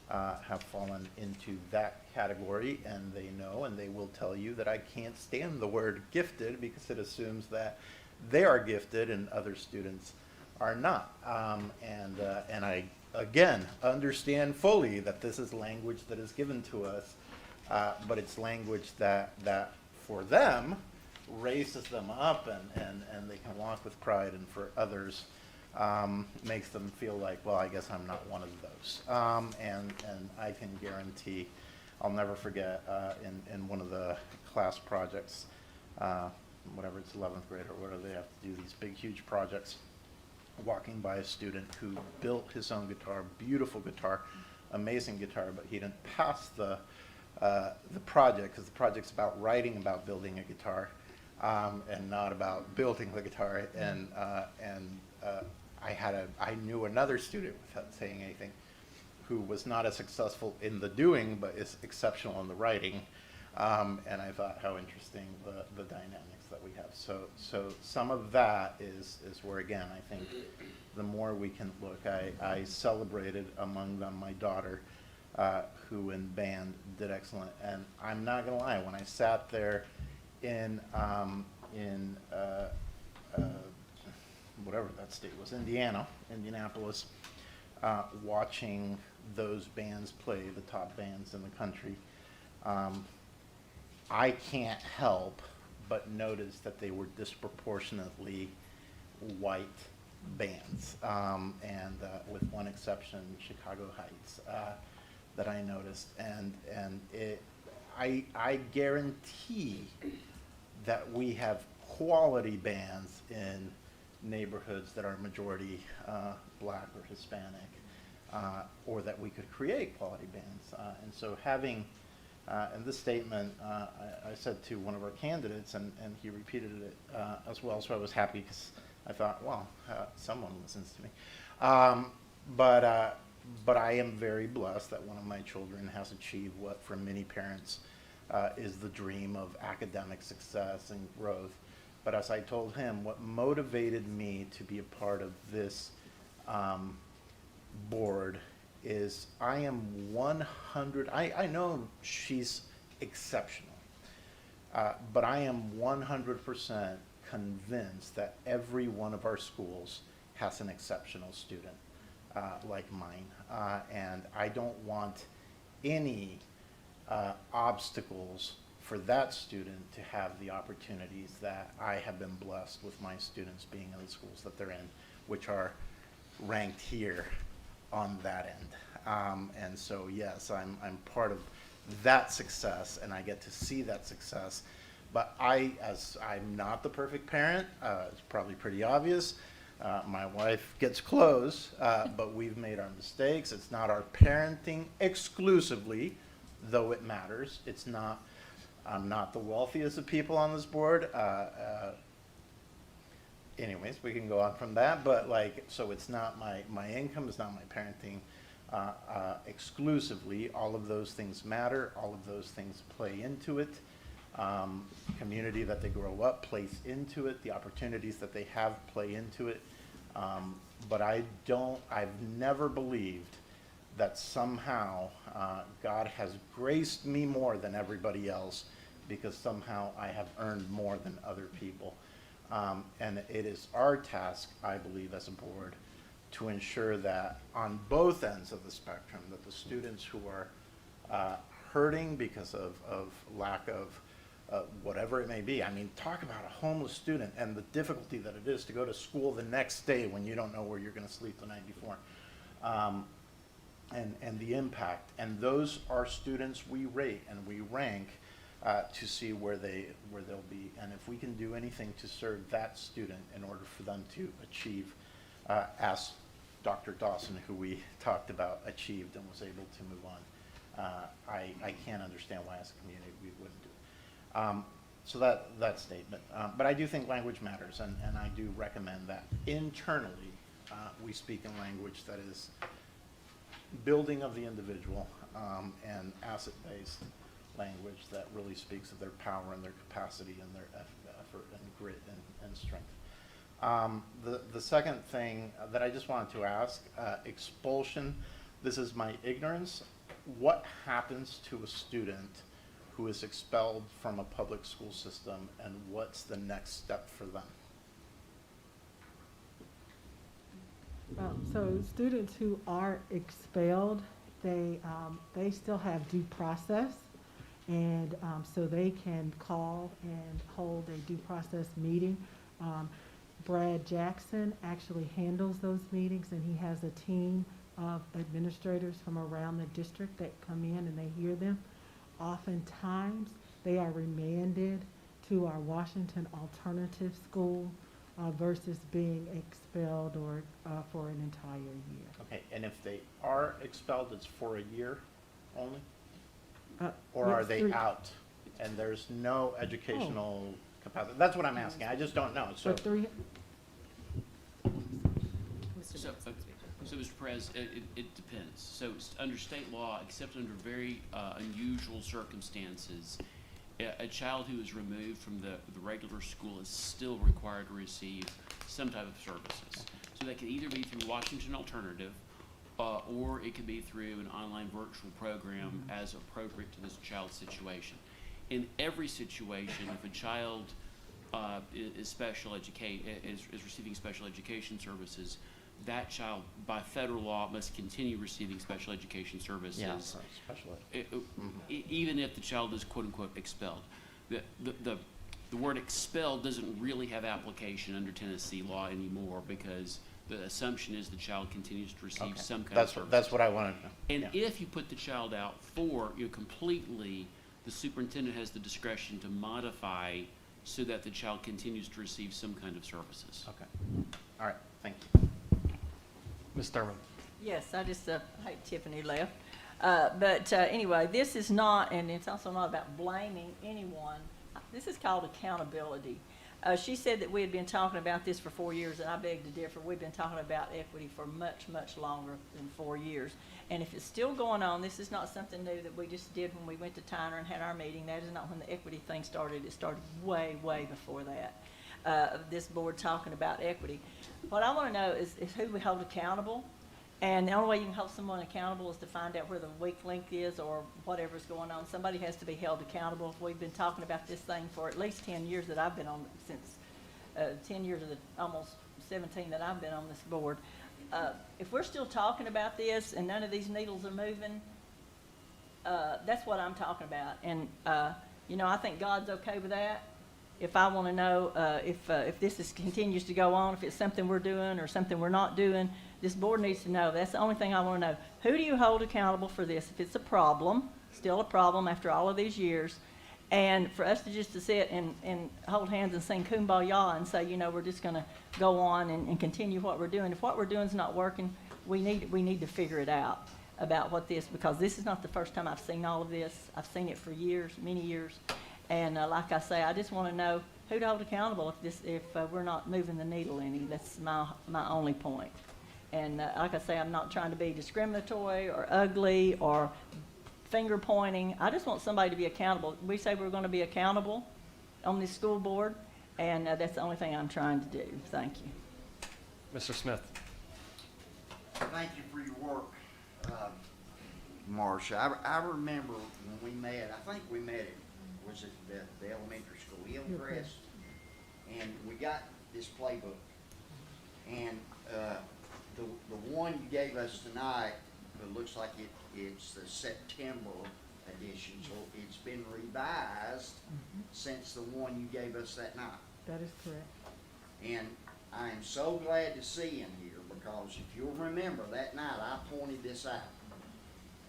have fallen into that category, and they know and they will tell you that I can't stand the word gifted because it assumes that they are gifted and other students are not. And I, again, understand fully that this is language that is given to us. But it's language that for them raises them up and they can walk with pride, and for others makes them feel like, well, I guess I'm not one of those. And I can guarantee, I'll never forget in one of the class projects, whatever it's 11th grade or whatever, they have to do these big, huge projects, walking by a student who built his own guitar, beautiful guitar, amazing guitar, but he didn't pass the project, because the project's about writing about building a guitar and not about building the guitar. And I knew another student, without saying anything, who was not as successful in the doing but is exceptional in the writing. And I thought how interesting the dynamics that we have. So some of that is where, again, I think the more we can look. I celebrated among them my daughter, who in band did excellent. And I'm not gonna lie, when I sat there in whatever that state was, Indianapolis, watching those bands play, the top bands in the country, I can't help but notice that they were disproportionately white bands, and with one exception, Chicago Heights, that I noticed, and I guarantee that we have quality bands in neighborhoods that are majority black or Hispanic, or that we could create quality bands. And so having, and this statement, I said to one of our candidates, and he repeated it as well, so I was happy because I thought, well, someone listens to me. But I am very blessed that one of my children has achieved what for many parents is the dream of academic success and growth. But as I told him, what motivated me to be a part of this board is I am 100, I know she's exceptional, but I am 100% convinced that every one of our schools has an exceptional student like mine. And I don't want any obstacles for that student to have the opportunities that I have been blessed with my students being in the schools that they're in, which are ranked here on that end. And so, yes, I'm part of that success, and I get to see that success. But as I'm not the perfect parent, it's probably pretty obvious. My wife gets close, but we've made our mistakes. It's not our parenting exclusively, though it matters. It's not, I'm not the wealthiest of people on this board. Anyways, we can go on from that, but like, so it's not my income, it's not my parenting exclusively. All of those things matter. All of those things play into it. Community that they grow up plays into it. The opportunities that they have play into it. But I've never believed that somehow God has graced me more than everybody else because somehow I have earned more than other people. And it is our task, I believe, as a board, to ensure that on both ends of the spectrum, that the students who are hurting because of lack of whatever it may be. I mean, talk about a homeless student and the difficulty that it is to go to school the next day when you don't know where you're going to sleep the night before. And the impact. And those are students we rate and we rank to see where they'll be. And if we can do anything to serve that student in order for them to achieve, as Dr. Dawson, who we talked about, achieved and was able to move on, I can't understand why as a community we wouldn't do it. So that statement. But I do think language matters, and I do recommend that internally we speak in language that is building of the individual and asset-based language that really speaks of their power and their capacity and their effort and grit and strength. The second thing that I just wanted to ask, expulsion. This is my ignorance. What happens to a student who is expelled from a public school system, and what's the next step for them? So students who are expelled, they still have due process, and so they can call and hold a due process meeting. Brad Jackson actually handles those meetings, and he has a team of administrators from around the district that come in and they hear them. Oftentimes, they are remanded to our Washington Alternative School versus being expelled or for an entire year. Okay, and if they are expelled, it's for a year only? Or are they out and there's no educational capacity? That's what I'm asking. I just don't know. So, So, Mr. Perez, it depends. So, under state law, except under very unusual circumstances, a child who is removed from the regular school is still required to receive some type of services. So that can either be through Washington Alternative, or it could be through an online virtual program as appropriate to this child's situation. In every situation, if a child is receiving special education services, that child, by federal law, must continue receiving special education services. Yeah, so special ed. Even if the child is quote-unquote expelled. The word expelled doesn't really have application under Tennessee law anymore because the assumption is the child continues to receive Okay. some kind of service. That's what I wanted to know. And Yeah. if you put the child out for, completely, the superintendent has the discretion to modify so that the child continues to receive some kind of services. Okay. All right, thank you. Ms. Thurman. Yes, I just hate Tiffany left. Anyway, this is not, and it's also not about blaming anyone. This is called accountability. She said that we had been talking about this for 4 years, and I beg to differ. We've been talking about equity for much, much longer than 4 years. And if it's still going on, this is not something new that we just did when we went to Tyner and had our meeting. That is not when the equity thing started. It started way, way before that. This board talking about equity. What I want to know is who we hold accountable. And the only way you can hold someone accountable is to find out where the weak link is or whatever's going on. Somebody has to be held accountable. We've been talking about this thing for at least 10 years that I've been on, since 10 years of the almost 17 that I've been on this board. If we're still talking about this and none of these needles are moving, that's what I'm talking about. And, I think God's okay with that. If I want to know if this continues to go on, if it's something we're doing or something we're not doing, this board needs to know. That's the only thing I want to know. Who do you hold accountable for this? If it's a problem, still a problem after all of these years, and for us to sit and hold hands and sing Kumbaya and say, we're just going to go on and continue what we're doing. If what we're doing is not working, we need to figure it out about what this, because this is not the first time I've seen all of this. I've seen it for years, many years. And like I say, I just want to know who to hold accountable if we're not moving the needle any. That's my only point. And like I say, I'm not trying to be discriminatory or ugly or finger pointing. I just want somebody to be accountable. We say we're going to be accountable on this school board, and that's the only thing I'm trying to do. Thank you. Mr. Smith. Thank you for your work, Marcia. I remember when we met, I think we met was at the elementary school, Hillcrest, and we got this playbook. And the one you gave us tonight, it looks like it's the September edition, so it's been revised since the one you gave us that night. That is correct. And I am so glad to see in here, because if you'll remember that night, I pointed this out.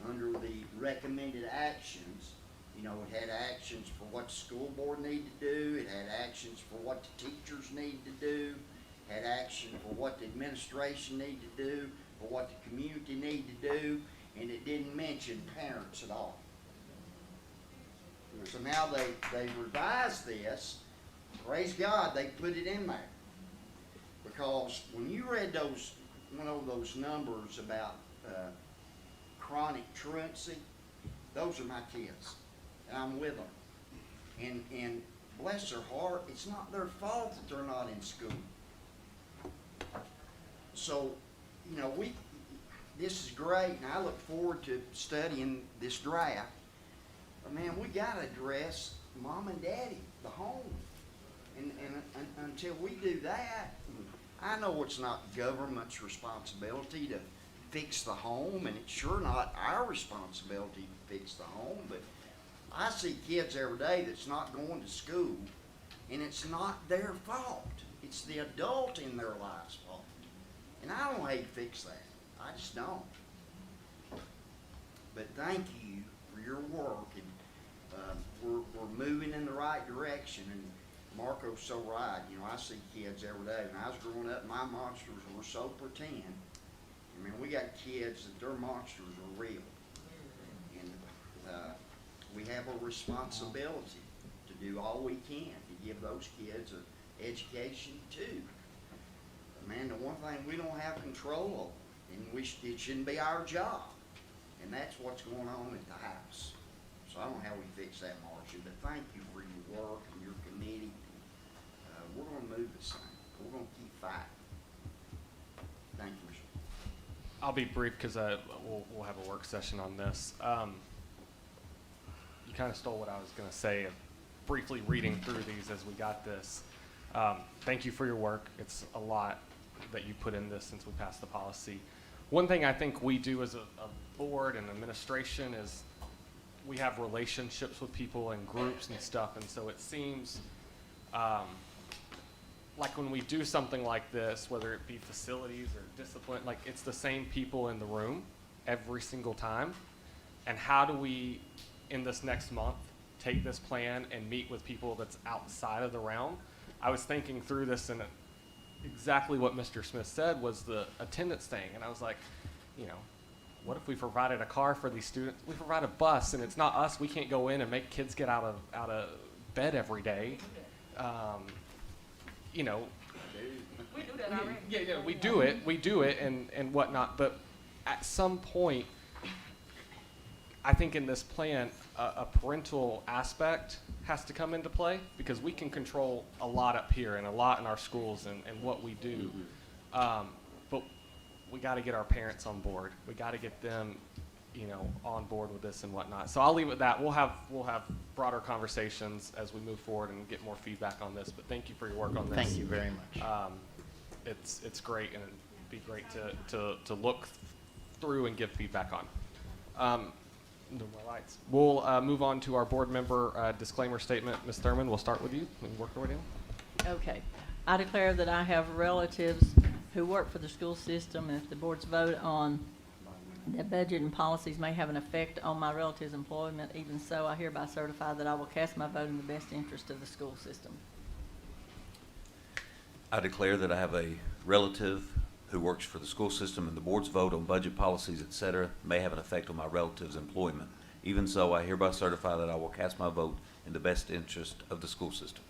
Under the recommended actions, it had actions for what the school board needed to do, it had actions for what the teachers needed to do, had action for what the administration needed to do, for what the community needed to do, and it didn't mention parents at all. So now they revised this. Praise God, they put it in there. Because when you read one of those numbers about chronic truancy, those are my kids, and I'm with them. And bless their heart, it's not their fault that they're not in school. So, this is great, and I look forward to studying this draft. But man, we got to address mom and daddy, the home. And until we do that, I know it's not government's responsibility to fix the home, and it's sure not our responsibility to fix the home, but I see kids every day that's not going to school, and it's not their fault. It's the adult in their life's fault. And I don't hate to fix that. I just don't. But thank you for your work, and we're moving in the right direction. And Marco's so right. I see kids every day. When I was growing up, my monsters were so pretend. I mean, we got kids that their monsters are real. And we have a responsibility to do all we can to give those kids an education too. But man, the one thing we don't have control over, and it shouldn't be our job, and that's what's going on at the house. So I don't know how we fix that, Marcia, but thank you for your work and your committee. We're going to move this thing. We're going to keep fighting. Thank you, Mr. I'll be brief because we'll have a work session on this. You kind of stole what I was going to say, briefly reading through these as we got this. Thank you for your work. It's a lot. that you put in this since we passed the policy. One thing I think we do as a board and administration is we have relationships with people and groups and stuff, and so it seems like when we do something like this, whether it be facilities or discipline, like it's the same people in the room every single time. And how do we, in this next month, take this plan and meet with people that's outside of the realm? I was thinking through this, and exactly what Mr. Smith said was the attendance thing. And I was like, you know, what if we provided a car for these students? We provide a bus, and it's not us. We can't go in and make kids get out of bed every day. You know, We do that already. yeah, we do it and whatnot. But at some point, I think in this plan, a parental aspect has to come into play, because we can control a lot up here and a lot in our schools and what we do. But we got to get our parents on board. We got to get them, you know, on board with this and whatnot. So I'll leave it at that. We'll have broader conversations as we move forward and get more feedback on this. But thank you for your work on this. Thank you very much. It's great, and it'd be great to look through and give feedback on. No more lights. We'll move on to our board member disclaimer statement. Ms. Thurman, we'll start with you and work our way down. Okay. I declare that I have relatives who work for the school system, and if the board's vote on the budget and policies may have an effect on my relative's employment, even so, I hereby certify that I will cast my vote in the best interest of the school system. I declare that I have a relative who works for the school system, and the board's vote on budget policies, et cetera, may have an effect on my relative's employment. Even so, I hereby certify that I will cast my vote in the best interest of the school system.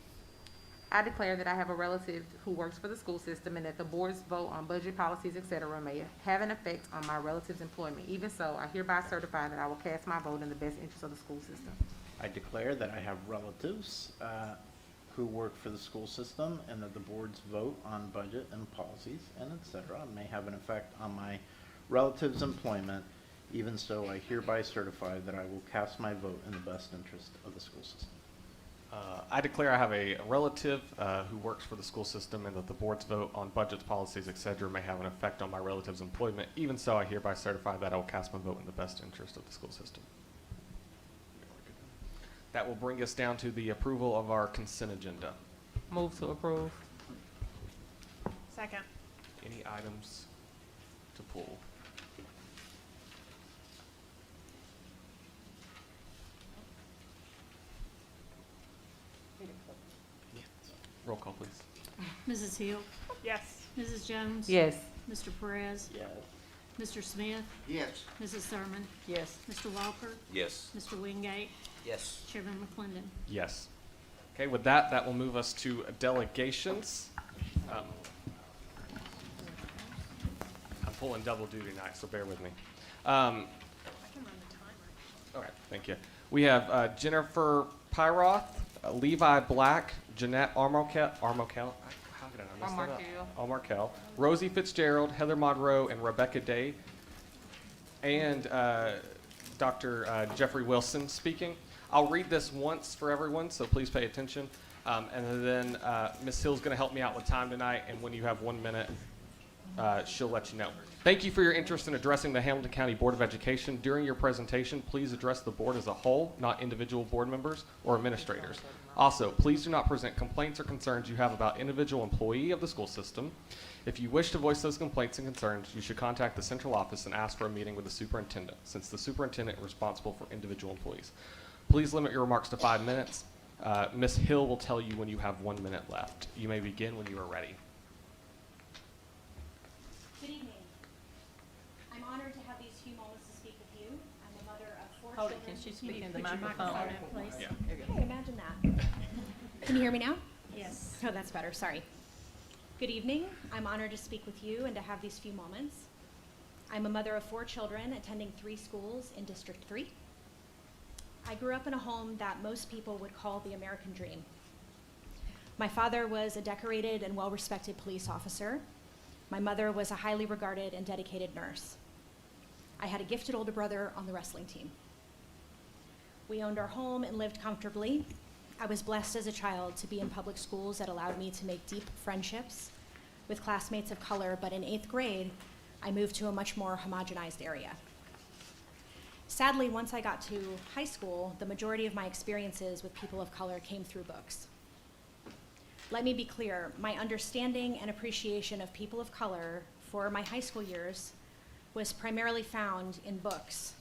I declare that I have a relative who works for the school system and that the board's vote on budget policies, et cetera, may have an effect on my relative's employment. Even so, I hereby certify that I will cast my vote in the best interest of the school system. I declare that I have relatives who work for the school system, and that the board's vote on budget and policies and et cetera may have an effect on my relative's employment. Even so, I hereby certify that I will cast my vote in the best interest of the school system. I declare I have a relative who works for the school system, and that the board's vote on budgets, policies, et cetera, may have an effect on my relative's employment. Even so, I hereby certify that I will cast my vote in the best interest of the school system. That will bring us down to the approval of our consent agenda. Move to approve. Second. Any items to pull? Roll call, please. Mrs. Hill, Yes. Mrs. Jones. Yes. Mr. Perez, Yes. Mr. Smith, Yes. Mrs. Thurman, Yes. Mr. Walker, Yes. Mr. Wingate, Yes. Chairman McClendon. Yes. Okay, with that, that will move us to delegations. I'm pulling double duty tonight, so bear with me. I can run the timer. All right, thank you. We have Jennifer Pyroth, Levi Black, Jeanette Armokel, how did I mess that up? Armokel, Rosie Fitzgerald, Heather Monroe, and Rebecca Day, and Dr. Jeffrey Wilson speaking. I'll read this once for everyone, so please pay attention. And then Ms. Hill's going to help me out with time tonight, and when you have 1 minute, she'll let you know. Thank you for your interest in addressing the Hamilton County Board of Education. During your presentation, please address the board as a whole, not individual board members or administrators. Also, please do not present complaints or concerns you have about individual employee of the school system. If you wish to voice those complaints and concerns, you should contact the central office and ask for a meeting with the superintendent, since the superintendent is responsible for individual employees. Please limit your remarks to 5 minutes. Ms. Hill will tell you when you have 1 minute left. You may begin when you are ready. Good evening. I'm honored to have these few moments to speak with you. I'm a mother of 4 Hold children. it, can she Will speak you in the put your microphone? in place? Yeah. There you go. Hey, imagine that. Can you hear me now? Yes. Oh, that's better. Sorry. Good evening. I'm honored to speak with you and to have these few moments. I'm a mother of 4 children attending 3 schools in District 3. I grew up in a home that most people would call the American dream. My father was a decorated and well-respected police officer. My mother was a highly regarded and dedicated nurse. I had a gifted older brother on the wrestling team. We owned our home and lived comfortably. I was blessed as a child to be in public schools that allowed me to make deep friendships, with classmates of color, but in 8th grade, I moved to a much more homogenized area. Sadly, once I got to high school, the majority of my experiences with people of color came through books. Let me be clear, my understanding and appreciation of people of color for my high school years was primarily found in books.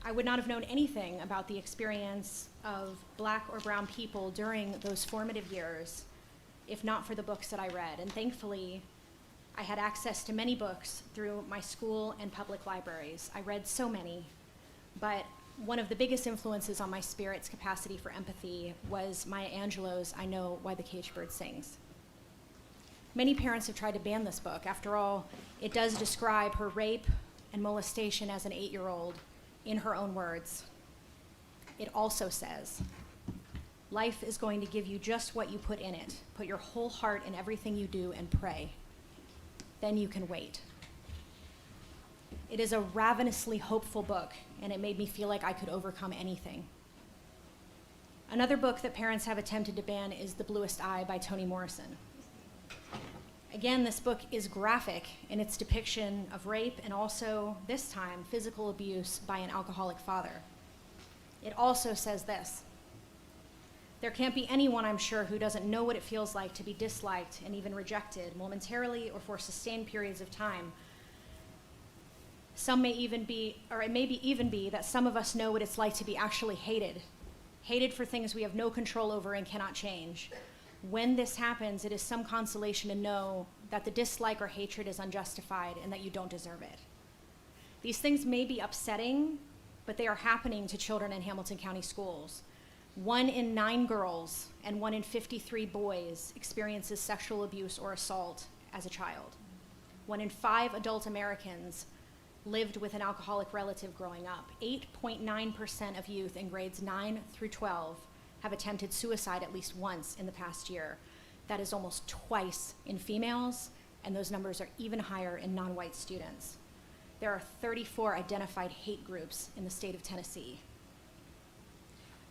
I would not have known anything about the experience of Black or brown people during those formative years if not for the books that I read. And thankfully, I had access to many books through my school and public libraries. I read so many, but one of the biggest influences on my spirit's capacity for empathy was Maya Angelou's I Know Why the Caged Bird Sings. Many parents have tried to ban this book. After all, it does describe her rape and molestation as an 8-year-old in her own words. It also says, life is going to give you just what you put in it. Put your whole heart in everything you do and pray. Then you can wait. It is a ravenously hopeful book, and it made me feel like I could overcome anything. Another book that parents have attempted to ban is The Bluest Eye by Toni Morrison. Again, this book is graphic in its depiction of rape and also, this time, physical abuse by an alcoholic father. It also says this: there can't be anyone, I'm sure, who doesn't know what it feels like to be disliked and even rejected momentarily or for sustained periods of time. Some may even be, or it may be even be that some of us know what it's like to be actually hated, hated for things we have no control over and cannot change. When this happens, it is some consolation to know that the dislike or hatred is unjustified and that you don't deserve it. These things may be upsetting, but they are happening to children in Hamilton County schools. 1 in 9 girls and 1 in 53 boys experiences sexual abuse or assault as a child. 1 in 5 adult Americans lived with an alcoholic relative growing up. 8.9% of youth in grades 9 through 12 have attempted suicide at least once in the past year. That is almost twice in females, and those numbers are even higher in non-white students. There are 34 identified hate groups in the state of Tennessee.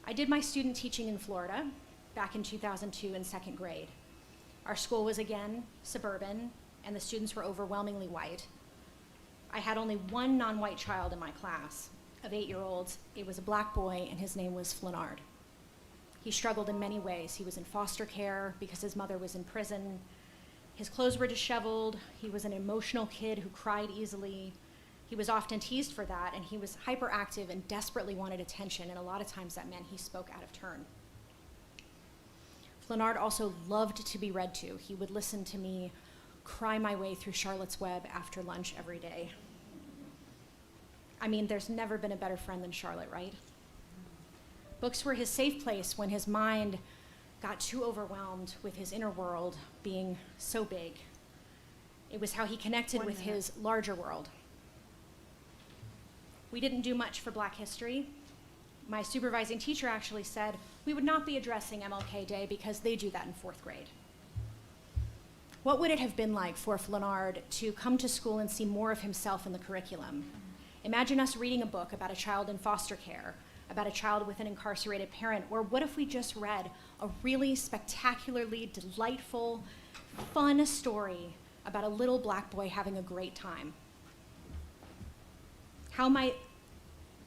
I did my student teaching in Florida back in 2002 in 2nd grade. Our school was again suburban, and the students were overwhelmingly white. I had only one non-white child in my class of 8-year-olds. It was a Black boy, and his name was Flanard. He struggled in many ways. He was in foster care because his mother was in prison. His clothes were disheveled. He was an emotional kid who cried easily. He was often teased for that, and he was hyperactive and desperately wanted attention, and a lot of times that meant he spoke out of turn. Flanard also loved to be read to. He would listen to me cry my way through Charlotte's Web after lunch every day. I mean, there's never been a better friend than Charlotte, right? Books were his safe place when his mind got too overwhelmed with his inner world being so big. It was how he connected with his larger world. We didn't do much for Black history. My supervising teacher actually said we would not be addressing MLK Day because they do that in 4th grade. What would it have been like for Flanard to come to school and see more of himself in the curriculum? Imagine us reading a book about a child in foster care, about a child with an incarcerated parent, or what if we just read a really spectacularly delightful, fun story about a little Black boy having a great time? How might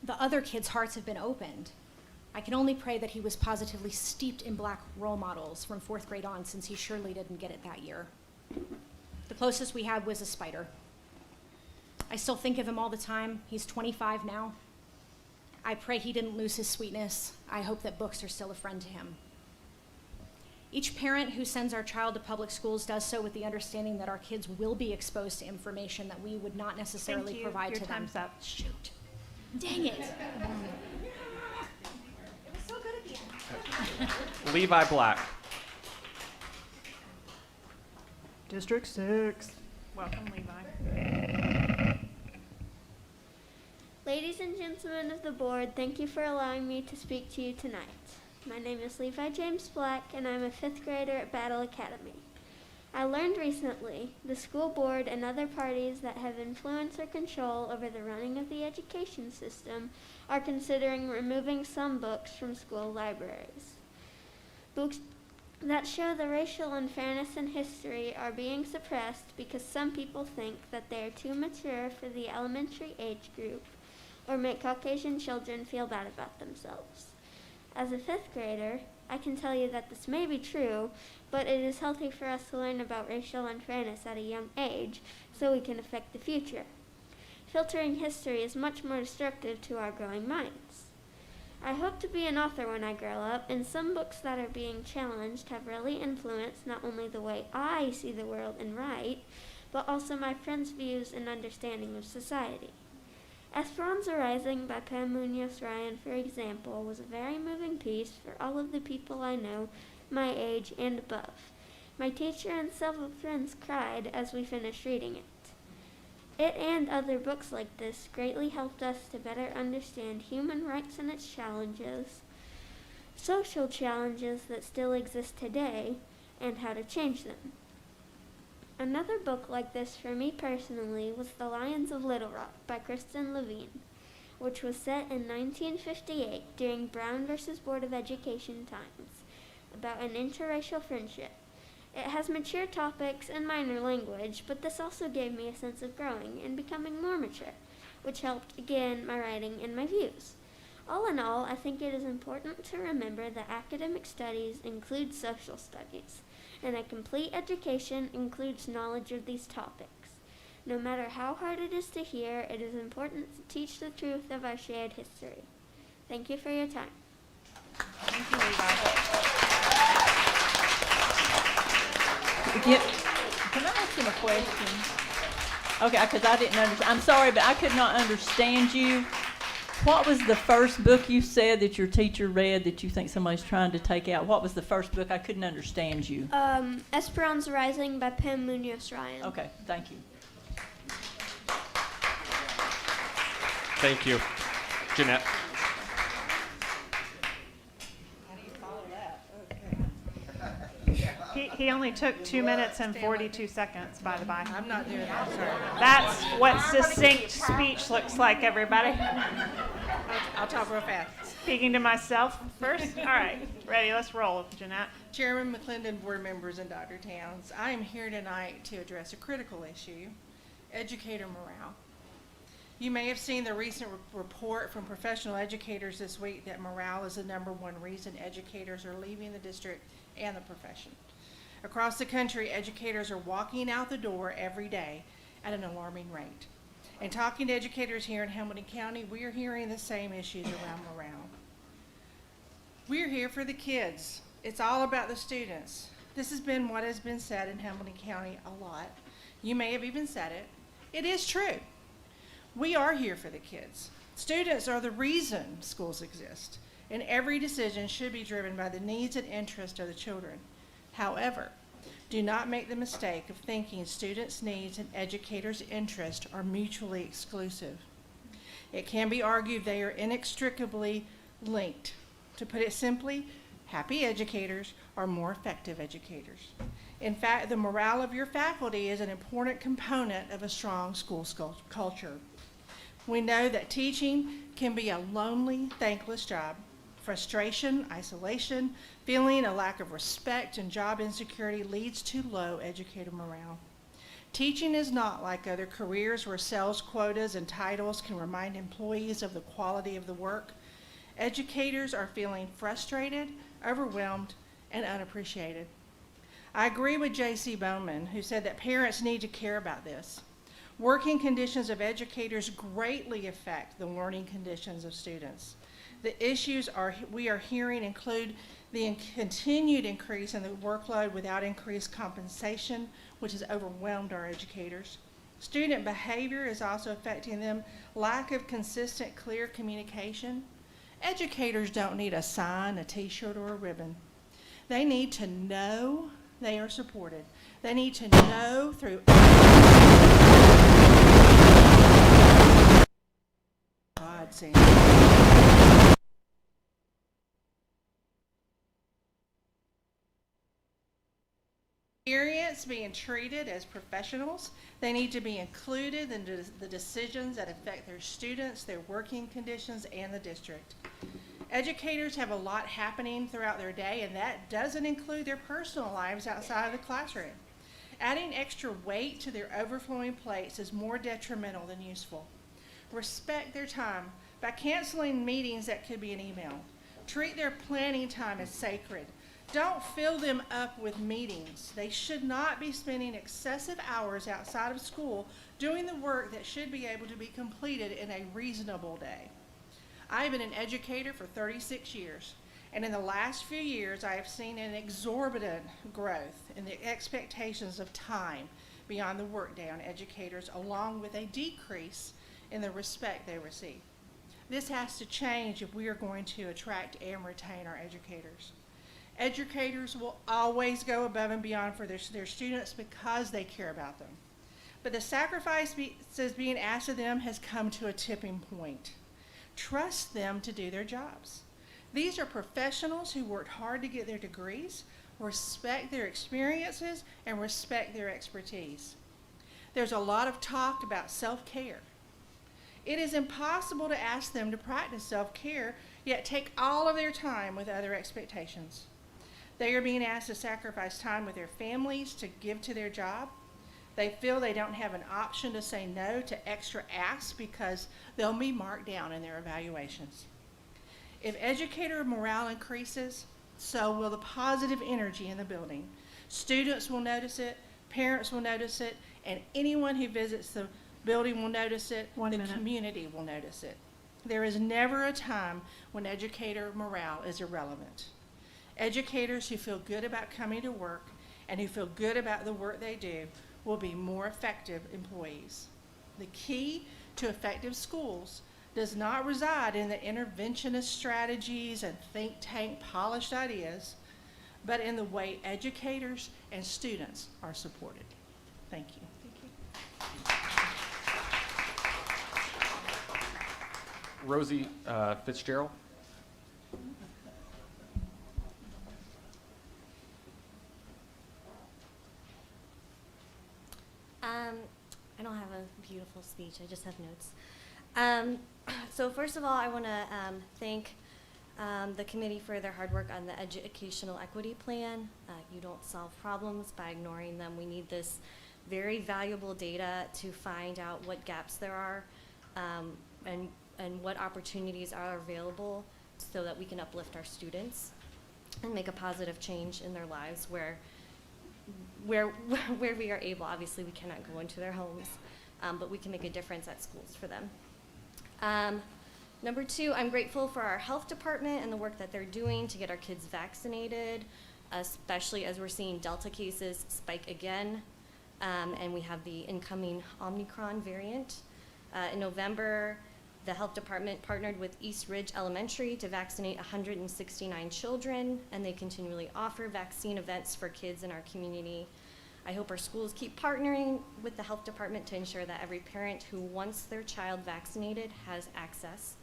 the other kids' hearts have been opened? I can only pray that he was positively steeped in Black role models from 4th grade on, since he surely didn't get it that year. The closest we had was a spider. I still think of him all the time. He's 25 now. I pray he didn't lose his sweetness. I hope that books are still a friend to him. Each parent who sends our child to public schools does so with the understanding that our kids will be exposed to information that we would not necessarily provide to them. Your time's up. Shoot. Dang it. It was so good at the end. Levi Black. District 6. Welcome, Levi. Ladies and gentlemen of the board, thank you for allowing me to speak to you tonight. My name is Levi James Black, and I'm a 5th grader at Battle Academy. I learned recently the school board and other parties that have influence or control over the running of the education system are considering removing some books from school libraries. Books that show the racial unfairness in history are being suppressed because some people think that they are too mature for the elementary age group or make Caucasian children feel bad about themselves. As a 5th grader, I can tell you that this may be true, but it is healthy for us to learn about racial unfairness at a young age so we can affect the future. Filtering history is much more destructive to our growing minds. I hope to be an author when I grow up, and some books that are being challenged have really influenced not only the way I see the world and write, but also my friends' views and understanding of society. Esperanza Rising by Pam Munoz Ryan, for example, was a very moving piece for all of the people I know, my age and above. My teacher and several friends cried as we finished reading it. It and other books like this greatly helped us to better understand human rights and its challenges, social challenges that still exist today, and how to change them. Another book like this for me personally was The Lions of Little Rock by Kristen Levine, which was set in 1958 during Brown versus Board of Education times, about an interracial friendship. It has mature topics and minor language, but this also gave me a sense of growing and becoming more mature, which helped, again, my writing and my views. All in all, I think it is important to remember that academic studies include social studies, and a complete education includes knowledge of these topics. No matter how hard it is to hear, it is important to teach the truth of our shared history. Thank you for your time. Thank you, Levi. Can I ask him a question? Okay, because I didn't understand. I'm sorry, but I could not understand you. What was the first book you said that your teacher read that you think somebody's trying to take out? What was the first book? I couldn't understand you. Esperanza Rising by Pam Munoz Ryan. Okay, thank you. Thank you. Jeanette. He only took 2 minutes and 42 seconds, by the by. I'm not doing that, sorry. That's what succinct speech looks like, everybody. I'll talk real fast. Speaking to myself first? All right, ready, let's roll, Jeanette. Chairman McClendon, board members, and Dr. Towns, I am here tonight to address a critical issue, educator morale. You may have seen the recent report from professional educators this week that morale is the #1 reason educators are leaving the district and the profession. Across the country, educators are walking out the door every day at an alarming rate. And talking to educators here in Hamilton County, we are hearing the same issues around morale. We're here for the kids. It's all about the students. This has been what has been said in Hamilton County a lot. You may have even said it. It is true. We are here for the kids. Students are the reason schools exist, and every decision should be driven by the needs and interests of the children. However, do not make the mistake of thinking students' needs and educators' interests are mutually exclusive. It can be argued they are inextricably linked. To put it simply, happy educators are more effective educators. In fact, the morale of your faculty is an important component of a strong school culture. We know that teaching can be a lonely, thankless job. Frustration, isolation, feeling a lack of respect, and job insecurity leads to low educator morale. Teaching is not like other careers where sales quotas and titles can remind employees of the quality of the work. Educators are feeling frustrated, overwhelmed, and unappreciated. I agree with J.C. Bowman, who said that parents need to care about this. Working conditions of educators greatly affect the learning conditions of students. The issues we are hearing include the continued increase in the workload without increased compensation, which has overwhelmed our educators. Student behavior is also affecting them, lack of consistent, clear communication. Educators don't need a sign, a t-shirt, or a ribbon. They need to know they are supported. They need to know through God, Sam. Experience being treated as professionals. They need to be included in the decisions that affect their students, their working conditions, and the district. Educators have a lot happening throughout their day, and that doesn't include their personal lives outside of the classroom. Adding extra weight to their overflowing plates is more detrimental than useful. Respect their time by canceling meetings that could be an email. Treat their planning time as sacred. Don't fill them up with meetings. They should not be spending excessive hours outside of school doing the work that should be able to be completed in a reasonable day. I have been an educator for 36 years, and in the last few years I have seen an exorbitant growth in the expectations of time beyond the workday on educators, along with a decrease in the respect they receive. This has to change if we are going to attract and retain our educators. Educators will always go above and beyond for their students because they care about them. But the sacrifices being asked of them has come to a tipping point. Trust them to do their jobs. These are professionals who worked hard to get their degrees, respect their experiences, and respect their expertise. There's a lot of talk about self-care. It is impossible to ask them to practice self-care, yet take all of their time with other expectations. They are being asked to sacrifice time with their families to give to their job. They feel they don't have an option to say no to extra asks because they'll be marked down in their evaluations. If educator morale increases, so will the positive energy in the building. Students will notice it, parents will notice it, and anyone who visits the building will notice it, the community will notice it. There is never a time when educator morale is irrelevant. Educators who feel good about coming to work and who feel good about the work they do will be more effective employees. The key to effective schools does not reside in the interventionist strategies and think tank polished ideas, but in the way educators and students are supported. Thank you. Rosie Fitzgerald. I don't have a beautiful speech, I just have notes. So first of all, I want to thank the committee for their hard work on the educational equity plan. You don't solve problems by ignoring them. We need this very valuable data to find out what gaps there are and what opportunities are available so that we can uplift our students and make a positive change in their lives where we are able. Obviously, we cannot go into their homes, but we can make a difference at schools for them. Number two, I'm grateful for our health department and the work that they're doing to get our kids vaccinated, especially as we're seeing Delta cases spike again, and we have the incoming Omicron variant. In November, the health department partnered with East Ridge Elementary to vaccinate 169 children, and they continually offer vaccine events for kids in our community. I hope our schools keep partnering with the health department to ensure that every parent who wants their child vaccinated has access.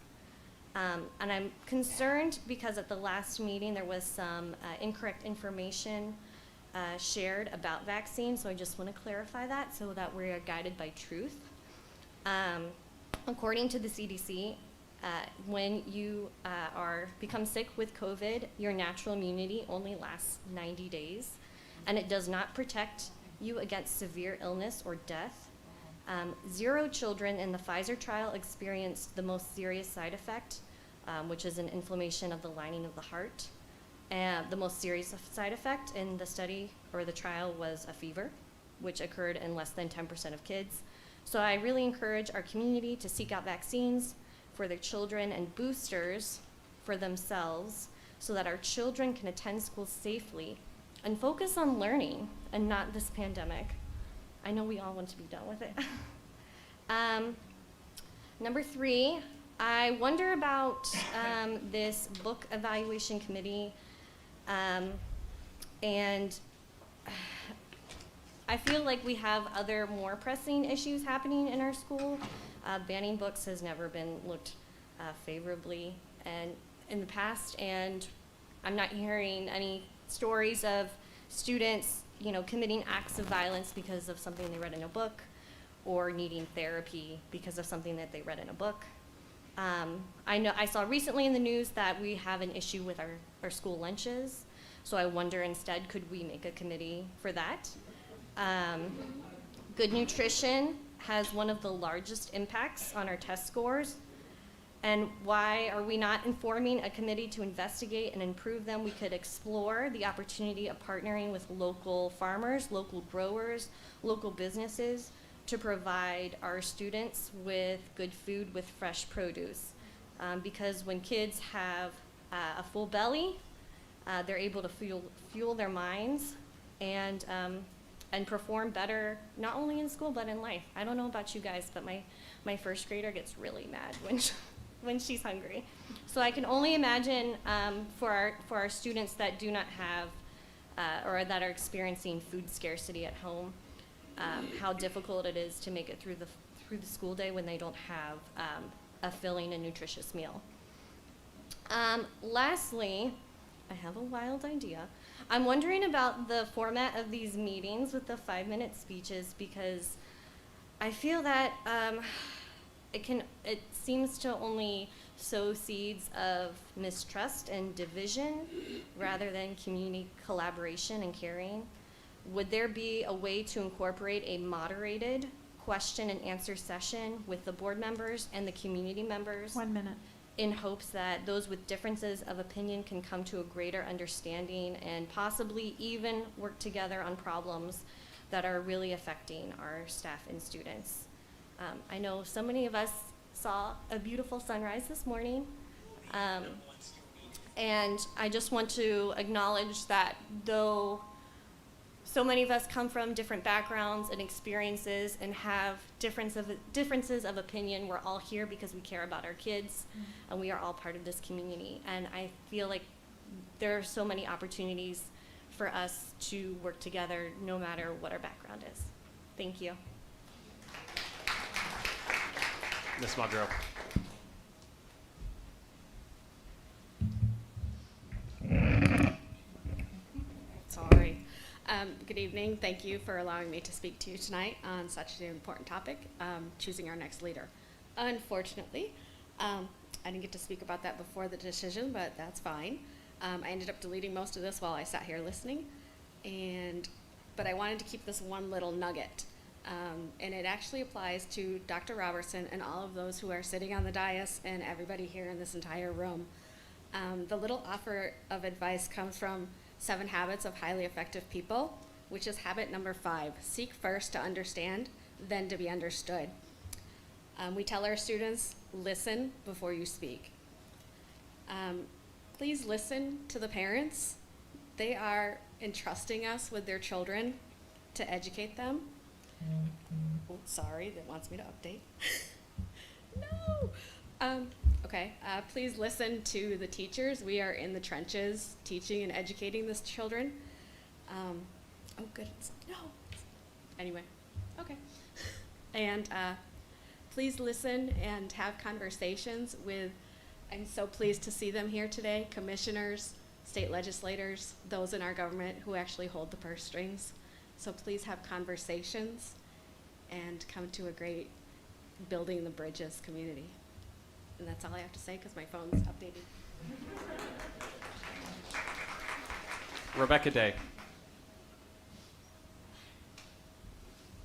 And I'm concerned because at the last meeting there was some incorrect information shared about vaccines, so I just want to clarify that so that we are guided by truth. According to the CDC, when you become sick with COVID, your natural immunity only lasts 90 days, and it does not protect you against severe illness or death. 0 children in the Pfizer trial experienced the most serious side effect, which is an inflammation of the lining of the heart. And the most serious side effect in the study or the trial was a fever, which occurred in less than 10% of kids. So I really encourage our community to seek out vaccines for their children and boosters for themselves so that our children can attend school safely and focus on learning and not this pandemic. I know we all want to be done with it. Number 3, I wonder about this book evaluation committee, and I feel like we have other more pressing issues happening in our school. Banning books has never been looked favorably and in the past, and I'm not hearing any stories of students, committing acts of violence because of something they read in a book or needing therapy because of something that they read in a book. I saw recently in the news that we have an issue with our school lunches. So I wonder instead, could we make a committee for that? Good nutrition has one of the largest impacts on our test scores. And why are we not informing a committee to investigate and improve them? We could explore the opportunity of partnering with local farmers, local growers, local businesses to provide our students with good food with fresh produce. Because when kids have a full belly, they're able to fuel their minds and perform better, not only in school, but in life. I don't know about you guys, but my first grader gets really mad when she's hungry. So I can only imagine for our students that do not have or that are experiencing food scarcity at home, how difficult it is to make it through the school day when they don't have a filling and nutritious meal. Lastly, I have a wild idea. I'm wondering about the format of these meetings with the 5-minute speeches, because I feel that it seems to only sow seeds of mistrust and division rather than community collaboration and caring. Would there be a way to incorporate a moderated question and answer session with the board members and the community members? 1 minute. In hopes that those with differences of opinion can come to a greater understanding and possibly even work together on problems that are really affecting our staff and students. I know so many of us saw a beautiful sunrise this morning, and I just want to acknowledge that though so many of us come from different backgrounds and experiences and have differences of opinion, we're all here because we care about our kids, and we are all part of this community. And I feel like there are so many opportunities for us to work together no matter what our background is. Thank you. Ms. Madro. Sorry. Good evening. Thank you for allowing me to speak to you tonight on such an important topic, choosing our next leader. Unfortunately, I didn't get to speak about that before the decision, but that's fine. I ended up deleting most of this while I sat here listening, but I wanted to keep this one little nugget. And it actually applies to Dr. Robertson and all of those who are sitting on the dais and everybody here in this entire room. The little offer of advice comes from 7 Habits of Highly Effective People, which is habit number 5. Seek first to understand, then to be understood. We tell our students, listen before you speak. Please listen to the parents. They are entrusting us with their children to educate them. Oh, sorry, that wants me to update. No. Okay, please listen to the teachers. We are in the trenches teaching and educating these children. Oh, good. No. Anyway, okay. And please listen and have conversations with, I'm so pleased to see them here today, commissioners, state legislators, those in our government who actually hold the purse strings. So please have conversations and come to a great building the bridges community. And that's all I have to say because my phone's updated. Rebecca Day.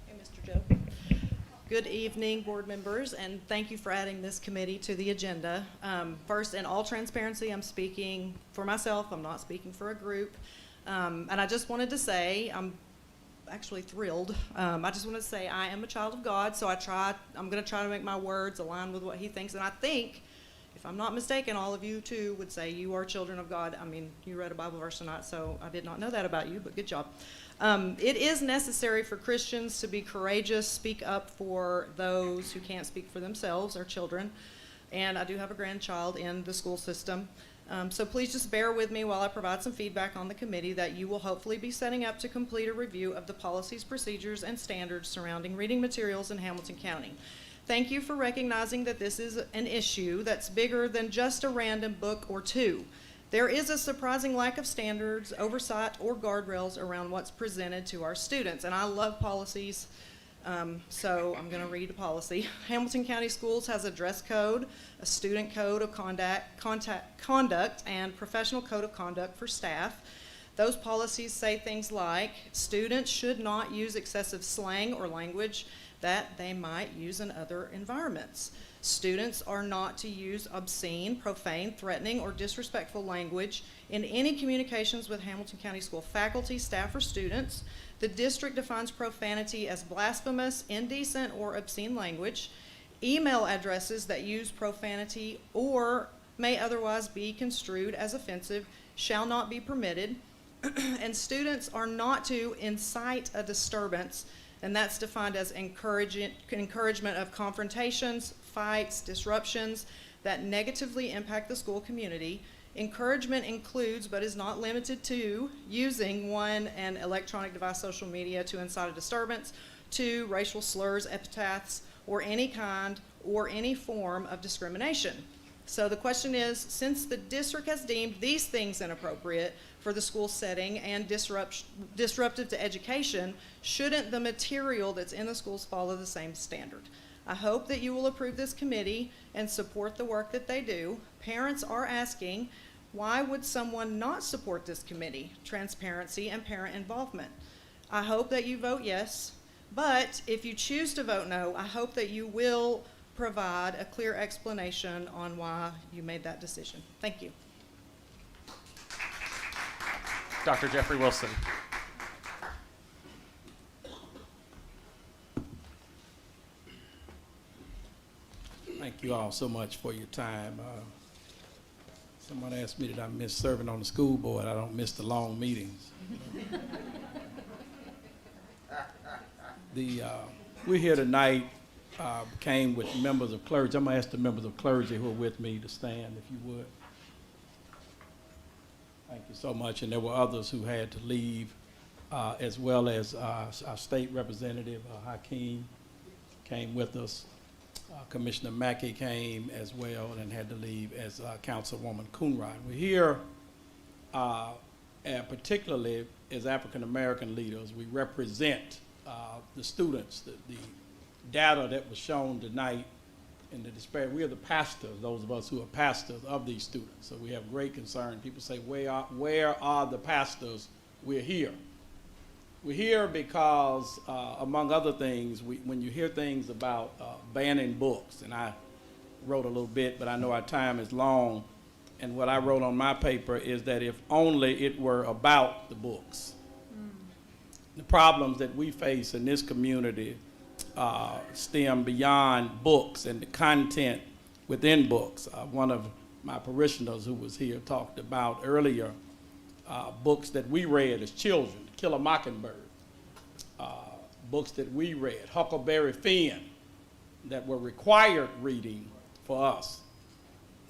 Hey, Mr. Joe. Good evening, board members, and thank you for adding this committee to the agenda. First, in all transparency, I'm speaking for myself. I'm not speaking for a group. And I just wanted to say, I'm actually thrilled. I just want to say I am a child of God, so I'm going to try to make my words align with what he thinks. And I think, if I'm not mistaken, all of you too would say you are children of God. I mean, you read a Bible verse or not, so I did not know that about you, but good job. It is necessary for Christians to be courageous, speak up for those who can't speak for themselves, our children. And I do have a grandchild in the school system. So please just bear with me while I provide some feedback on the committee that you will hopefully be setting up to complete a review of the policies, procedures, and standards surrounding reading materials in Hamilton County. Thank you for recognizing that this is an issue that's bigger than just a random book or two. There is a surprising lack of standards, oversight, or guardrails around what's presented to our students. And I love policies. So I'm going to read the policy. Hamilton County Schools has a dress code, a student code of conduct, and professional code of conduct for staff. Those policies say things like students should not use excessive slang or language that they might use in other environments. Students are not to use obscene, profane, threatening, or disrespectful language in any communications with Hamilton County School faculty, staff, or students. The district defines profanity as blasphemous, indecent, or obscene language. Email addresses that use profanity or may otherwise be construed as offensive shall not be permitted. And students are not to incite a disturbance, and that's defined as encouragement of confrontations, fights, disruptions that negatively impact the school community. Encouragement includes, but is not limited to, using 1, an electronic device, social media to incite a disturbance, 2, racial slurs, epithets, or any kind or any form of discrimination. So the question is, since the district has deemed these things inappropriate for the school setting and disruptive to education, shouldn't the material that's in the schools follow the same standard? I hope that you will approve this committee and support the work that they do. Parents are asking, why would someone not support this committee? Transparency and parent involvement. I hope that you vote yes, but if you choose to vote no, I hope that you will provide a clear explanation on why you made that decision. Thank you. Dr. Jeffrey Wilson. Thank you all so much for your time. Someone asked me, did I miss serving on the school board? I don't miss the long meetings. We're here tonight, came with members of clergy. I'm going to ask the members of clergy who are with me to stand, if you would. Thank you so much. And there were others who had to leave, as well as our state representative, Hakeem, came with us. Commissioner Mackey came as well and had to leave, as Councilwoman Coonrod. We're here and particularly as African American leaders. We represent the students, the data that was shown tonight in the disparity. We are the pastors, those of us who are pastors of these students. So we have great concern. People say, where are the pastors? We're here. We're here because, among other things, when you hear things about banning books, and I wrote a little bit, but I know our time is long, and what I wrote on my paper is that if only it were about the books. The problems that we face in this community stem beyond books and the content within books. One of my parishioners who was here talked about earlier books that we read as children, To Kill a Mockingbird, books that we read, Huckleberry Finn, that were required reading for us.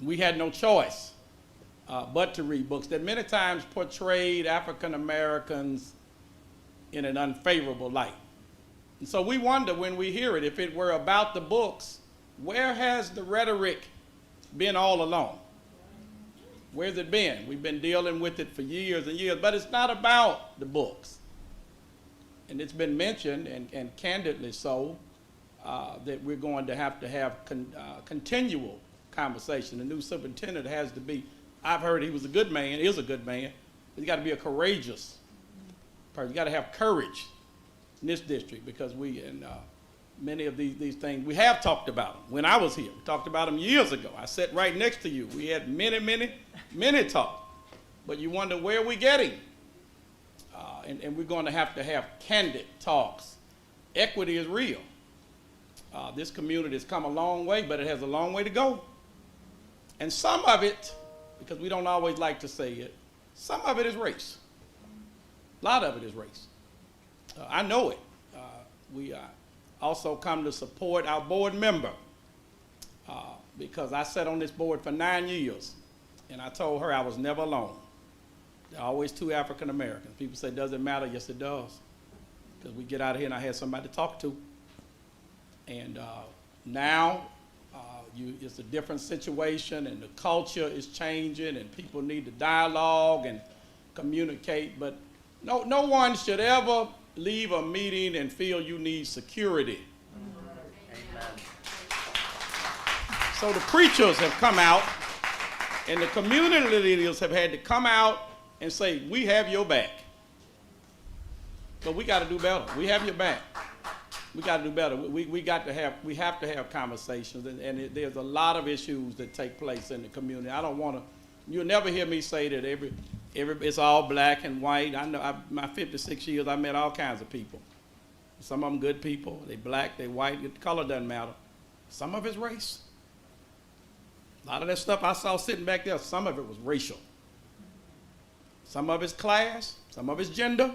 We had no choice but to read books that many times portrayed African Americans in an unfavorable light. And so we wonder when we hear it, if it were about the books, where has the rhetoric been all along? Where's it been? We've been dealing with it for years and years, but it's not about the books. And it's been mentioned, and candidly so, that we're going to have continual conversation. The new superintendent has to be, I've heard he was a good man, is a good man, but he's got to be a courageous person. You got to have courage in this district, because we, and many of these things, we have talked about them. When I was here, we talked about them years ago. I sat right next to you. We had many talk. But you wonder, where are we getting? And we're going to have candid talks. Equity is real. This community has come a long way, but it has a long way to go. And some of it, because we don't always like to say it, some of it is race. A lot of it is race. I know it. We also come to support our board member, because I sat on this board for 9 years, and I told her I was never alone. There are always 2 African Americans. People say, does it matter? Yes, it does. Because we get out of here and I had somebody to talk to. And now it's a different situation, and the culture is changing, and people need to dialogue and communicate. But no one should ever leave a meeting and feel you need security. So the preachers have come out, and the community leaders have had to come out and say, we have your back. But we got to do better. We have your back. We got to do better. We have to have conversations, and there's a lot of issues that take place in the community. I don't want to, you'll never hear me say that it's all black and white. I know my 56 years, I met all kinds of people. Some of them good people. They black, they white, the color doesn't matter. Some of it's race. A lot of that stuff I saw sitting back there, some of it was racial. Some of it's class, some of it's gender,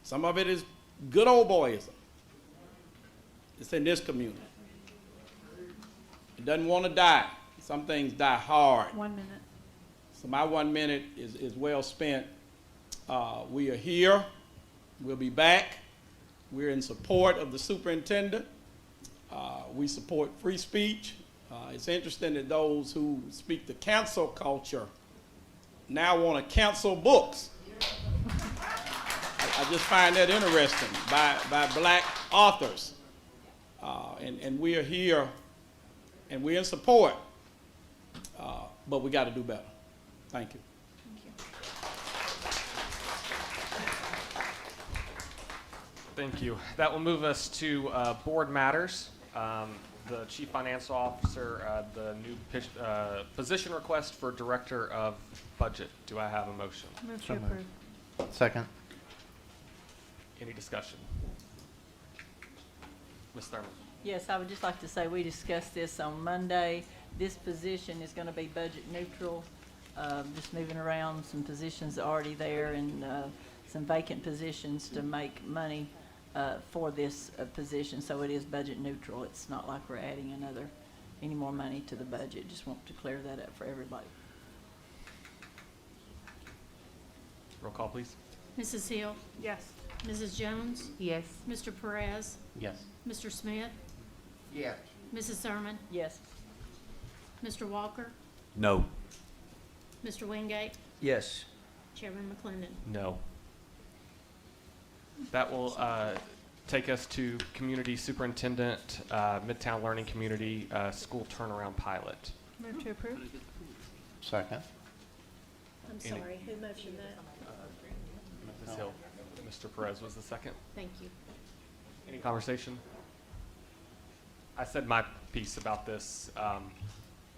some of it is good old boyism. It's in this community. It doesn't want to die. Some things die hard. 1 minute. So my 1 minute is well spent. We are here. We'll be back. We're in support of the superintendent. We support free speech. It's interesting that those who speak the cancel culture now want to cancel books. I just find that interesting by black authors. And we are here and we're in support, but we got to do better. Thank you. Thank you. That will move us to board matters. The Chief Financial Officer, the new position request for Director of Budget. Do I have a motion? Move So to moved. approve. Second. Any discussion? Ms. Thurman? Yes, I would just like to say we discussed this on Monday. This position is going to be budget neutral, just moving around some positions already there and some vacant positions to make money for this position. So it is budget neutral. It's not like we're adding any more money to the budget. Just want to clear that up for everybody. Roll call, please. Mrs. Hill, Yes. Mrs. Jones, Yes. Mr. Perez, Yes. Mr. Smith, Yes. Mrs. Thurman, Yes. Mr. Walker, No. Mr. Wingate, Yes. Chairman McClendon. No. That will take us to Community Superintendent, Midtown Learning Community School Turnaround Pilot. Move to approve. Second. I'm Any- sorry, who motioned that? Ms. Hill. Mr. Perez was the second. Thank you. Any conversation? I said my piece about this.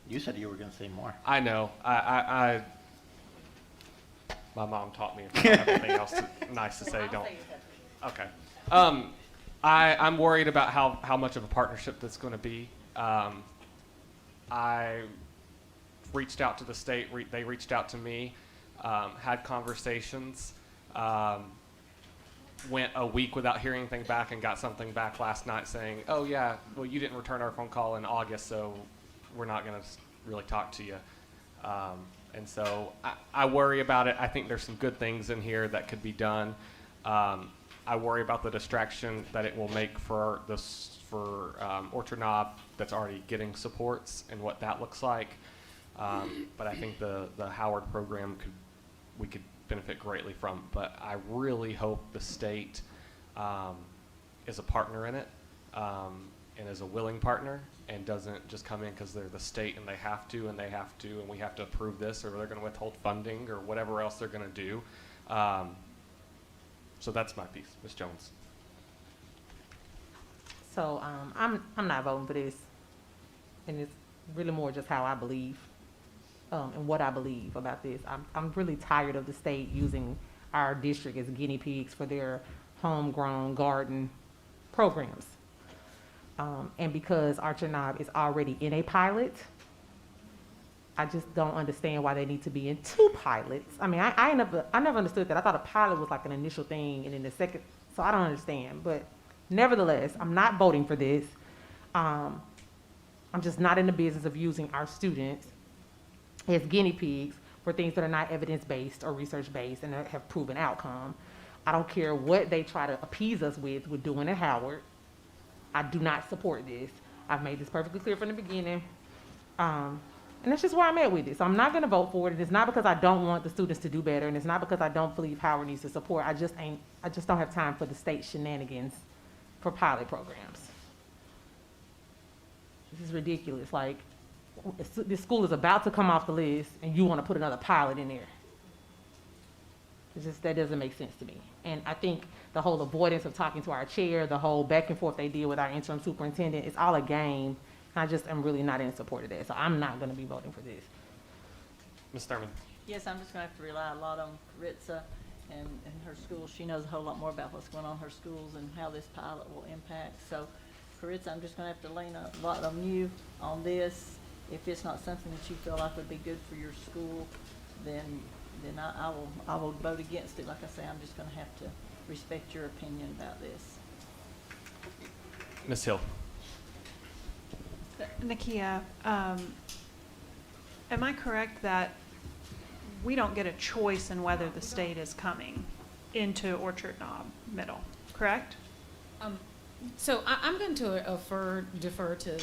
You said you were going to say more. I know. My mom taught me if you don't have anything else nice to say, don't. Okay. I'm worried about how much of a partnership that's going to be. I reached out to the state. They reached out to me. Had conversations. Went a week without hearing anything back and got something back last night saying, oh yeah, well you didn't return our phone call in August, so we're not going to really talk to you. And so I worry about it. I think there's some good things in here that could be done. I worry about the distraction that it will make for Orchard Knob that's already getting supports and what that looks like. But I think the Howard program we could benefit greatly from. But I really hope the state is a partner in it and is a willing partner and doesn't just come in because they're the state and they have to and we have to approve this or they're going to withhold funding or whatever else they're going to do. So that's my piece. Ms. Jones. So I'm not voting for this, and it's really more just how I believe and what I believe about this. I'm really tired of the state using our district as guinea pigs for their homegrown garden programs. And because Orchard Knob is already in a pilot, I just don't understand why they need to be in two pilots. I mean, I never understood that. I thought a pilot was like an initial thing and then the second, so I don't understand. But nevertheless, I'm not voting for this. I'm just not in the business of using our students as guinea pigs for things that are not evidence-based or research-based and that have proven outcome. I don't care what they try to appease us with doing at Howard. I do not support this. I've made this perfectly clear from the beginning. And that's just where I'm at with it. So I'm not gonna vote for it. And it's not because I don't want the students to do better, and it's not because I don't believe Howard needs the support. I just don't have time for the state shenanigans for pilot programs. This is ridiculous. Like, this school is about to come off the list, and you wanna put another pilot in there. It's just, that doesn't make sense to me. And I think the whole avoidance of talking to our chair, the whole back and forth they did with our interim superintendent, it's all a game. I just am really not in support of that, so I'm not gonna be voting for this. Ms. Thurman? Yes, I'm just gonna have to rely a lot on Ritza and her schools. She knows a whole lot more about what's going on in her schools and how this pilot will impact. So, Ritza, I'm just gonna have to lean a lot on you on this. If it's not something that you feel like would be good for your school, then I will vote against it. Like I say, I'm just gonna have to respect your opinion about this. Ms. Hill? Nakia, am I correct that we don't get a choice in whether the state is coming into Orchard Knob Middle, correct? So I'm going to defer to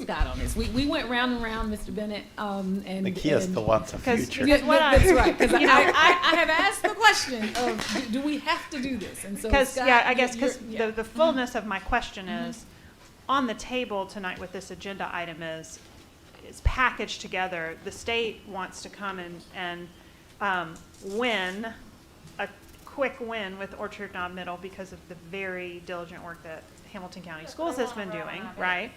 Scott on this. We went round and round, Mr. Bennett, and Nakia still wants a future. Yeah, that's right. Because I have asked the question of, do we have to do this? And so, Because, Scott, yeah, I guess, because yeah. the fullness of my question is, on the table tonight with this agenda item is packaged together. The state wants to come and win, a quick win with Orchard Knob Middle because of the very diligent work that Hamilton County Schools has been doing, right?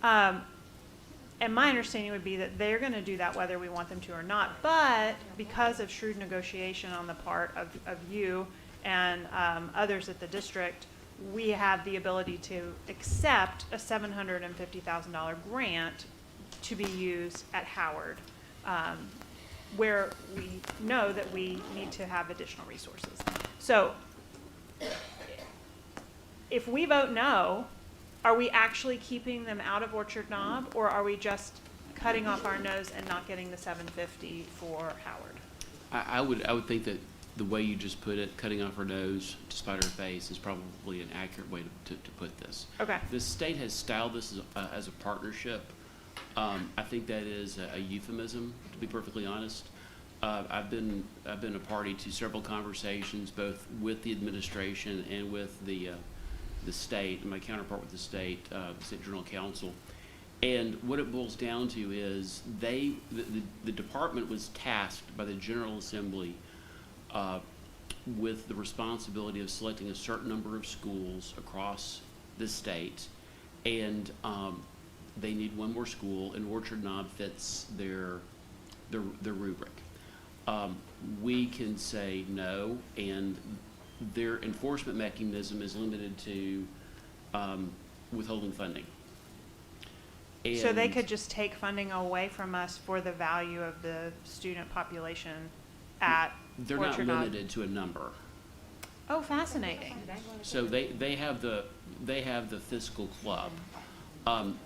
And my understanding would be that they're going to do that whether we want them to or not. But because of shrewd negotiation on the part of you and others at the district, we have the ability to accept a $750,000 grant to be used at Howard, where we know that we need to have additional resources. So if we vote no, are we actually keeping them out of Orchard Knob, or are we just cutting off our nose and not getting the $750,000 for Howard? I would think that the way you just put it, cutting off her nose to spite her face, is probably an accurate way to put this. Okay. The state has styled this as a partnership. I think that is a euphemism, to be perfectly honest. I've been a party to several conversations, both with the administration and with the state, and my counterpart with the state General Counsel. And what it boils down to is the department was tasked by the General Assembly with the responsibility of selecting a certain number of schools across the state, and they need one more school, and Orchard Knob fits their rubric. We can say no, and their enforcement mechanism is limited to withholding funding. So they could just take funding away from us for the value of the student population at They're not Orchard Knob? limited to a number. Oh, fascinating. So they have the fiscal club.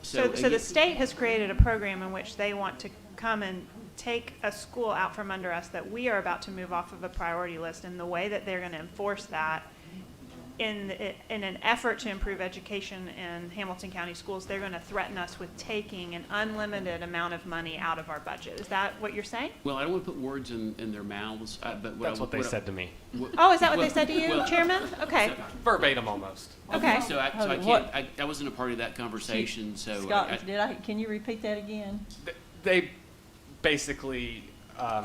So the state has created a program in which they want to come and take a school out from under us that we are about to move off of a priority list, and the way that they're going to enforce that in an effort to improve education in Hamilton County schools, they're going to threaten us with taking an unlimited amount of money out of our budget. Is that what you're saying? Well, I don't want to put words in their mouths, but That's what they said to me. Oh, is that what they said to you, Chairman? Okay. Verbatim almost. Okay. So I can't. I wasn't a part of that conversation. So Scott, can you repeat that again? They basically,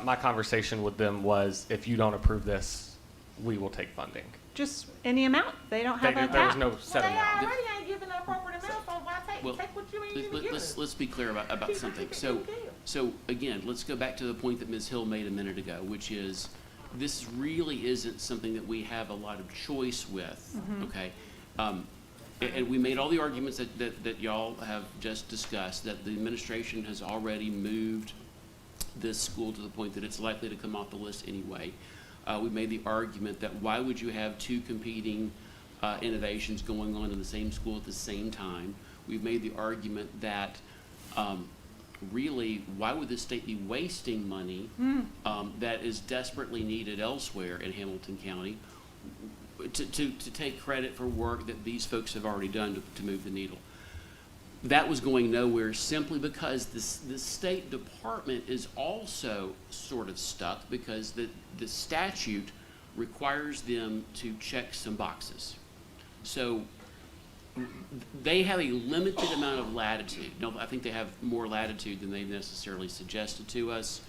my conversation with them was, if you don't approve this, we will take funding. Just any amount. They don't have a cap. There was no set They amount. already ain't giving the appropriate amount, so why take what you ain't even giving? let's be clear about something. So again, let's go back to the point that Ms. Hill made a minute ago, which is this really isn't something that we have a lot of choice with. Okay. And we made all the arguments that y'all have just discussed, that the administration has already moved this school to the point that it's likely to come off the list anyway. We made the argument that why would you have two competing innovations going on in the same school at the same time? We've made the argument that really, why would the state be wasting money that is desperately needed elsewhere in Hamilton County to take credit for work that these folks have already done to move the needle? that was going nowhere simply because the State Department is also sort of stuck because the statute requires them to check some boxes. So they have a limited amount of latitude. No, I think they have more latitude than they've necessarily suggested to us,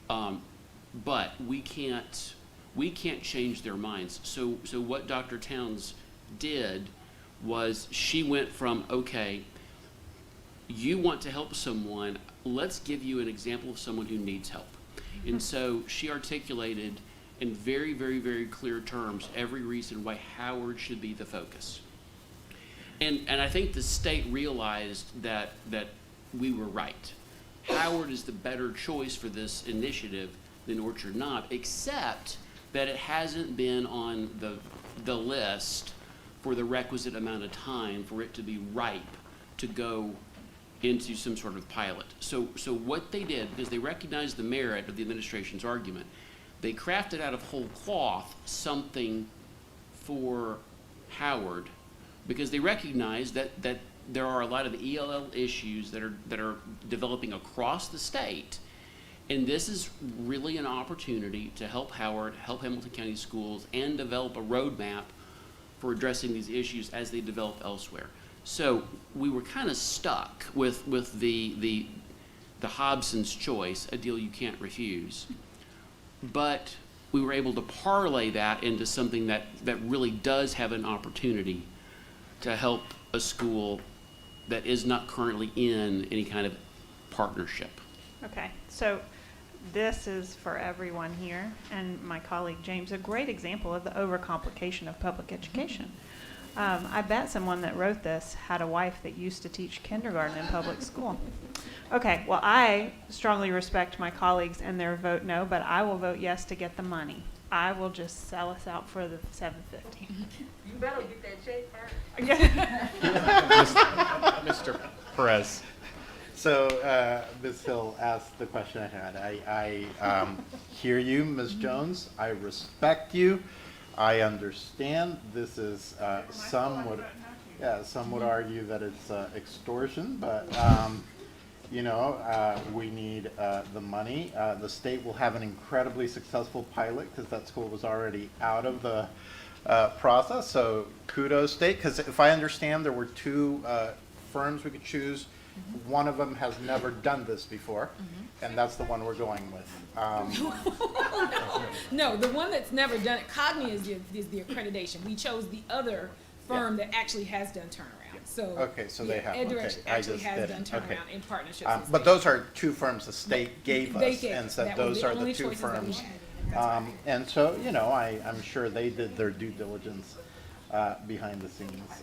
but we can't change their minds. So what Dr. Towns did was she went from, okay, you want to help someone, let's give you an example of someone who needs help. And so she articulated in very, very, very clear terms every reason why Howard should be the focus. And I think the state realized that we were right. Howard is the better choice for this initiative than Orchard Knob, except that it hasn't been on the list for the requisite amount of time for it to be ripe to go into some sort of pilot. So what they did, because they recognized the merit of the administration's argument, they crafted out of whole cloth something for Howard, because they recognize that there are a lot of ELL issues that are developing across the state, and this is really an opportunity to help Howard, help Hamilton County Schools, and develop a roadmap for addressing these issues as they develop elsewhere. So we were kind of stuck with the Hobson's choice, a deal you can't refuse, but we were able to parlay that into something that really does have an opportunity to help a school that is not currently in any kind of partnership. Okay, so this is for everyone here, and my colleague James, a great example of the overcomplication of public education. I bet someone that wrote this had a wife that used to teach kindergarten in public school. Okay, well, I strongly respect my colleagues and their vote no, but I will vote yes to get the money. I will just sell us out for the $750. You better get that check first. Mr. Perez. So Ms. Hill asked the question I had. I hear you, Ms. Jones. I respect you. I understand this is some would argue that it's extortion, but you know, we need the money. The state will have an incredibly successful pilot because that school was already out of the process. So kudos, state, because if I understand, there were two firms we could choose. One of them has never done this before, and that's the one we're going with. No, the one that's never done it, Cogni is the accreditation. We chose the other firm that actually has done turnaround. So Okay, so they have. EdDirect Okay, actually has done turnaround in partnership. with but state. those are two firms the state gave They us gave and us. said That was those the are the only two choices that we firms. had. And so, you know, I'm sure they did their due diligence behind the scenes.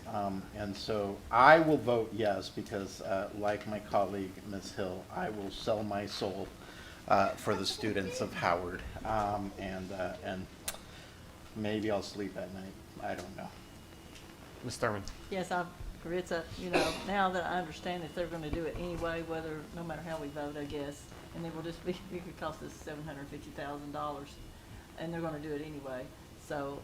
And so I will vote yes because, like my colleague, Ms. Hill, I will sell my soul for the students of Howard. And maybe I'll sleep at night. I don't know. Ms. Thurman. Yes, Caritza, you know, now that I understand that they're going to do it anyway, no matter how we vote, I guess, and it will just be, it could cost us $750,000, and they're going to do it anyway. So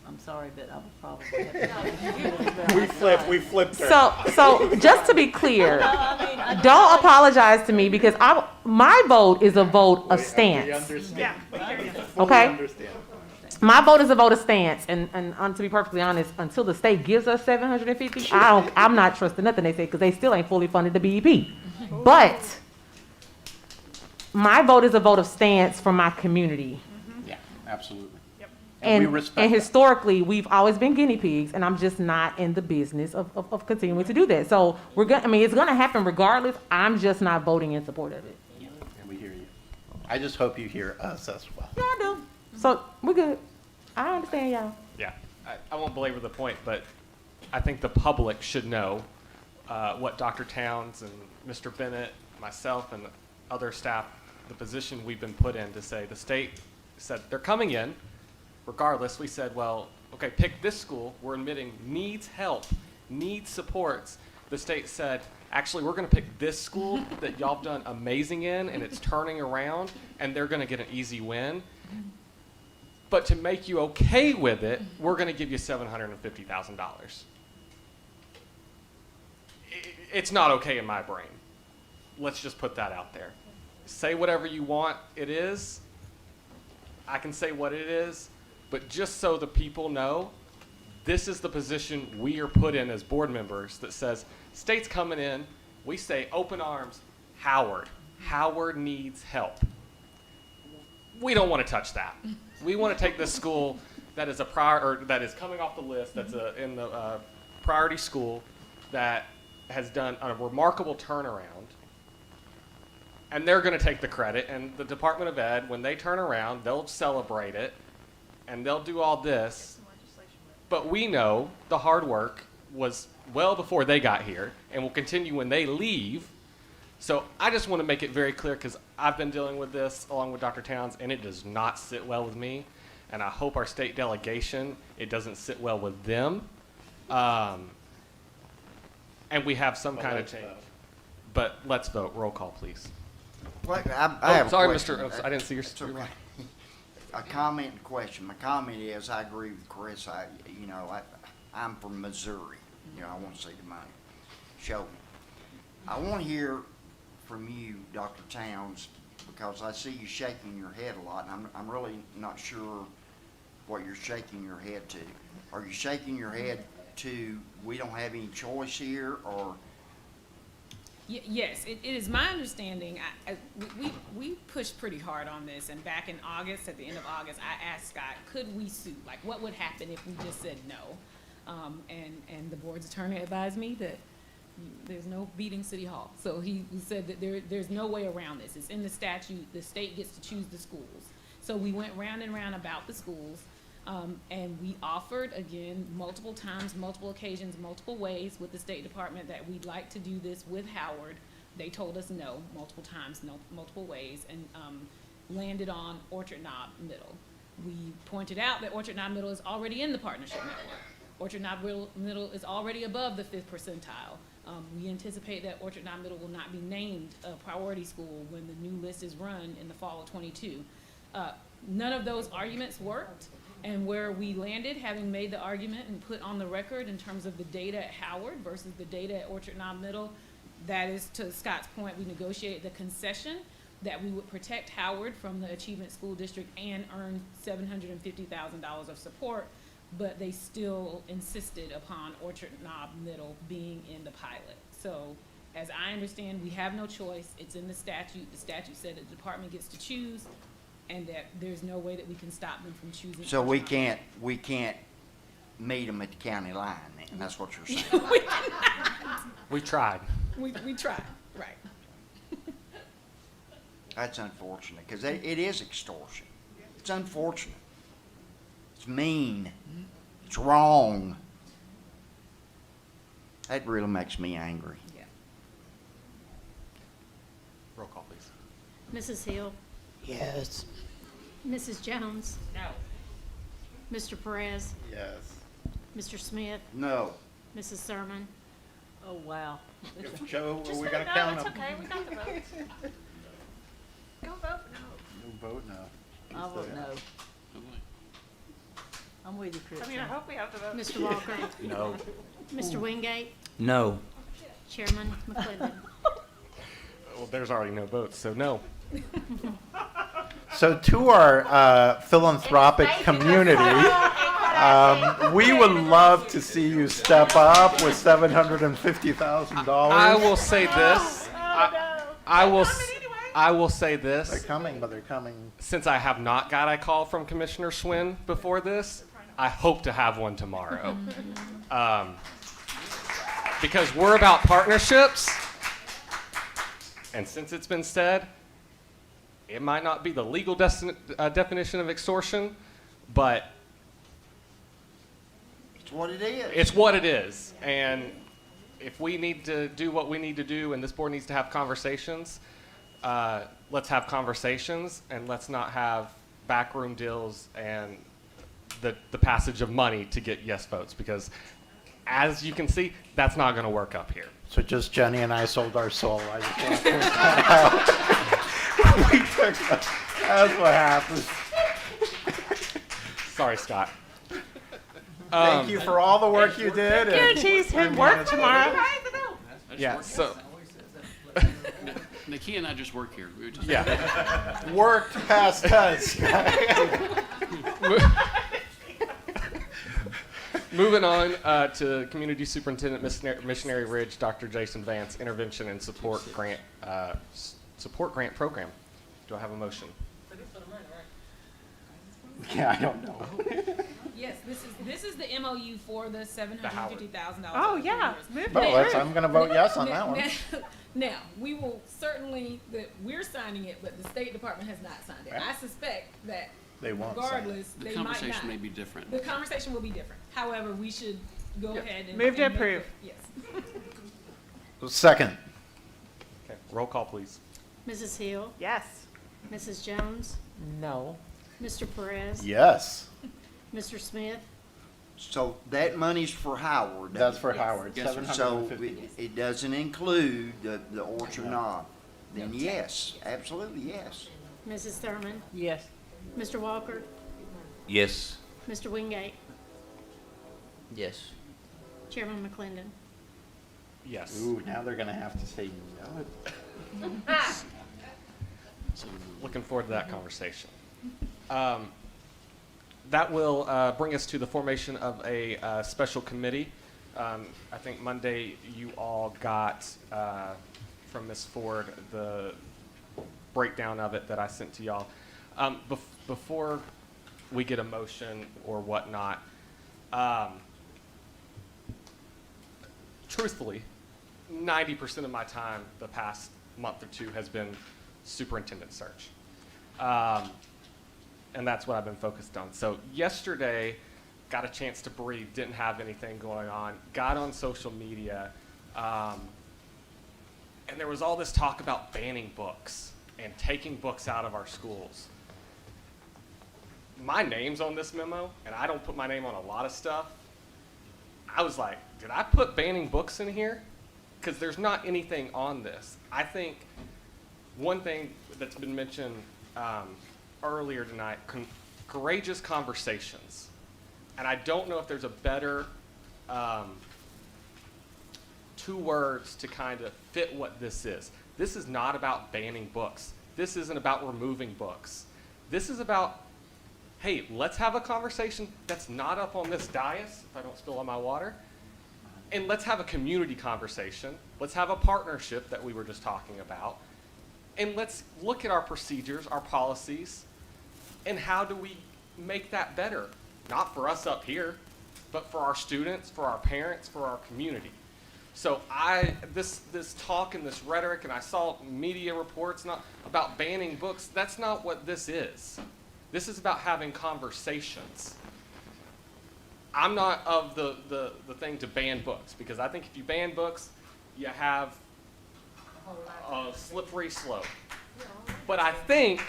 I'm sorry, but I will probably have to. We flipped her. So just to be clear, No, I mean, don't apologize to me because my vote is a vote of stance. Yeah. Okay? My vote is a vote of stance, and to be perfectly honest, until the state gives us $750, I'm not trusting nothing they say because they still ain't fully funded the BEP. But my vote is a vote of stance for my community. Yeah, absolutely. And, we respect and that. historically, we've always been guinea pigs, and I'm just not in the business of continuing to do that. So it's gonna happen regardless. I'm just not voting in support of it. We hear you. I just hope you hear us as well. Yeah, I do. So we're good. I understand y'all. Yeah, I won't belabor the point, but I think the public should know what Dr. Towns and Mr. Bennett, myself, and other staff, the position we've been put in to say the state said they're coming in. Regardless, we said, well, okay, pick this school. We're admitting needs help, needs supports. The state said, actually, we're going to pick this school that y'all have done amazing in, and it's turning around, and they're going to get an easy win. But to make you okay with it, we're going to give you $750,000. it's not okay in my brain. Let's just put that out there. Say whatever you want it is. I can say what it is, but just so the people know, this is the position we are put in as board members that says, state's coming in, we say open arms, Howard. Howard needs help. We don't want to touch that. We want to take this school that is that is coming off the list, that's in the priority school, that has done a remarkable turnaround, and they're going to take the credit. And the Department of Ed, when they turn around, they'll celebrate it, and they'll do all this. But we know the hard work was well before they got here, and will continue when they leave. So I just want to make it very clear, because I've been dealing with this along with Dr. Towns, and it does not sit well with me. And I hope our state delegation, it doesn't sit well with them. And we have some kind of change. But let's vote. Roll call, please. Well, I have a sorry, question. Mr. I didn't see your. It's okay. A comment and question. My comment is, I agree with Chris. I'm from Missouri. I want to see the money. Show me. I want to hear from you, Dr. Towns, because I see you shaking your head a lot, and I'm really not sure what you're shaking your head to. Are you shaking your head to, we don't have any choice here, or? Yes, it is my understanding. We pushed pretty hard on this, and back in August, at the end of August, I asked Scott, could we sue? Like, what would happen if we just said no? And the board's attorney advised me that there's no beating City Hall. So he said that there's no way around this. It's in the statute. The state gets to choose the schools. So we went round and round about the schools, and we offered, again, multiple times, multiple occasions, multiple ways with the State Department that we'd like to do this with Howard. They told us no multiple times, no, multiple ways, and landed on Orchard Knob Middle. We pointed out that Orchard Knob Middle is already in the partnership network. Orchard Knob Middle is already above the 5th percentile. We anticipate that Orchard Knob Middle will not be named a priority school when the new list is run in the fall of '22. None of those arguments worked, and where we landed, having made the argument and put on the record in terms of the data at Howard versus the data at Orchard Knob Middle, that is, to Scott's point, we negotiated the concession that we would protect Howard from the Achievement School District and earn $750,000 of support, but they still insisted upon Orchard Knob Middle being in the pilot. So, as I understand, we have no choice. It's in the statute. The statute said that the department gets to choose, and that there's no way that we can stop them from choosing. So we can't meet them at the county line, then? That's what you're saying? We tried. We tried, right. That's unfortunate, because it is extortion. It's unfortunate. It's mean. It's wrong. That really makes me angry. Yeah. Roll call, please. Mrs. Hill, Yes. Mrs. Jones, No. Mr. Perez, Yes. Mr. Smith, No. Mrs. Sermon. Oh, wow. Joe, Just we vote gotta no, count it's them. okay, we got the votes. Go vote no. You vote no. I'll vote no. Oh, boy. I'm with you, Chris. I mean, I hope we have the vote. Mr. Walker, No. Mr. Wingate, No. Chairman McClendon. Well, there's already no votes, so no. So to our philanthropic community, we would love to see you step up with $750,000. I will say this. I will say They're this. coming, but they're coming. Since I have not got a call from Commissioner Swin before this, I hope to have one tomorrow. Because we're about partnerships, and since it's been said, it might not be the legal definition of extortion, but It's what it is. it's what it is. And if we need to do what we need to do, and this board needs to have conversations, let's have conversations, and let's not have backroom deals and the passage of money to get yes votes, because as you can see, that's not going to work up here. So just Jenny and I sold our soul. I just want to point that out. We took that's what happens. Sorry, Scott. Thank you for all the work you did. Guarantees him work tomorrow. I just Yeah, work so, Nakia and I just work here. We were just yeah. Worked past tense. Moving on to Community Superintendent Missionary Ridge, Dr. Jason Vance, Intervention and Support Grant Program. Do I have a motion? Yeah, I don't know. Yes, this is the MOU for the $750,000. Oh, yeah. I'm going to vote yes on that one. Now, we will certainly, we're signing it, but the State Department has not signed it. I suspect that They won't sign it. regardless, The they might not. conversation may be different. The conversation will be different. However, we should go ahead and. Move to and make approve. it- Yes. Second. Okay, roll call, please. Mrs. Hill, Yes. Mrs. Jones, No. Mr. Perez, Yes. Mr. Smith, So that money's for Howard. That's for Howard. Yes, sir. So $750. it doesn't include the Orchard Knob. Then yes, absolutely yes. Mrs. Thurman, Yes. Mr. Walker, Yes. Mr. Wingate, Yes. Chairman McClendon. Yes. Ooh, now they're going to have to say no. So, Looking forward to that conversation. That will bring us to the formation of a special committee. I think Monday you all got from Ms. Ford the breakdown of it that I sent to y'all. Before we get a motion or whatnot, truthfully, 90% of my time the past month or two has been superintendent search. And that's what I've been focused on. So yesterday, got a chance to breathe, didn't have anything going on, got on social media, and there was all this talk about banning books and taking books out of our schools. My name's on this memo, and I don't put my name on a lot of stuff. I was like, did I put banning books in here? Because there's not anything on this. I think one thing that's been mentioned earlier tonight, courageous conversations. And I don't know if there's a better two words to kind of fit what this is. This is not about banning books. This isn't about removing books. This is about, hey, let's have a conversation that's not up on this dais, if I don't spill on my water, and let's have a community conversation. Let's have a partnership that we were just talking about, and let's look at our procedures, our policies, and how do we make that better? Not for us up here, but for our students, for our parents, for our community. So this talk and this rhetoric, and I saw media reports not about banning books, that's not what this is. This is about having conversations. I'm not of the thing to ban books, because I think if you ban books, you have a slippery slope. But I think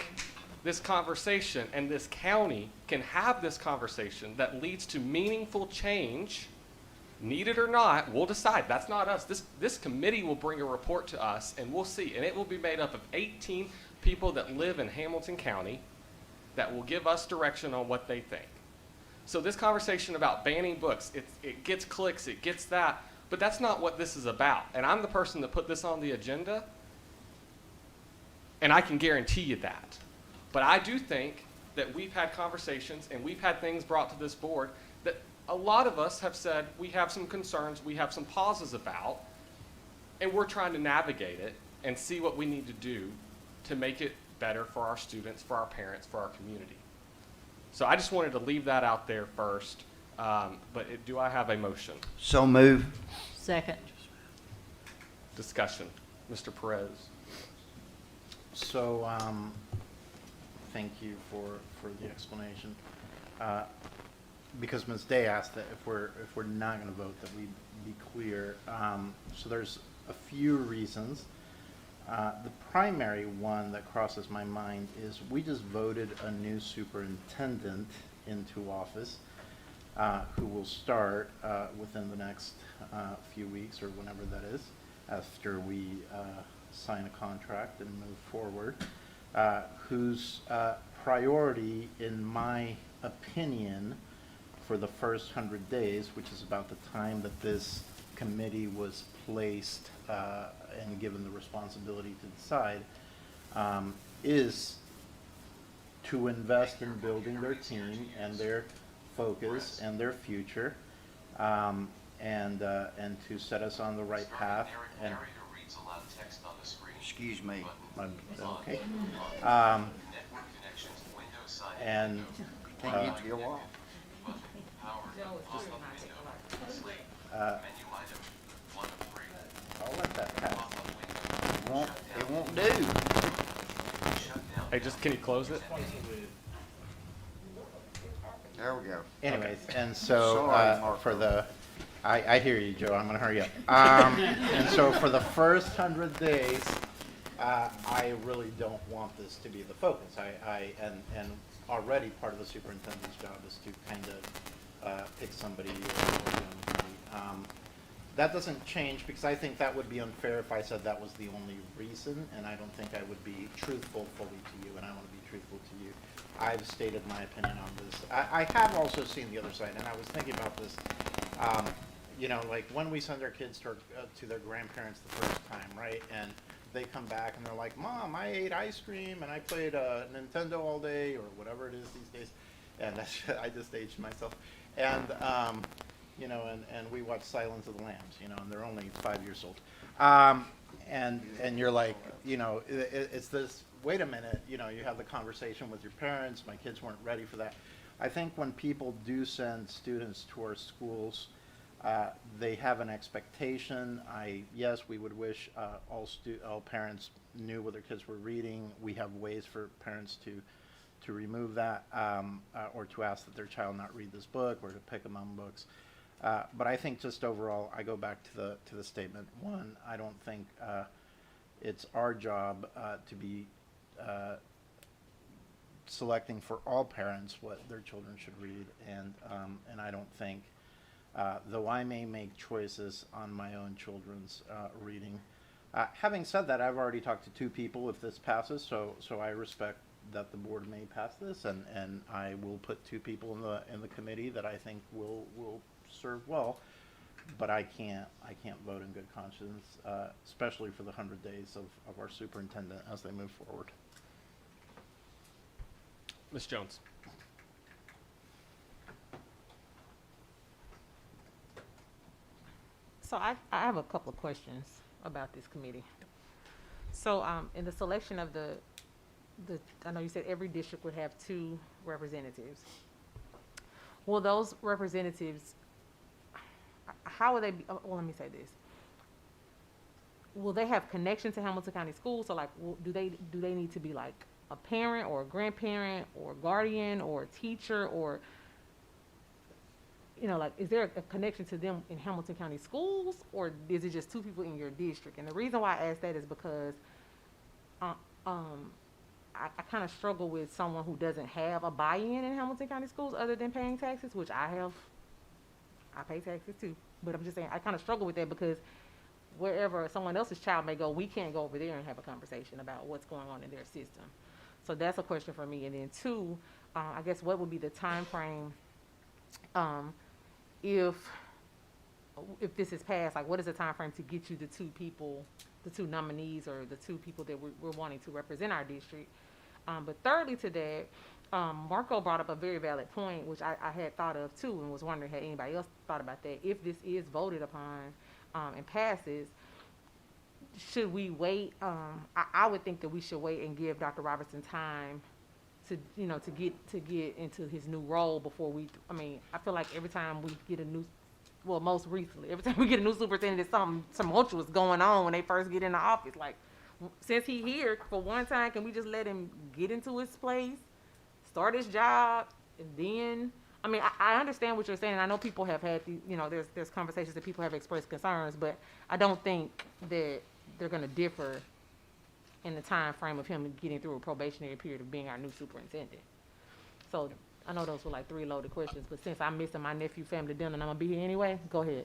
this conversation and this county can have this conversation that leads to meaningful change. Need it or not, we'll decide. That's not us. This committee will bring a report to us, and we'll see. And it will be made up of 18 people that live in Hamilton County that will give us direction on what they think. So this conversation about banning books, it gets clicks, it gets that, but that's not what this is about. And I'm the person that put this on the agenda, and I can guarantee you that. But I do think that we've had conversations and we've had things brought to this board that a lot of us have said we have some concerns, we have some pauses about, and we're trying to navigate it and see what we need to do to make it better for our students, for our parents, for our community. So I just wanted to leave that out there first. Do I have a motion? So move. Second. Discussion. Mr. Perez. So, thank you for the explanation. Because Ms. Day asked that if we're not going to vote, that we be clear. So there's a few reasons. The primary one that crosses my mind is we just voted a new superintendent into office who will start within the next few weeks or whenever that is, after we sign a contract and move forward, whose priority, in my opinion, for the first 100 days, which is about the time that this committee was placed and given the responsibility to decide is to invest in building their team and their focus and their future, and to set us on the right path. And Excuse me. okay. And Can't get you off. I'll let that pass. It won't do. Hey, just, can you close it? There we go. Anyways, and so Sorry, Marco. for the, I hear you, Joe. I'm going to hurry up. And so for the first 100 days, I really don't want this to be the focus. And already part of the superintendent's job is to kind of pick somebody that doesn't change, because I think that would be unfair if I said that was the only reason, and I don't think I would be truthful fully to you, and I want to be truthful to you. I've stated my opinion on this. I have also seen the other side, and I was thinking about this. You know, like when we send our kids to their grandparents the first time, right? And they come back and they're like, "Mom, I ate ice cream and I played Nintendo all day," or whatever it is these days. And that's, I just aged myself. And you know, and we watch Silence of the Lambs, you know, and they're only 5 years old. And you're like, you know, it's this, wait a minute, you know, you have the conversation with your parents, my kids weren't ready for that. I think when people do send students to our schools, they have an expectation. Yes, we would wish all parents knew what their kids were reading. We have ways for parents to remove that, or to ask that their child not read this book, or to pick among books. But I think just overall, I go back to the statement. One, I don't think it's our job to be selecting for all parents what their children should read, and I don't think, though I may make choices on my own children's reading. Having said that, I've already talked to 2 people if this passes, so I respect that the board may pass this, and I will put 2 people in the committee that I think will serve well, but I can't vote in good conscience, especially for the 100 days of our superintendent as they move forward. Ms. Jones. So I have a couple of questions about this committee. So in the selection of the I know you said every district would have 2 representatives. Will those representatives, how will they be, well, let me say this. Will they have connection to Hamilton County Schools? So like, do they need to be like a parent or a grandparent or a guardian or a teacher, or, you know, like, is there a connection to them in Hamilton County Schools, or is it just 2 people in your district? And the reason why I ask that is because I kind of struggle with someone who doesn't have a buy-in in Hamilton County Schools other than paying taxes, which I have. I pay taxes too, but I'm just saying I kind of struggle with that, because wherever someone else's child may go, we can't go over there and have a conversation about what's going on in their system. So that's a question for me. And then 2, I guess what would be the time frame if this is passed? Like, what is the time frame to get you the 2 people, the 2 nominees, or the 2 people that we're wanting to represent our district? But thirdly to that, Marco brought up a very valid point, which I had thought of too, and was wondering had anybody else thought about that. If this is voted upon and passes, should we wait? I would think that we should wait and give Dr. Robertson time to, you know, to get into his new role before we. I mean, I feel like every time we get a new, well, most recently, every time we get a new superintendent, something tumultuous going on when they first get in the office. Like, since he's here for one time, can we just let him get into his place, start his job, and then, I mean, I understand what you're saying, and I know people have had, you know, there's conversations that people have expressed concerns, but I don't think that they're going to differ in the time frame of him getting through a probationary period of being our new superintendent. So I know those were like 3 loaded questions, but since I'm missing my nephew family dinner and I'm going to be here anyway, go ahead.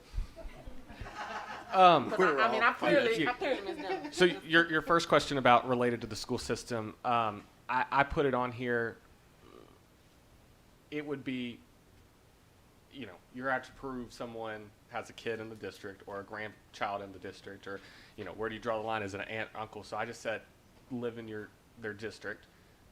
I'm clearly missing them. So your first question about related to the school system, I put it on here. It would be, you know, you're out to prove someone has a kid in the district or a grandchild in the district, or, you know, where do you draw the line as an aunt, uncle? So I just said, live in their district.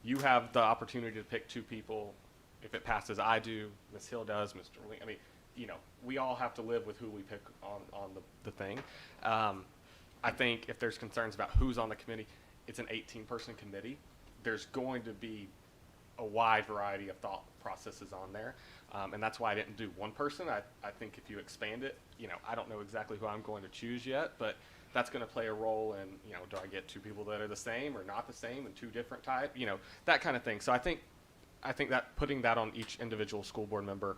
You have the opportunity to pick 2 people. If it passes, I do, Ms. Hill does, Mr. Lee. I mean, you know, we all have to live with who we pick on the thing. I think if there's concerns about who's on the committee, it's an 18-person committee. There's going to be a wide variety of thought processes on there. And that's why I didn't do one person. I think if you expand it, you know, I don't know exactly who I'm going to choose yet, but that's going to play a role in, you know, do I get 2 people that are the same or not the same and 2 different type, you know, that kind of thing. So I think that putting that on each individual school board member,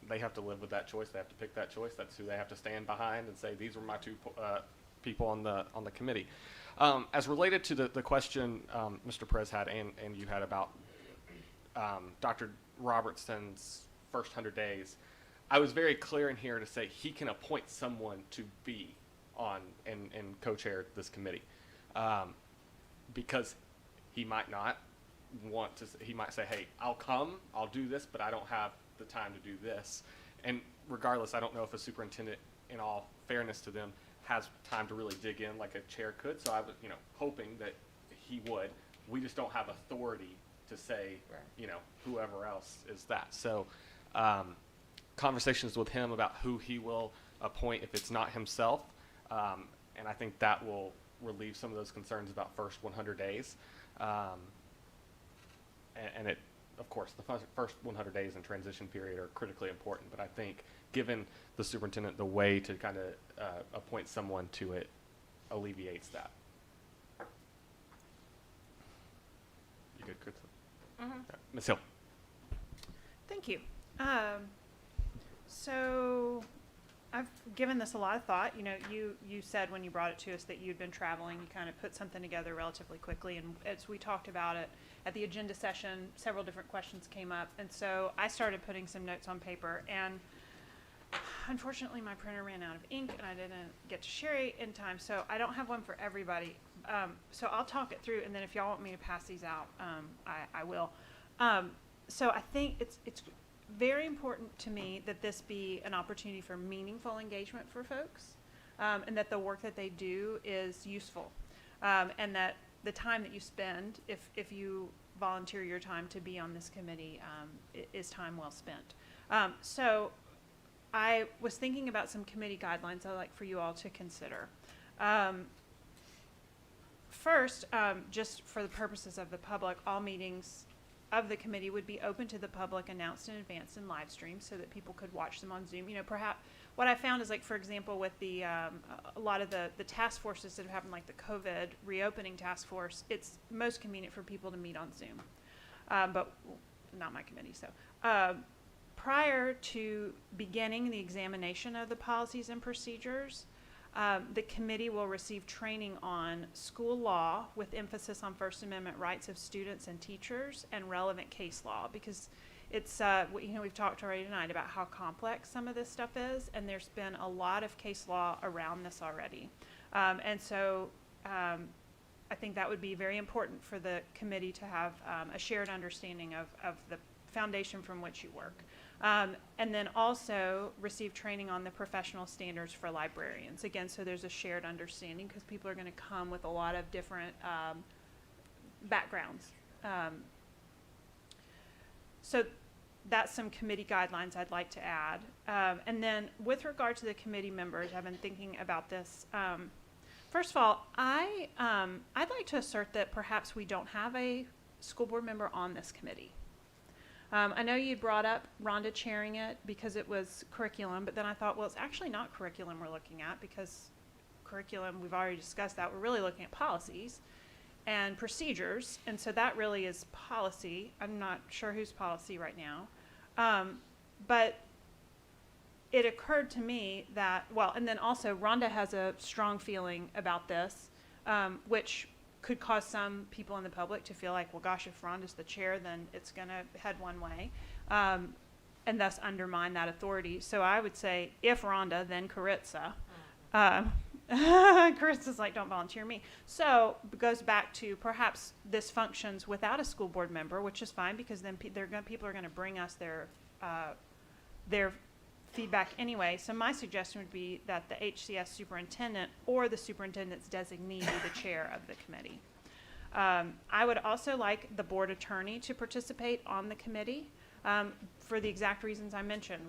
they have to live with that choice. They have to pick that choice. That's who they have to stand behind and say, these were my 2 people on the committee. As related to the question Mr. Perez had and you had about Dr. Robertson's first 100 days, I was very clear in here to say he can appoint someone to be on and co-chair this committee, because he might not want to. He might say, "Hey, I'll come, I'll do this, but I don't have the time to do this." And regardless, I don't know if a superintendent, in all fairness to them, has time to really dig in like a chair could. So I was, you know, hoping that he would. We just don't have authority to say, you know, whoever else is that. So conversations with him about who he will appoint if it's not himself. And I think that will relieve some of those concerns about first 100 days. And it, of course, the first 100 days in transition period are critically important. But I think giving the superintendent the way to kind of appoint someone to it alleviates that. You good, Chris? Ms. Hill. Thank you. So I've given this a lot of thought. You know, you said when you brought it to us that you'd been traveling, you kind of put something together relatively quickly. And as we talked about it at the agenda session, several different questions came up. And so I started putting some notes on paper. And unfortunately, my printer ran out of ink and I didn't get to share it in time. So I don't have one for everybody. So I'll talk it through. And then if y'all want me to pass these out, I will. So I think it's very important to me that this be an opportunity for meaningful engagement for folks, and that the work that they do is useful, and that the time that you spend, if you volunteer your time to be on this committee, is time well spent. So I was thinking about some committee guidelines I'd like for you all to consider. First, just for the purposes of the public, all meetings of the committee would be open to the public, announced in advance in live stream so that people could watch them on Zoom. You know, perhaps what I found is, like, for example, with the a lot of the task forces that have happened, like the COVID reopening task force, it's most convenient for people to meet on Zoom, but not my committee. So prior to beginning the examination of the policies and procedures, the committee will receive training on school law with emphasis on First Amendment rights of students and teachers and relevant case law, because it's, you know, we've talked already tonight about how complex some of this stuff is, and there's been a lot of case law around this already. And so I think that would be very important for the committee to have a shared understanding of the foundation from which you work. And then also receive training on the professional standards for librarians. Again, so there's a shared understanding because people are going to come with a lot of different backgrounds. So that's some committee guidelines I'd like to add. And then with regard to the committee members, I've been thinking about this. First of all, I'd like to assert that perhaps we don't have a school board member on this committee. I know you brought up Rhonda chairing it because it was curriculum, but then I thought, well, it's actually not curriculum we're looking at, because curriculum, we've already discussed that. We're really looking at policies and procedures, and so that really is policy. I'm not sure whose policy right now. But it occurred to me that, well, and then also Rhonda has a strong feeling about this, which could cause some people in the public to feel like, well, gosh, if Rhonda's the chair, then it's going to head one way, and thus undermine that authority. So I would say, if Rhonda, then Caritza. Caritza's like, don't volunteer me. So it goes back to perhaps this functions without a school board member, which is fine, because then people are going to bring us their feedback anyway. So my suggestion would be that the HCS superintendent or the superintendent's designee be the chair of the committee. I would also like the board attorney to participate on the committee for the exact reasons I mentioned.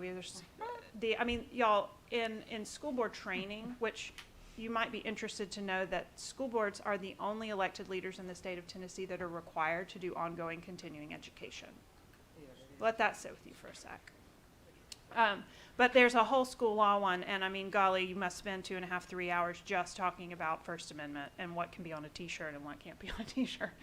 Y'all, in school board training, which you might be interested to know that school boards are the only elected leaders in the state of Tennessee that are required to do ongoing continuing education. Let that sit with you for a sec. But there's a whole school law one, and I mean, golly, you must spend 2.5, 3 hours just talking about First Amendment and what can be on a t-shirt and what can't be on a t-shirt.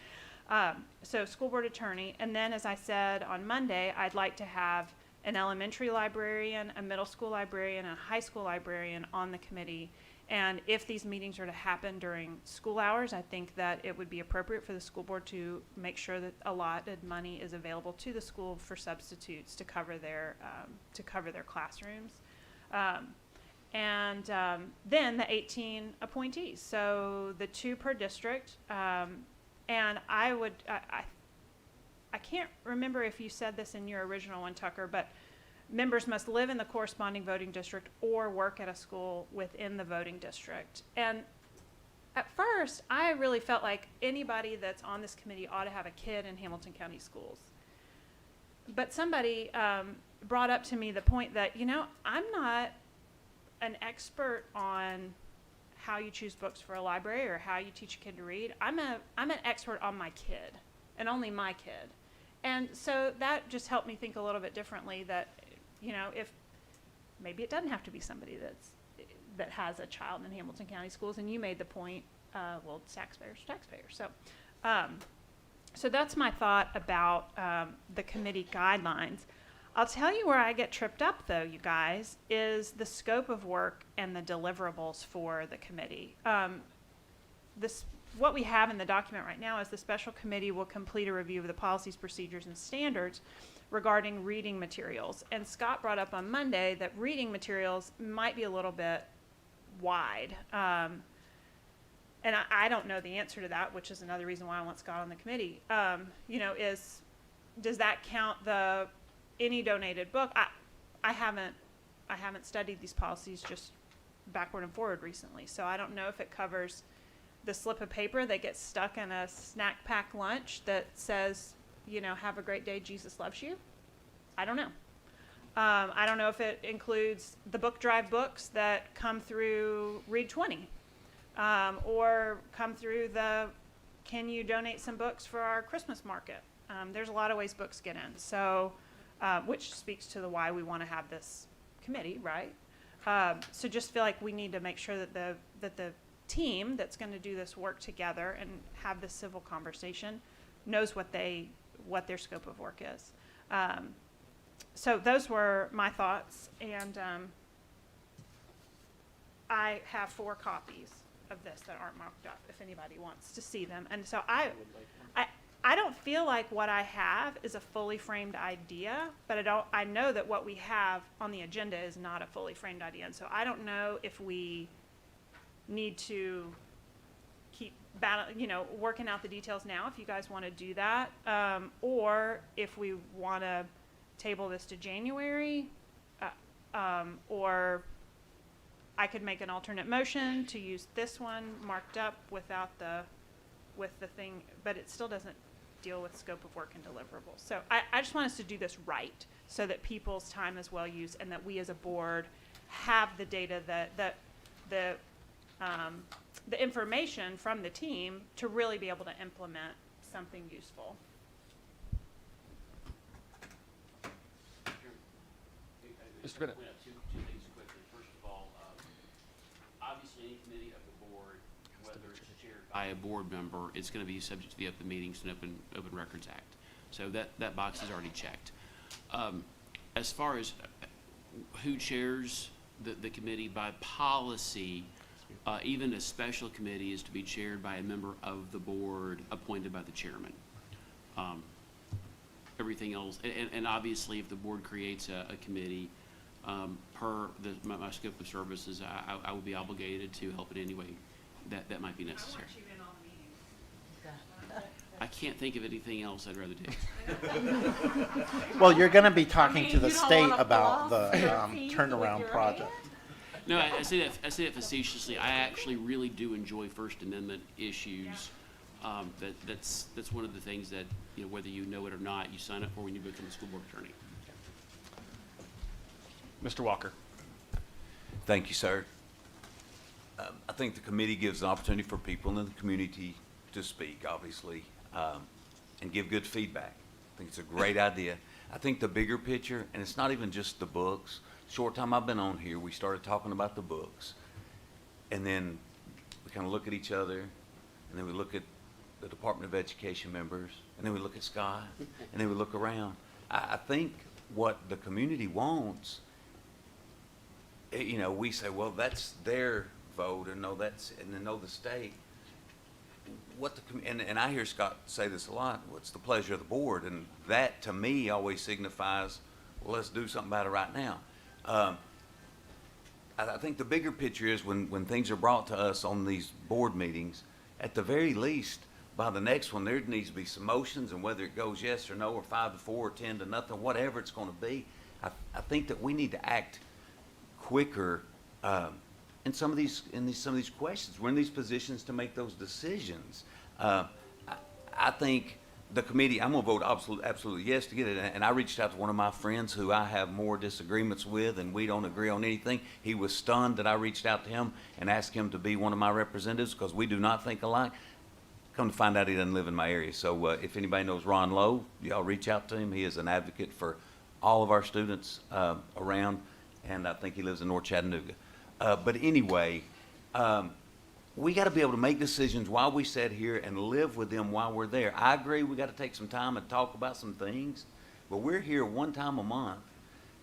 So school board attorney, and then as I said on Monday, I'd like to have an elementary librarian, a middle school librarian, and a high school librarian on the committee. And if these meetings are to happen during school hours, I think that it would be appropriate for the school board to make sure that allotted money is available to the school for substitutes to cover their classrooms. And then the 18 appointees, so the 2 per district. And I can't remember if you said this in your original one, Tucker, but members must live in the corresponding voting district or work at a school within the voting district. And at first, I really felt like anybody that's on this committee ought to have a kid in Hamilton County Schools. But somebody brought up to me the point that, I'm not an expert on how you choose books for a library or how you teach a kid to read. I'm an expert on my kid, and only my kid. And so that just helped me think a little bit differently that, if maybe it doesn't have to be somebody that has a child in Hamilton County Schools, and you made the point, well, taxpayers. So that's my thought about the committee guidelines. I'll tell you where I get tripped up, though, you guys, is the scope of work and the deliverables for the committee. What we have in the document right now is the special committee will complete a review of the policies, procedures, and standards regarding reading materials. And Scott brought up on Monday that reading materials might be a little bit wide. And I don't know the answer to that, which is another reason why I want Scott on the committee. Does that count any donated book? I haven't studied these policies just backward and forward recently, so I don't know if it covers the slip of paper that gets stuck in a snack pack lunch that says, have a great day, Jesus loves you. I don't know. I don't know if it includes the book drive books that come through Read 20 or come through can you donate some books for our Christmas market? There's a lot of ways books get in, so which speaks to why we want to have this committee, right? So just feel like we need to make sure that the team that's going to do this work together and have this civil conversation knows what their scope of work is. So those were my thoughts, and I have 4 copies of this that aren't marked up if anybody wants to see them. And so I don't feel like what I have is a fully framed idea, but I know that what we have on the agenda is not a fully framed idea. And so I don't know if we need to keep working out the details now, if you guys want to do that, or if we want to table this to January, or I could make an alternate motion to use this one marked up with the thing, but it still doesn't deal with scope of work and deliverables. So I just want us to do this right so that people's time is well used and that we as a board have the data that the information from the team to really be able to implement something useful. Mr. Bennett. Two things quickly. First of all, obviously any committee of the board, whether it's chaired by a board member, it's going to be subject to the Open Meetings and Open Records Act. So that box is already checked. As far as who chairs the committee, by policy, even a special committee is to be chaired by a member of the board appointed by the chairman. Everything else, and obviously if the board creates a committee, per my scope of services, I will be obligated to help in any way that might be necessary. I can't think of anything else I'd rather do. Well, you're going to be talking to the state about the turnaround project. No, I say that facetiously. I actually really do enjoy First Amendment issues. That's one of the things that, you know, whether you know it or not, you sign up for when you become a school board attorney. Mr. Walker. Thank you, sir. I think the committee gives an opportunity for people in the community to speak, obviously, and give good feedback. I think it's a great idea. I think the bigger picture, and it's not even just the books. Short time I've been on here, we started talking about the books, and then we kind of look at each other, and then we look at the Department of Education members, and then we look at Scott, and then we look around. I think what the community wants, you know, we say, well, that's their vote, and no, that's, and then no, the state. What the and I hear Scott say this a lot. What's the pleasure of the board? And that to me always signifies, well, let's do something about it right now. I think the bigger picture is when things are brought to us on these board meetings, at the very least, by the next one, there needs to be some motions, and whether it goes yes or no, or 5-4, or 10-0, whatever it's going to be. I think that we need to act quicker in some of these questions. We're in these positions to make those decisions. I think the committee, I'm going to vote absolutely yes to get it. And I reached out to one of my friends who I have more disagreements with, and we don't agree on anything. He was stunned that I reached out to him and asked him to be one of my representatives because we do not think alike. Come to find out, he doesn't live in my area. So if anybody knows Ron Lowe, y'all reach out to him. He is an advocate for all of our students around, and I think he lives in North Chattanooga. But anyway, we got to be able to make decisions while we sit here and live with them while we're there. I agree we got to take some time and talk about some things, but we're here one time a month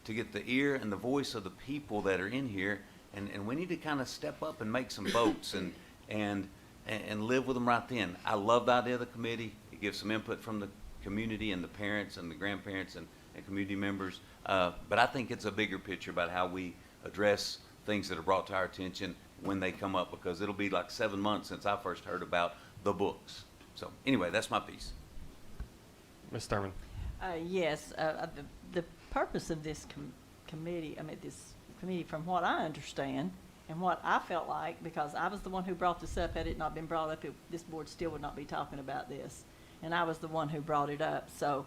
to get the ear and the voice of the people that are in here, and we need to kind of step up and make some votes and live with them right then. I love the idea of the committee. It gives some input from the community and the parents and the grandparents and community members, but I think it's a bigger picture about how we address things that are brought to our attention when they come up, because it'll be like 7 months since I first heard about the books. So anyway, that's my piece. Ms. Thurman. Yes, the purpose of this committee, this committee, from what I understand and what I felt like, because I was the one who brought this up, had it not been brought up, this board still would not be talking about this. And I was the one who brought it up. So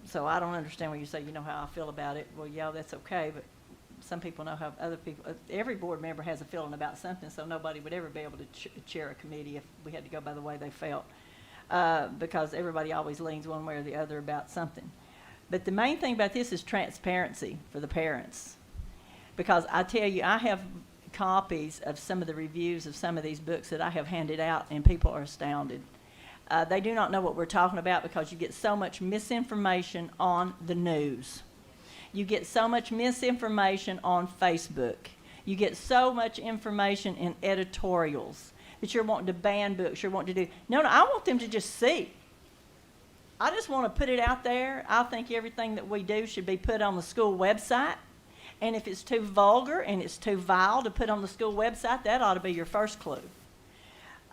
so I don't understand when you say, you know how I feel about it. Well, yeah, that's okay, but some people know how other people, every board member has a feeling about something, so nobody would ever be able to chair a committee if we had to go by the way they felt, because everybody always leans one way or the other about something. But the main thing about this is transparency for the parents, because I tell you, I have copies of some of the reviews of some of these books that I have handed out, and people are astounded. They do not know what we're talking about because you get so much misinformation on the news. You get so much misinformation on Facebook. You get so much information in editorials that you're wanting to ban books, you're wanting to do. No, I want them to just see. I just want to put it out there. I think everything that we do should be put on the school website. And if it's too vulgar and it's too vile to put on the school website, that ought to be your first clue.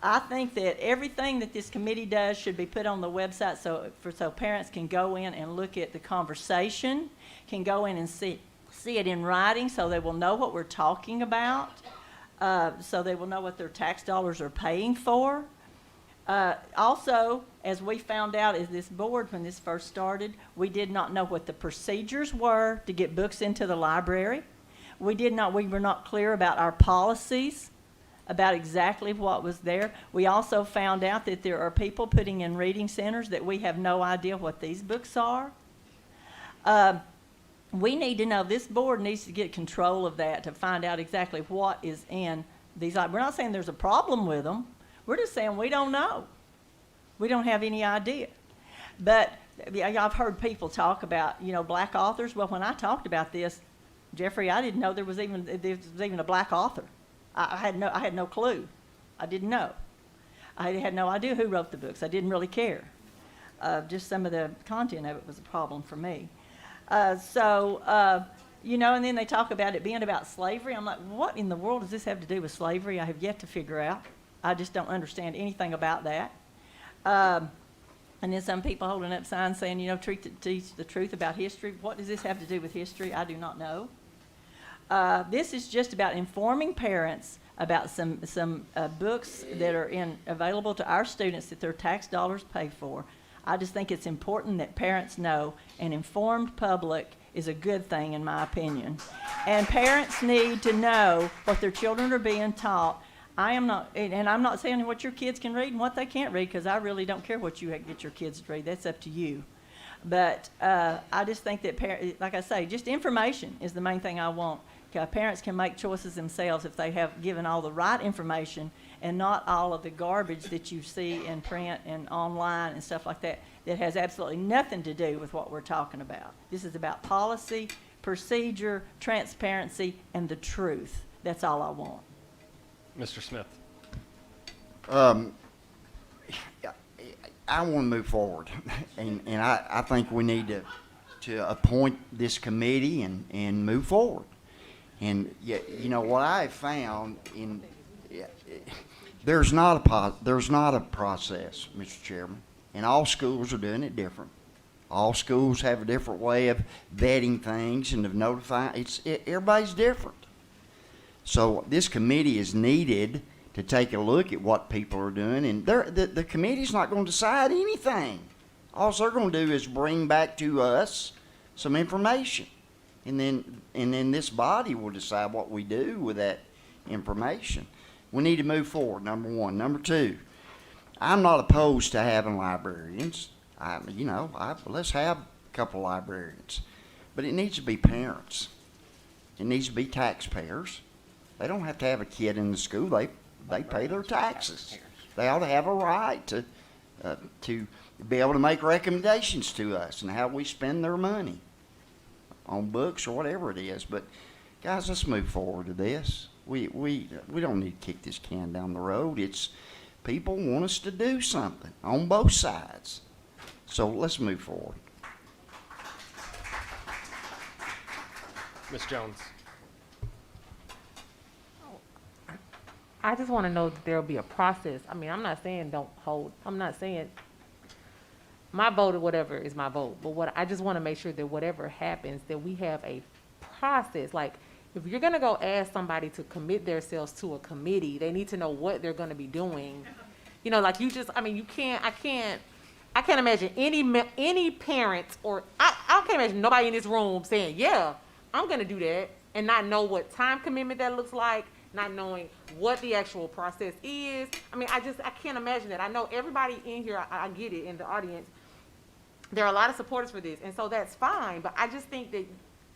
I think that everything that this committee does should be put on the website so parents can go in and look at the conversation, can go in and see it in writing so they will know what we're talking about, so they will know what their tax dollars are paying for. Also, as we found out as this board when this first started, we did not know what the procedures were to get books into the library. We were not clear about our policies, about exactly what was there. We also found out that there are people putting in reading centers that we have no idea what these books are. We need to know, this board needs to get control of that to find out exactly what is in these. We're not saying there's a problem with them. We're just saying we don't know. We don't have any idea. But I've heard people talk about, black authors. Well, when I talked about this, Jeffrey, I didn't know there was even a black author. I had no clue. I didn't know. I had no idea who wrote the books. I didn't really care. Just some of the content of it was a problem for me. And then they talk about it being about slavery. I'm like, what in the world does this have to do with slavery? I have yet to figure out. I just don't understand anything about that. And then some people holding up signs saying, you know, teach the truth about history. What does this have to do with history? I do not know. This is just about informing parents about some books that are available to our students that their tax dollars pay for. I just think it's important that parents know an informed public is a good thing, in my opinion. And parents need to know what their children are being taught. I'm not saying what your kids can read and what they can't read, because I really don't care what you get your kids to read. That's up to you. But I just think that, like I say, just information is the main thing I want. Parents can make choices themselves if they have given all the right information and not all of the garbage that you see in print and online and stuff like that that has absolutely nothing to do with what we're talking about. This is about policy, procedure, transparency, and the truth. That's all I want. Mr. Smith. I want to move forward, and I think we need to appoint this committee and move forward. And you know what I have found there's not a process, Mr. Chairman, and all schools are doing it different. All schools have a different way of vetting things and of notifying. Everybody's different. So this committee is needed to take a look at what people are doing, and the committee's not going to decide anything. All they're going to do is bring back to us some information. And then this body will decide what we do with that information. We need to move forward, number one. Number two, I'm not opposed to having librarians. Let's have a couple librarians. But it needs to be parents. It needs to be taxpayers. They don't have to have a kid in the school. They pay their taxes. They ought to have a right to be able to make recommendations to us and how we spend their money on books or whatever it is. But guys, let's move forward to this. We don't need to kick this can down the road. It's people want us to do something on both sides. So let's move forward. Ms. Jones. I just want to know that there'll be a process. I mean, I'm not saying I'm not saying my vote or whatever is my vote, but I just want to make sure that whatever happens, that we have a process. Like, if you're going to go ask somebody to commit themselves to a committee, they need to know what they're going to be doing. You know, like I can't imagine any parents or I can't imagine nobody in this room saying, yeah, I'm going to do that, and not know what time commitment that looks like, not knowing what the actual process is. I mean, I can't imagine that. I know everybody in here, I get it, in the audience, there are a lot of supporters for this, and so that's fine, but I just think that,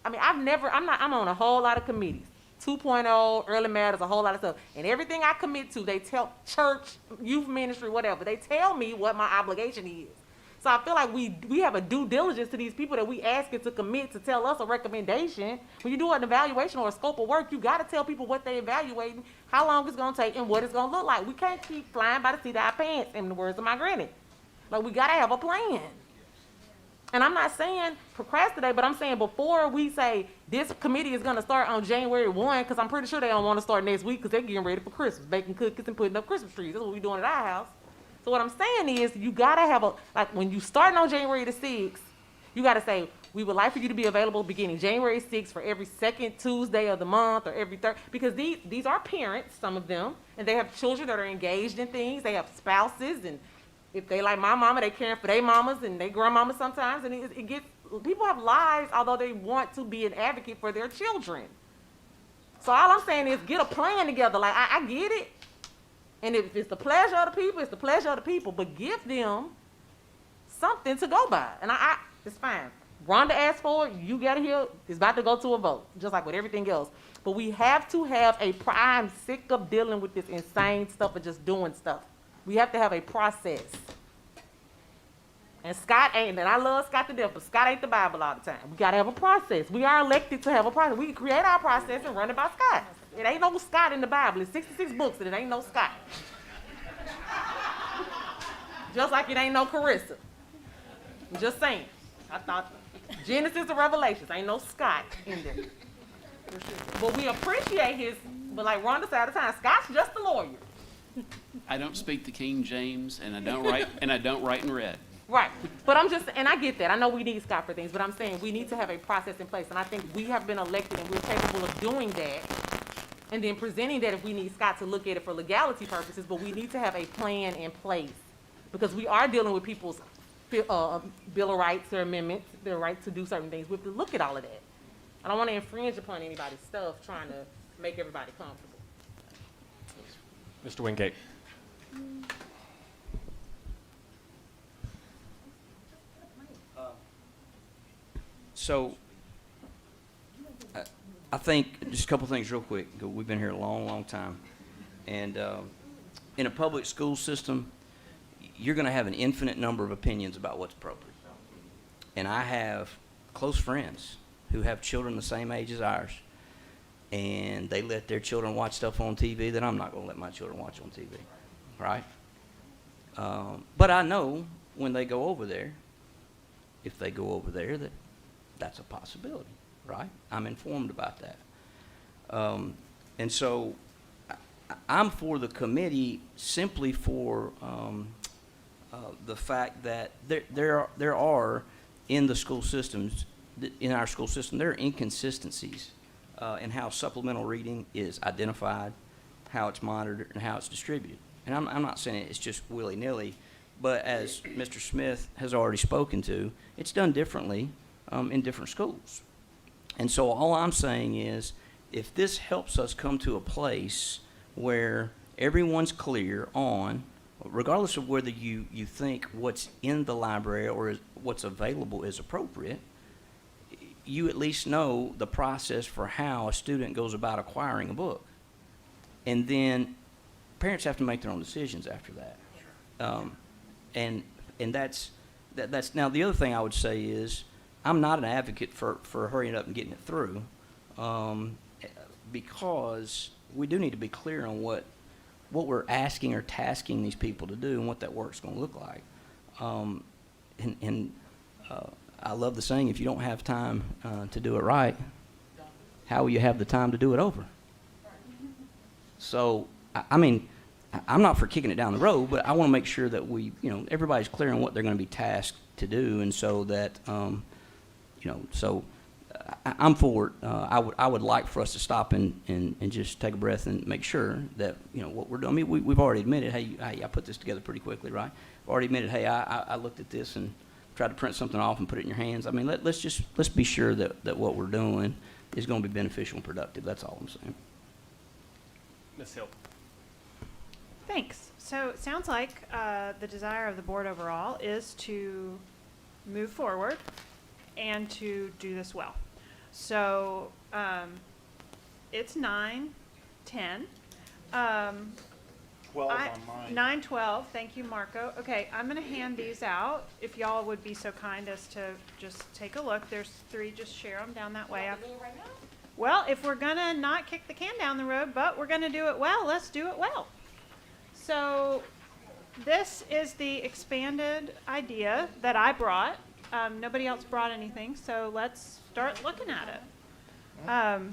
I'm on a whole lot of committees. 2.0, Early Matters, a whole lot of stuff. And everything I commit to, they tell church, youth ministry, whatever, they tell me what my obligation is. So I feel like we have a due diligence to these people that we ask it to commit to tell us a recommendation. When you do an evaluation or a scope of work, you got to tell people what they're evaluating, how long it's going to take, and what it's going to look like. We can't keep flying by the seat of our pants, in the words of my granny. Like, we got to have a plan. And I'm not saying procrastinate, but I'm saying before we say this committee is going to start on January 1, because I'm pretty sure they don't want to start next week because they're getting ready for Christmas, baking cookies and putting up Christmas trees. That's what we're doing at our house. So what I'm saying is you got to have when you start on January the 6th, you got to say, we would like for you to be available beginning January 6th for every second Tuesday of the month or every third, because these are parents, some of them, and they have children that are engaged in things. They have spouses, and if they like my mama, they caring for their mamas and their grandmamas sometimes, and it gets, people have lives, although they want to be an advocate for their children. So all I'm saying is get a plan together. Like, I get it. And if it's the pleasure of the people, it's the pleasure of the people, but give them something to go by. And it's fine. Rhonda asked for it, you got to hear, it's about to go to a vote, just like with everything else. But we have to have I'm sick of dealing with this insane stuff of just doing stuff. We have to have a process. And Scott ain't, and I love Scott to death, but Scott ain't the Bible all the time. We got to have a process. We are elected to have a process. We can create our process and run it by Scott. It ain't no Scott in the Bible. It's 66 books and it ain't no Scott. Just like it ain't no Carissa. I'm just saying. I thought Genesis to Revelations, ain't no Scott in there. But we appreciate but like Rhonda said all the time, Scott's just a lawyer. I don't speak the King James, and I don't write in red. Right, but I'm just, and I get that, I know we need Scott for things, but I'm saying we need to have a process in place, and I think we have been elected and we're capable of doing that, and then presenting that if we need Scott to look at it for legality purposes, but we need to have a plan in place, because we are dealing with people's Bill of Rights, their amendments, their right to do certain things. We have to look at all of that. I don't want to infringe upon anybody's stuff, trying to make everybody comfortable. Mr. Wingate. So, I think just a couple things real quick. We've been here a long, long time. And in a public school system, you're going to have an infinite number of opinions about what's appropriate. And I have close friends who have children the same age as ours. And they let their children watch stuff on TV that I'm not going to let my children watch on TV, right? But I know when they go over there, if they go over there, that's a possibility, right? I'm informed about that. And so I'm for the committee simply for the fact that there are in the school systems, in our school system, there are inconsistencies in how supplemental reading is identified, how it's monitored, and how it's distributed. And I'm not saying it's just willy-nilly, but as Mr. Smith has already spoken to, it's done differently in different schools. And so all I'm saying is, if this helps us come to a place where everyone's clear on, regardless of whether you think what's in the library or what's available is appropriate, you at least know the process for how a student goes about acquiring a book. And then parents have to make their own decisions after that. And that's now the other thing I would say is, I'm not an advocate for hurrying up and getting it through, because we do need to be clear on what we're asking or tasking these people to do and what that work's going to look like. I love the saying, if you don't have time to do it right, how will you have the time to do it over? So, I mean, I'm not for kicking it down the road, but I want to make sure that everybody's clear on what they're going to be tasked to do, and so that, I'm for it. I would like for us to stop and just take a breath and make sure that, what we're doing. I mean, we've already admitted, hey, I put this together pretty quickly, right? We've already admitted, hey, I looked at this and tried to print something off and put it in your hands. I mean, let's be sure that what we're doing is going to be beneficial and productive. That's all I'm saying. Ms. Hill. Thanks. So it sounds like the desire of the board overall is to move forward and to do this well. So it's 9:10. 12 on mine. 9:12. Thank you, Marco. Okay, I'm going to hand these out. If y'all would be so kind as to just take a look. There's 3. Just share them down that way. Well, if we're going to not kick the can down the road, but we're going to do it well, let's do it well. So this is the expanded idea that I brought. Nobody else brought anything, so let's start looking at it.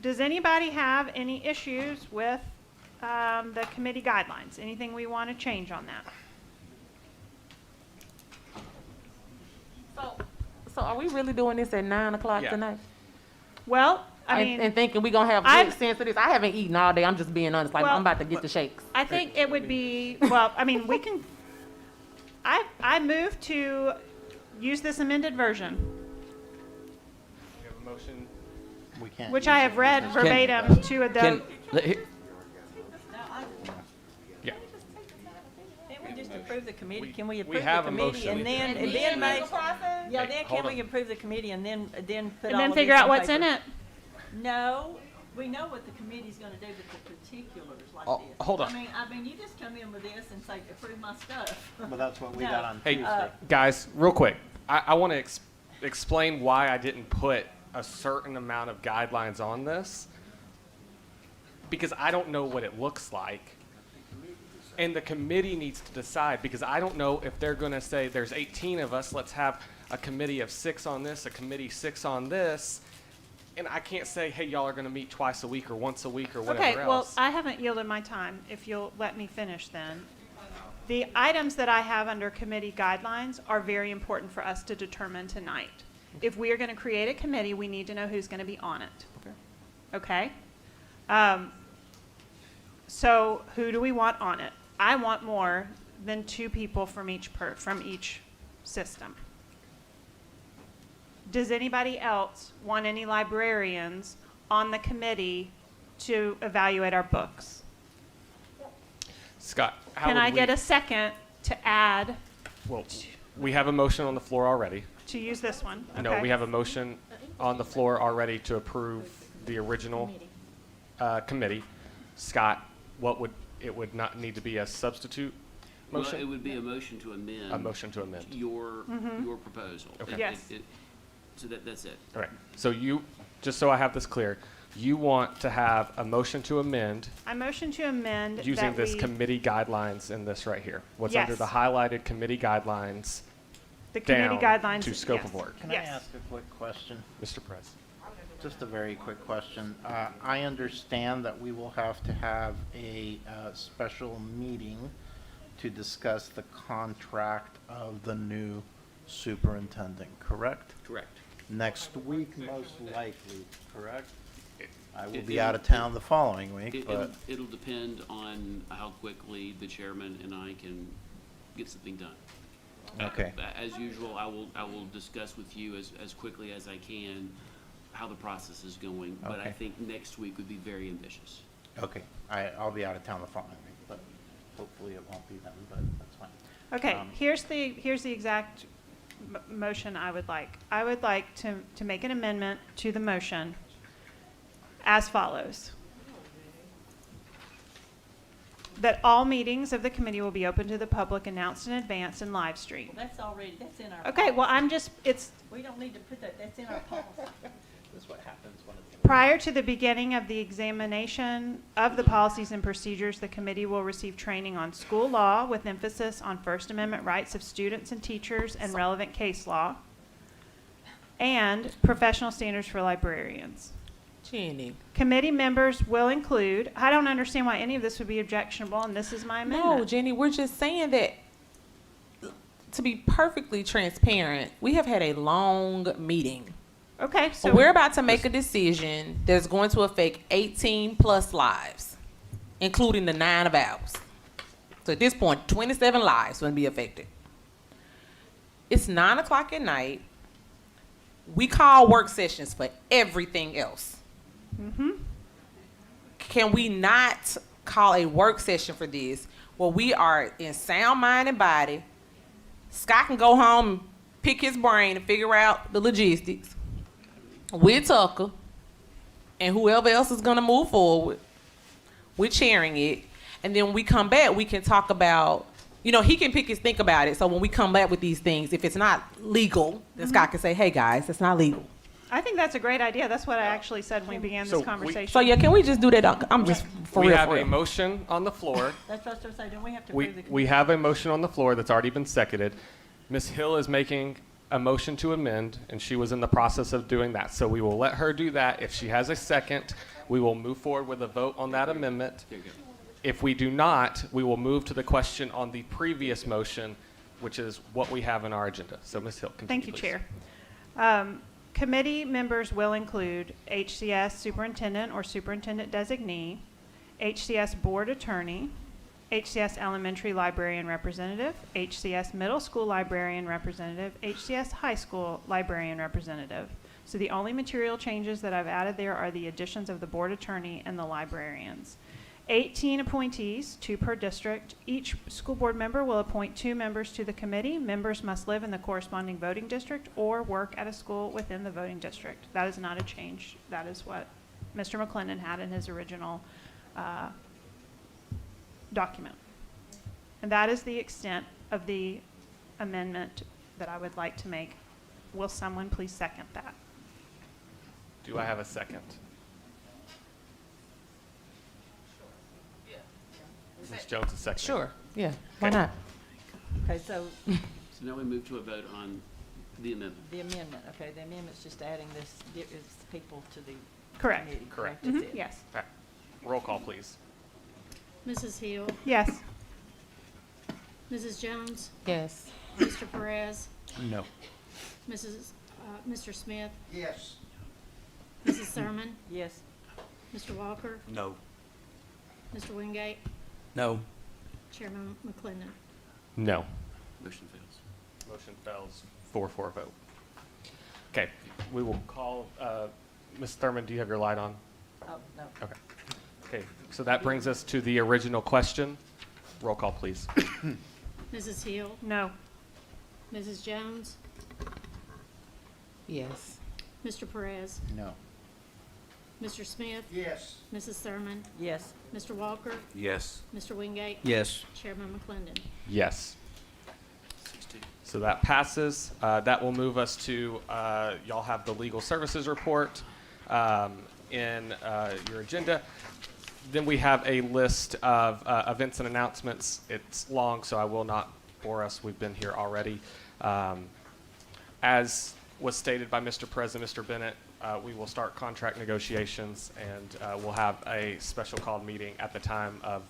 Does anybody have any issues with the committee guidelines? Anything we want to change on that? So are we really doing this at 9 o'clock Yeah. tonight? Well, I mean, and thinking we're going to have good sense of this. I haven't eaten all day. I'm just being honest. Like, Well, I'm about to get the shakes. I think it would be, well, I mean, we can, I move to use this amended version, We have a motion. We can't. which use I it have read because- verbatim to the. Yeah. Can't we just approve the committee? Can we we approve the have a committee motion. and then And make? then make a Yeah, Hey, then hold can we on. approve the committee and then put And all then of figure this out on what's in paper? it. No, we know what the committee's gonna do with the particulars like Oh, this. hold on. I mean, you just come in with this and say, approve my stuff. But that's what we No. got on Hey, Tuesday. guys, real quick. I want to explain why I didn't put a certain amount of guidelines on this, because I don't know what it looks like. And the committee needs to decide, because I don't know if they're going to say there's 18 of us, let's have a committee of 6 on this, a committee 6 on this. And I can't say, hey, y'all are going to meet twice a week or once a week or whatever Okay, well, else. I haven't yielded my time, if you'll let me finish then. The items that I have under committee guidelines are very important for us to determine tonight. If we are going to create a committee, we need to know who's going to be on it. Okay? So who do we want on it? I want more than 2 people from each system. Does anybody else want any librarians on the committee to evaluate our books? Scott, how Can would I we- get a second to add, Well, we have a motion on the floor already. to use this one? No, Okay. we have a motion on the floor already to approve the original committee. Scott, it would not need to be a substitute motion? Well, it would be a motion to amend. A motion to amend. Your Mhm. your proposal. Okay. Yes. So that's it. All right. So just so I have this clear, you want to have a motion to amend I motion to amend using that this we, committee guidelines in this right here. What's under Yes. the highlighted committee guidelines the committee down guidelines. to scope yes. of work. Can Yes. I ask a quick question? Mr. Press. Just a very quick question. I understand that we will have to have a special meeting to discuss the contract of the new superintendent, correct? Correct. Next week, most likely, correct? I will It- be it'll- out of town the following week, It'll but it'll depend on how quickly the chairman and I can get something done. Okay. As usual, I will discuss with you as quickly as I can how the process is going, but I Okay. think next week would be very ambitious. okay. I'll be out of town the following week, but hopefully it won't be then, but that's fine. Okay, Um, here's the exact motion I would like. I would like to make an amendment to the motion as follows. That all meetings of the committee will be open to the public, announced in advance, and live streamed. That's in our. Okay, well, We don't need to put that's in our policy. That's what happens when it's. prior to the beginning of the examination of the policies and procedures, the committee will receive training on school law with emphasis on First Amendment rights of students and teachers and relevant case law, and professional standards for librarians. Jenny. Committee members will include, I don't understand why any of this would be objectionable, and this is my amendment. No, Jenny, we're just saying that, to be perfectly transparent, we have had a long meeting. Okay, so. We're about to make a decision that's going to affect 18 plus lives, including the 9 of ours. So at this point, 27 lives will be affected. It's 9 o'clock at night. We call work sessions for everything else. Mm-hmm. Can we not call a work session for this where we are in sound mind and body? Scott can go home and pick his brain and figure out the logistics with Tucker and whoever else is going to move forward. We're chairing it. And then when we come back, we can talk about, he can pick his think about it. So when we come back with these things, if it's not legal, then Scott can say, hey guys, it's not legal. I think that's a great idea. That's what I actually said when we began So this conversation. So yeah, can we just do that? I'm just for We real. have for a real. motion on the floor. That's what I was saying, don't we have to approve the We have a motion on the floor that's already been seconded. Ms. Hill is making a motion to amend, and she was in the process of doing that. So we will let her do that. If she has a second, we will move forward with a vote on that amendment. There you go. If we do not, we will move to the question on the previous motion, which is what we have in our agenda. So Ms. Hill, continue, Thank you, please. Chair. Committee members will include HCS Superintendent or Superintendent Designee, HCS Board Attorney, HCS Elementary Librarian Representative, HCS Middle School Librarian Representative, HCS High School Librarian Representative. So the only material changes that I've added there are the additions of the Board Attorney and the librarians. 18 appointees, 2 per district. Each school board member will appoint 2 members to the committee. Members must live in the corresponding voting district or work at a school within the voting district. That is not a change. That is what Mr. McClendon had in his original document. And that is the extent of the amendment that I would like to make. Will someone please second that? Do I have a second? Ms. Jones, a second. Sure. Yeah. Why not? Okay, so So now we move to a vote on The amendment. The amendment, okay, the amendment's just adding this, it's people to the Correct. committee. Correct. That's it. Yes. Okay. Roll call, please. Mrs. Hill, Yes. Mrs. Jones, Yes. Mr. Perez, No. Mr. Smith, Yes. Mrs. Thurman, Yes. Mr. Walker, No. Mr. Wingate, No. Chairman McClendon. No. Motion fails. Motion fails, 4-4 vote. Okay, we will call, Ms. Thurman, do you have your light on? Oh, no. Okay. Okay, so that brings us to the original question. Roll call, please. Mrs. Hill, No. Mrs. Jones, Yes. Mr. Perez, No. Mr. Smith, Yes. Mrs. Thurman, Yes. Mr. Walker, Yes. Mr. Wingate, Yes. Chairman McClendon. Yes. 6-2. So that passes. That will move us to, y'all have the legal services report in your agenda. Then we have a list of events and announcements. It's long, so I will not bore us. We've been here already. As was stated by Mr. President, Mr. Bennett, we will start contract negotiations, and we'll have a special called meeting at the time of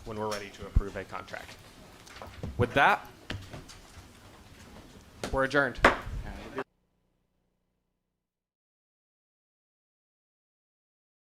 when we're ready to approve a contract. With that, we're adjourned.